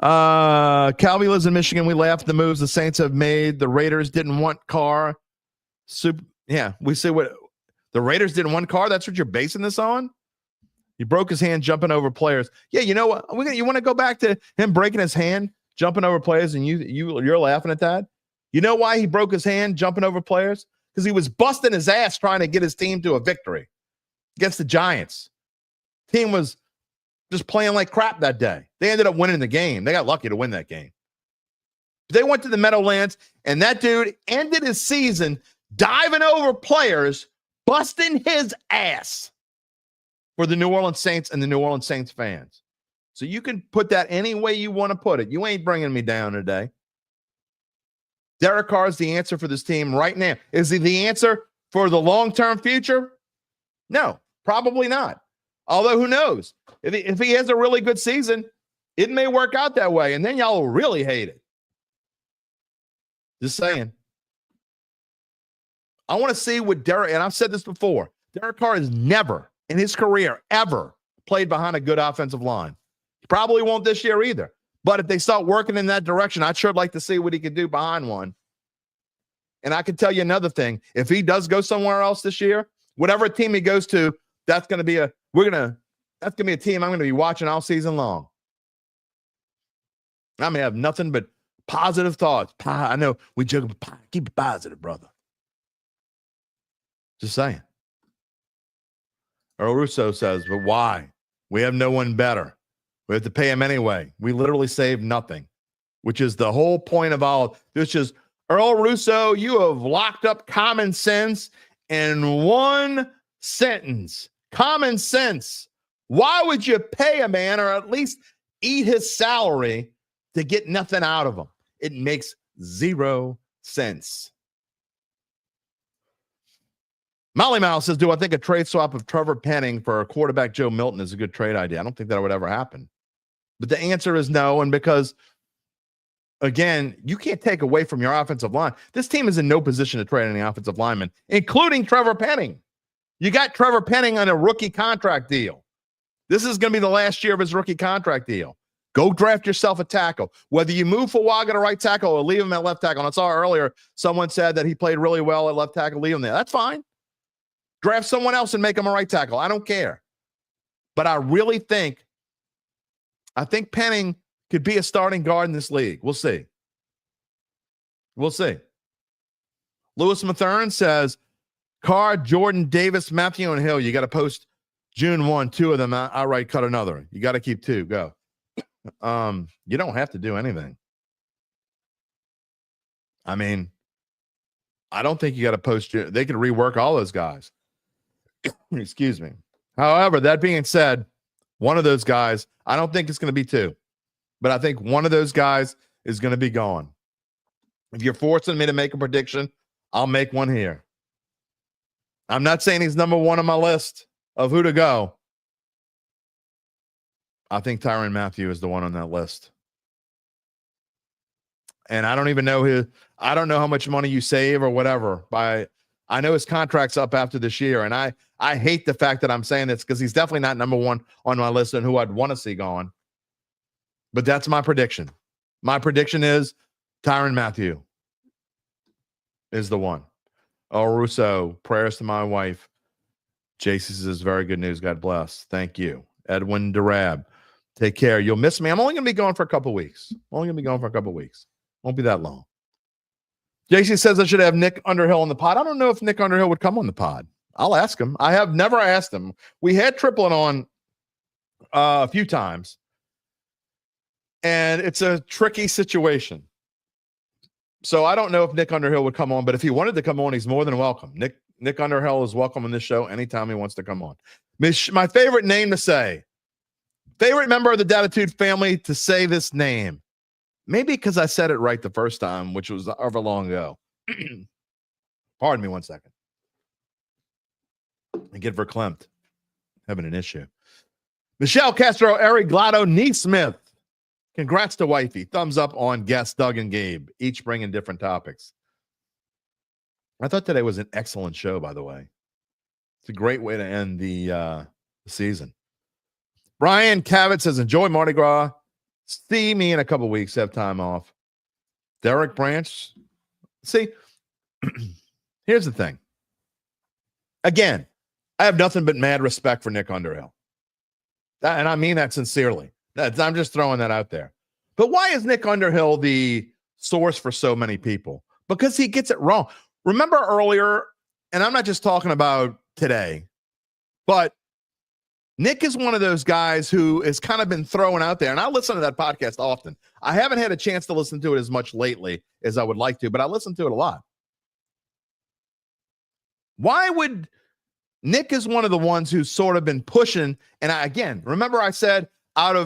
Calvin lives in Michigan. We laugh at the moves the Saints have made. The Raiders didn't want Carr. We say what the Raiders didn't want Carr. That's what you're basing this on? He broke his hand jumping over players. Yeah, you know what? You want to go back to him breaking his hand, jumping over players, and you're laughing at that? You know why he broke his hand jumping over players? Because he was busting his ass trying to get his team to a victory against the Giants. Team was just playing like crap that day. They ended up winning the game. They got lucky to win that game. They went to the Meadowlands, and that dude ended his season diving over players, busting his ass for the New Orleans Saints and the New Orleans Saints fans. So you can put that any way you want to put it. You ain't bringing me down today. Derek Carr is the answer for this team right now. Is he the answer for the long-term future? No, probably not. Although, who knows? If he has a really good season, it may work out that way, and then y'all will really hate it. Just saying. I want to see what Derek, and I've said this before, Derek Carr has never in his career ever played behind a good offensive line. He probably won't this year either. But if they start working in that direction, I'd sure like to see what he could do behind one. And I can tell you another thing. If he does go somewhere else this year, whatever team he goes to, that's going to be a team I'm going to be watching all season long. I may have nothing but positive thoughts. I know we joke about keep it positive, brother. Just saying. Earl Russo says, but why? We have no one better. We have to pay him anyway. We literally save nothing, which is the whole point of all. This is Earl Russo. You have locked up common sense in one sentence. Common sense. Why would you pay a man or at least eat his salary to get nothing out of him? It makes zero sense. Molly Mouse says, do I think a trade swap of Trevor Penning for quarterback Joe Milton is a good trade idea? I don't think that would ever happen. But the answer is no, and because, again, you can't take away from your offensive line. This team is in no position to trade any offensive lineman, including Trevor Penning. You got Trevor Penning on a rookie contract deal. This is going to be the last year of his rookie contract deal. Go draft yourself a tackle. Whether you move Fuaga to right tackle or leave him at left tackle. And I saw earlier someone said that he played really well at left tackle. Leave him there. That's fine. Draft someone else and make him a right tackle. I don't care. But I really think Penning could be a starting guard in this league. We'll see. We'll see. Lewis Mathern says, Carr, Jordan, Davis, Matthew, and Hill. You got to post June 1, 2 of them. Outright cut another. You got to keep 2. Go. You don't have to do anything. I mean, I don't think you got to post. They could rework all those guys. Excuse me. However, that being said, one of those guys, I don't think it's going to be 2, but I think one of those guys is going to be gone. If you're forcing me to make a prediction, I'll make one here. I'm not saying he's number 1 on my list of who to go. I think Tyrann Mathieu is the one on that list. And I don't even know I don't know how much money you save or whatever. I know his contract's up after this year, and I hate the fact that I'm saying this because he's definitely not number 1 on my list and who I'd want to see gone. But that's my prediction. My prediction is Tyrann Mathieu is the one. Oh, Russo, prayers to my wife. JC says, very good news. God bless. Thank you. Edwin Durab, take care. You'll miss me. I'm only going to be gone for a couple weeks. Won't be that long. JC says I should have Nick Underhill on the pod. I don't know if Nick Underhill would come on the pod. I'll ask him. I have never asked him. We had Triplett on a few times, and it's a tricky situation So I don't know if Nick Underhill would come on, but if he wanted to come on, he's more than welcome. Nick Underhill is welcome on this show anytime he wants to come on. My favorite name to say, favorite member of the Dattitude family to say this name. Maybe because I said it right the first time, which was however long ago. Pardon me 1 second. I get verklempt. Having an issue. Michelle Castro, Eric Glotto, Neesmith. Congrats to wifey. Thumbs up on guests Doug and Gabe, each bringing different topics. I thought today was an excellent show, by the way. It's a great way to end the season. Brian Cavett says, enjoy Mardi Gras. See me in a couple weeks. Have time off. Derek Branch. See, here's the thing. Again, I have nothing but mad respect for Nick Underhill. And I mean that sincerely. I'm just throwing that out there. But why is Nick Underhill the source for so many people? Because he gets it wrong. Remember earlier, and I'm not just talking about today, but Nick is one of those guys who has kind of been thrown out there. And I listen to that podcast often. I haven't had a chance to listen to it as much lately as I would like to, but I listen to it a lot. Why would Nick is one of the ones who's sort of been pushing. And again, remember I said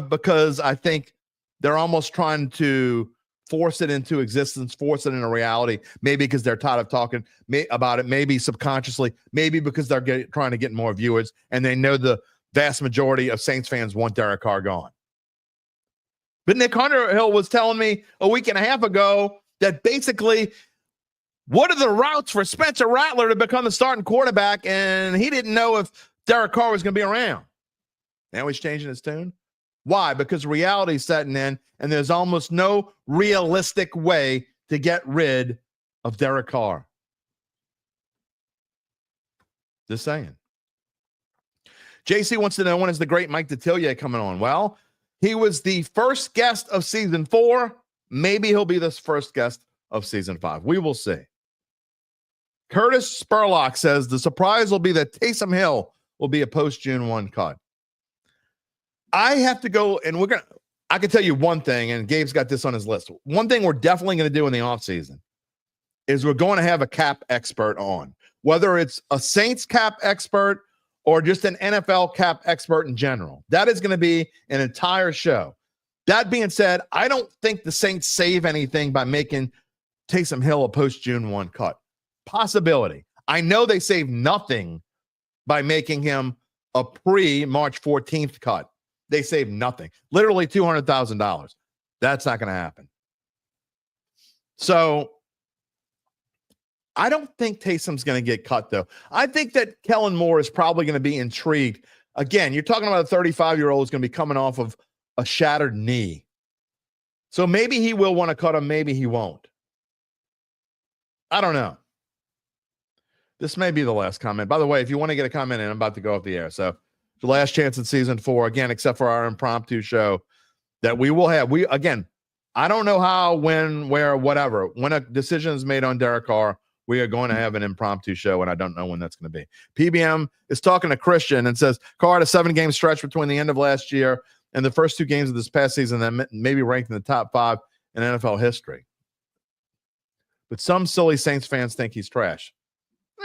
because I think they're almost trying to force it into existence, force it into reality, maybe because they're tired of talking about it, maybe subconsciously, maybe because they're trying to get more viewers and they know the vast majority of Saints fans want Derek Carr gone. But Nick Underhill was telling me a week and a half ago that basically, what are the routes for Spencer Rattler to become the starting quarterback? And he didn't know if Derek Carr was going to be around. Now he's changing his tune. Why? Because reality's setting in, and there's almost no realistic way to get rid of Derek Carr. Just saying. JC wants to know, when is the great Mike Detillier coming on? Well, he was the first guest of season 4. Maybe he'll be the first guest of season 5. We will see. Curtis Spurlock says the surprise will be that Taysom Hill will be a post-June 1 cut. I have to go, and I can tell you one thing, and Gabe's got this on his list. One thing we're definitely going to do in the offseason is we're going to have a cap expert on, whether it's a Saints cap expert or just an NFL cap expert in general. That is going to be an entire show. That being said, I don't think the Saints save anything by making Taysom Hill a post-June 1 cut. Possibility. I know they save nothing by making him a pre-March 14th cut. They save nothing. Literally $200,000. That's not going to happen. So I don't think Taysom's going to get cut, though. I think that Kellen Moore is probably going to be intrigued. Again, you're talking about a 35-year-old who's going to be coming off of a shattered knee. So maybe he will want to cut him. Maybe he won't. I don't know. This may be the last comment. By the way, if you want to get a comment in, I'm about to go off the air. So the last chance in season 4, again, except for our impromptu show that we will have. I don't know how, when, where, whatever. When a decision is made on Derek Carr, we are going to have an impromptu show, and I don't know when that's going to be. PBM is talking to Christian and says, Carr had a 7-game stretch between the end of last year and the first 2 games of this past season that may be ranked in the top 5 in NFL history. But some silly Saints fans think he's trash.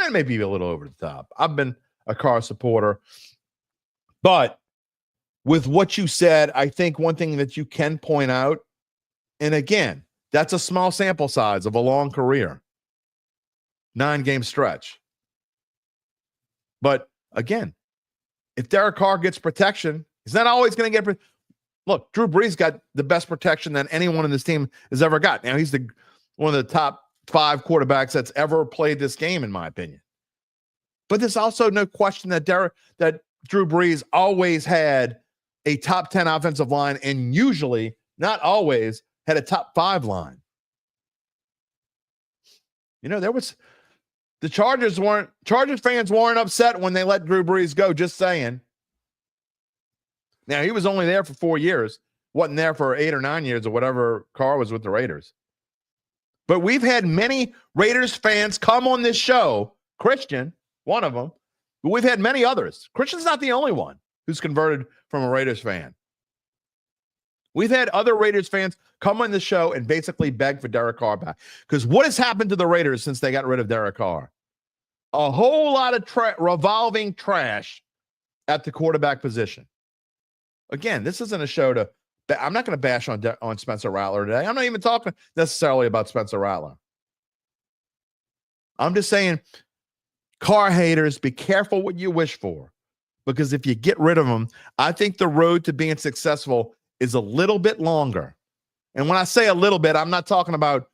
And maybe a little over the top. I've been a Carr supporter. But with what you said, I think one thing that you can point out, and again, that's a small sample size of a long career. 9-game stretch. But again, if Derek Carr gets protection, he's not always going to get Look, Drew Brees got the best protection that anyone in this team has ever got. Now, he's one of the top 5 quarterbacks that's ever played this game, in my opinion. But there's also no question that Drew Brees always had a top 10 offensive line and usually, not always, had a top 5 line. The Chargers fans weren't upset when they let Drew Brees go, just saying. Now, he was only there for 4 years. Wasn't there for 8 or 9 years or whatever Carr was with the Raiders. But we've had many Raiders fans come on this show, Christian, one of them, but we've had many others. Christian's not the only one who's converted from a Raiders fan. We've had other Raiders fans come on the show and basically beg for Derek Carr back. Because what has happened to the Raiders since they got rid of Derek Carr? A whole lot of revolving trash at the quarterback position. Again, this isn't a show to – I'm not going to bash on Spencer Rattler today. I'm not even talking necessarily about Spencer Rattler. I'm just saying, Carr haters, be careful what you wish for. Because if you get rid of him, I think the road to being successful is a little bit longer. And when I say a little bit, I'm not talking about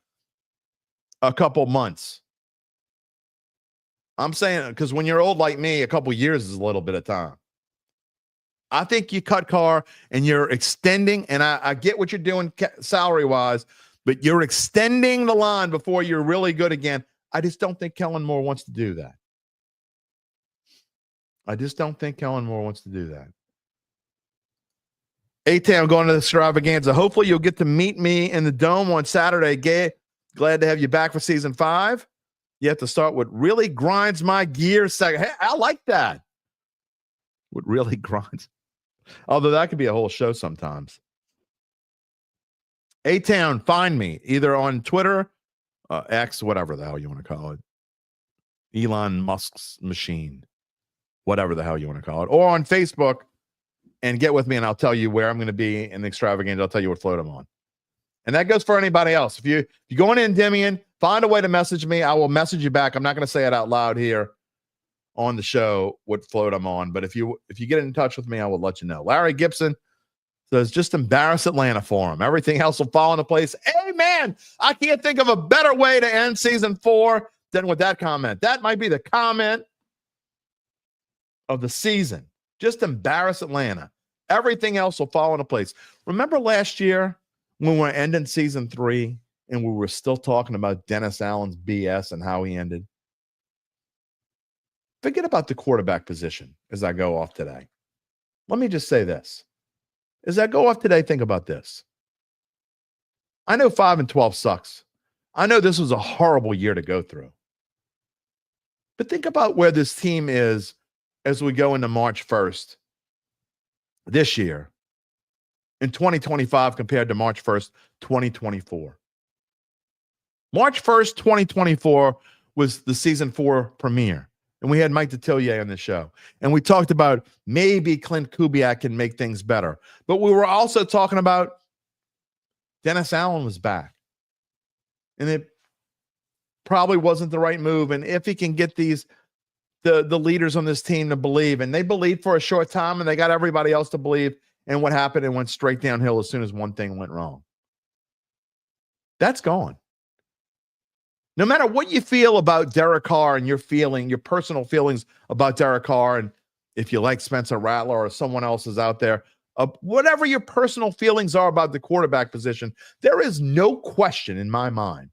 a couple months. I'm saying, because when you're old like me, a couple years is a little bit of time. I think you cut Carr and you're extending, and I get what you're doing salary-wise, but you're extending the line before you're really good again. I just don't think Kellen Moore wants to do that. I just don't think Kellen Moore wants to do that. A-Town going to the extravaganza. Hopefully you'll get to meet me in the Dome on Saturday. Gabe, glad to have you back for season 5. You have to start what really grinds my gears. Hey, I like that. What really grinds. Although that could be a whole show sometimes. A-Town, find me either on Twitter, X, whatever the hell you want to call it. Elon Musk's machine. Whatever the hell you want to call it. Or on Facebook, and get with me, and I'll tell you where I'm going to be in the extravaganza. I'll tell you what float I'm on. And that goes for anybody else. If you're going in Endymion, find a way to message me. I will message you back. I'm not going to say it out loud here on the show what float I'm on. But if you get in touch with me, I will let you know. Larry Gibson says, just embarrass Atlanta for him. Everything else will fall into place. Amen. I can't think of a better way to end season 4 than with that comment. That might be the comment of the season. Just embarrass Atlanta. Everything else will fall into place. Remember last year when we were ending season 3 and we were still talking about Dennis Allen's BS and how he ended? Forget about the quarterback position as I go off today. Let me just say this. As I go off today, think about this. I know 5-12 sucks. I know this was a horrible year to go through. But think about where this team is as we go into March 1st this year in 2025 compared to March 1st, 2024. March 1st, 2024 was the season 4 premiere. And we had Mike Detillier on the show. And we talked about maybe Clint Kubiak can make things better. But we were also talking about Dennis Allen was back. And it probably wasn't the right move. And if he can get the leaders on this team to believe, and they believed for a short time, and they got everybody else to believe, and what happened, it went straight downhill as soon as one thing went wrong. That's gone. No matter what you feel about Derek Carr and your personal feelings about Derek Carr, and if you like Spencer Rattler or someone else is out there, whatever your personal feelings are about the quarterback position, there is no question in my mind.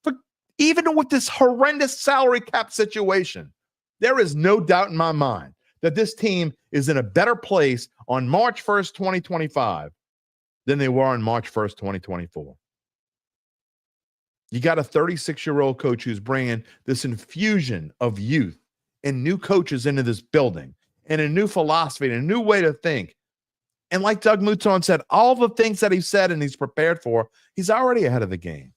But even with this horrendous salary cap situation, there is no doubt in my mind that this team is in a better place on March 1st, 2025 than they were on March 1st, 2024. You got a 36-year-old coach who's bringing this infusion of youth and new coaches into this building and a new philosophy and a new way to think. And like Doug Mouton said, all the things that he said and he's prepared for, he's already ahead of the game.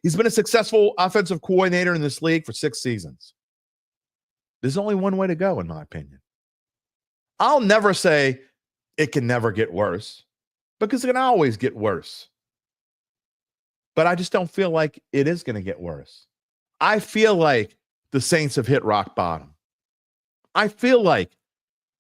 He's been a successful offensive coordinator in this league for 6 seasons. There's only one way to go, in my opinion. I'll never say it can never get worse because it can always get worse. But I just don't feel like it is going to get worse. I feel like the Saints have hit rock bottom. I feel like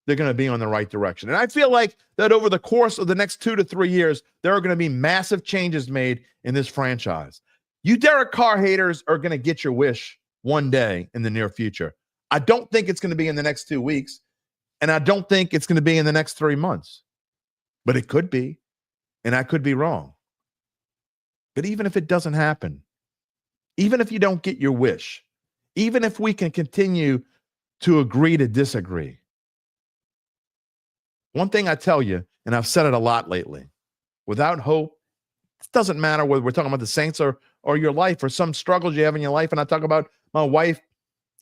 they're going to be on the right direction. And I feel like that over the course of the next 2 to 3 years, there are going to be massive changes made in this franchise. You Derek Carr haters are going to get your wish one day in the near future. I don't think it's going to be in the next 2 weeks, and I don't think it's going to be in the next 3 months. But it could be, and I could be wrong. But even if it doesn't happen, even if you don't get your wish, even if we can continue to agree to disagree, one thing I tell you, and I've said it a lot lately, without hope, it doesn't matter whether we're talking about the Saints or your life or some struggles you have in your life. And I talk about my wife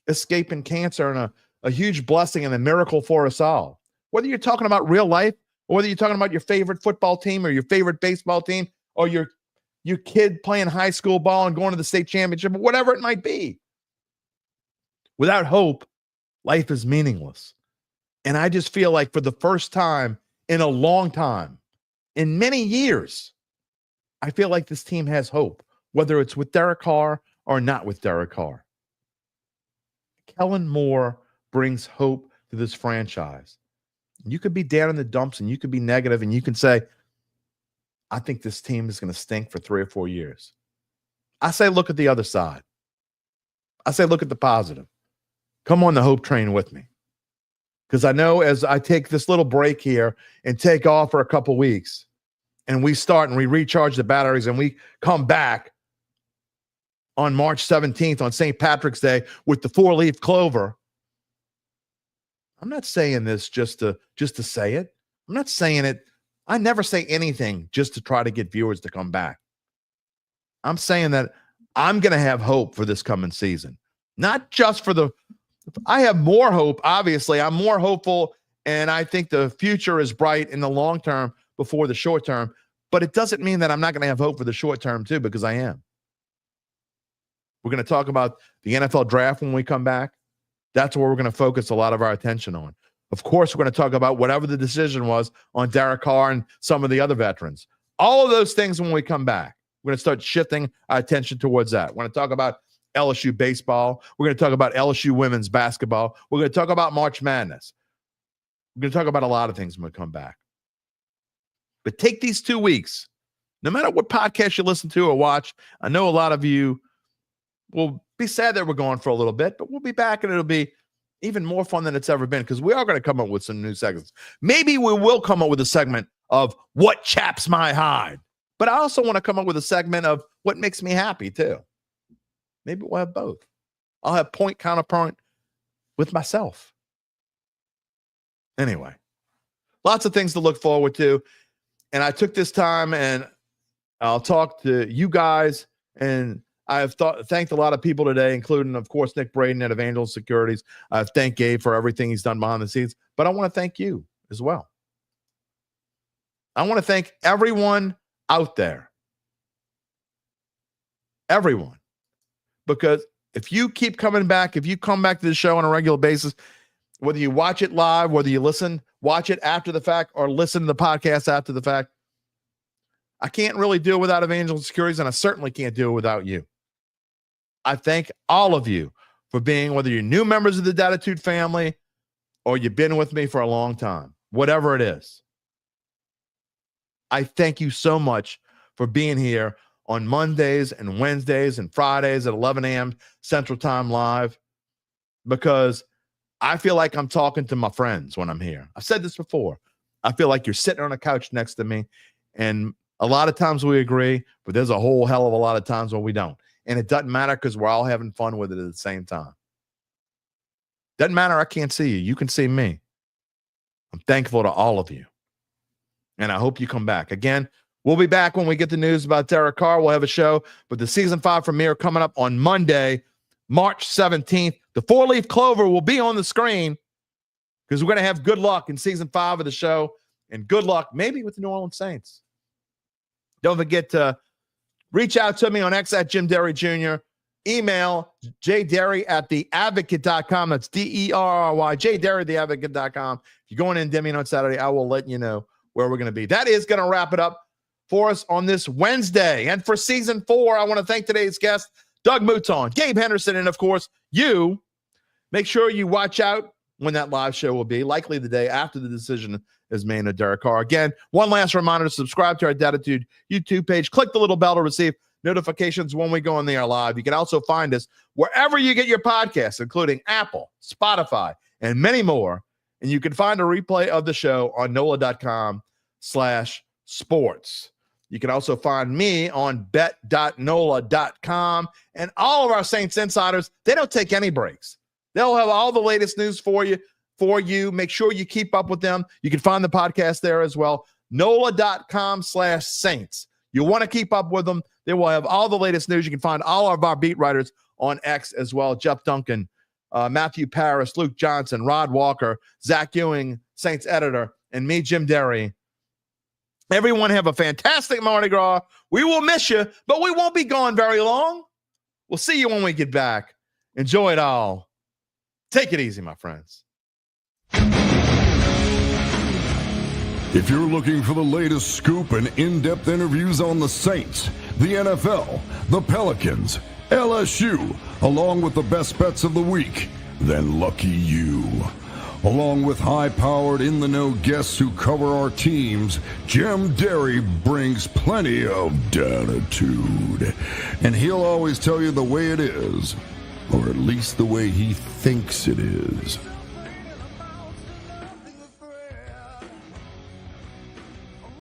escaping cancer and a huge blessing and a miracle for us all. Whether you're talking about real life or whether you're talking about your favorite football team or your favorite baseball team or your kid playing high school ball and going to the state championship or whatever it might be. Without hope, life is meaningless. And I just feel like for the first time in a long time, in many years, I feel like this team has hope, whether it's with Derek Carr or not with Derek Carr. Kellen Moore brings hope to this franchise. You could be down in the dumps and you could be negative and you can say, I think this team is going to stink for 3 or 4 years. I say, look at the other side. I say, look at the positive. Come on the hope train with me. Because I know as I take this little break here and take off for a couple weeks and we start and we recharge the batteries and we come back on March 17th on St. Patrick's Day with the 4-leaf clover. I'm not saying this just to say it. I'm not saying it. I never say anything just to try to get viewers to come back. I'm saying that I'm going to have hope for this coming season. Not just for I have more hope, obviously. I'm more hopeful, and I think the future is bright in the long term before the short term. But it doesn't mean that I'm not going to have hope for the short term, too, because I am. We're going to talk about the NFL draft when we come back. That's where we're going to focus a lot of our attention on. Of course, we're going to talk about whatever the decision was on Derek Carr and some of the other veterans. All of those things when we come back. We're going to start shifting our attention towards that. We're going to talk about LSU baseball. We're going to talk about LSU women's basketball. We're going to talk about March Madness. We're going to talk about a lot of things when we come back. But take these 2 weeks, no matter what podcast you listen to or watch. I know a lot of you will be sad that we're gone for a little bit, but we'll be back and it'll be even more fun than it's ever been because we are going to come up with some new segments. Maybe we will come up with a segment of what chaps my hide, but I also want to come up with a segment of what makes me happy too. Maybe we'll have both. I'll have point counterpoint with myself. Anyway, lots of things to look forward to. And I took this time and I'll talk to you guys. And I've thanked a lot of people today, including, of course, Nick Braden at Evangeline Securities. I've thanked Gabe for everything he's done behind the scenes. But I want to thank you as well. I want to thank everyone out there. Everyone. Because if you keep coming back, if you come back to the show on a regular basis, whether you watch it live, whether you watch it after the fact, or listen to the podcast after the fact, I can't really do it without Evangeline Securities, and I certainly can't do it without you. I thank all of you for being, whether you're new members of the Dattitude family or you've been with me for a long time, whatever it is. I thank you so much for being here on Mondays and Wednesdays and Fridays at 11 a.m. Central Time Live, because I feel like I'm talking to my friends when I'm here. I've said this before. I feel like you're sitting on a couch next to me, and a lot of times we agree, but there's a whole hell of a lot of times when we don't. And it doesn't matter because we're all having fun with it at the same time. Doesn't matter. I can't see you. You can see me. I'm thankful to all of you. And I hope you come back. Again, we'll be back when we get the news about Derek Carr. We'll have a show. But the season 5 premiere coming up on Monday, March 17th. The 4-leaf clover will be on the screen because we're going to have good luck in season 5 of the show. And good luck maybe with the New Orleans Saints. Don't forget to reach out to me on X at Jim Derry Jr. Email jderry@theadvocate.com. That's Derry, jderry@theadvocate.com. If you're going in Demian on Saturday, I will let you know where we're going to be. That is going to wrap it up for us on this Wednesday. And for season 4, I want to thank today's guest, Doug Mouton, Gabe Henderson, and of course, you. Make sure you watch out when that live show will be, likely the day after the decision is made of Derek Carr. Again, one last reminder to subscribe to our Dattitude YouTube page. Click the little bell to receive notifications when we go on the air live. You can also find us wherever you get your podcasts, including Apple, Spotify, and many more. And you can find a replay of the show on NOLA.com/sports. You can also find me on bet.nola.com. And all of our Saints insiders, they don't take any breaks. They'll have all the latest news for you. Make sure you keep up with them. You can find the podcast there as well. NOLA.com/Saints. You want to keep up with them. They will have all the latest news. You can find all of our beat writers on X as well. Jeff Duncan, Matthew Paris, Luke Johnson, Rod Walker, Zach Ewing, Saints editor, and me, Jim Derry, Everyone have a fantastic Mardi Gras. We will miss you, but we won't be gone very long. We'll see you when we get back. Enjoy it all. Take it easy, my friends. If you're looking for the latest scoop and in-depth interviews on the Saints, the NFL, the Pelicans, LSU, along with the best bets of the week, then lucky you. Along with high-powered, in-the-know guests who cover our teams, Jim Derry brings plenty of Dattitude. And he'll always tell you the way it is, or at least the way he thinks it is.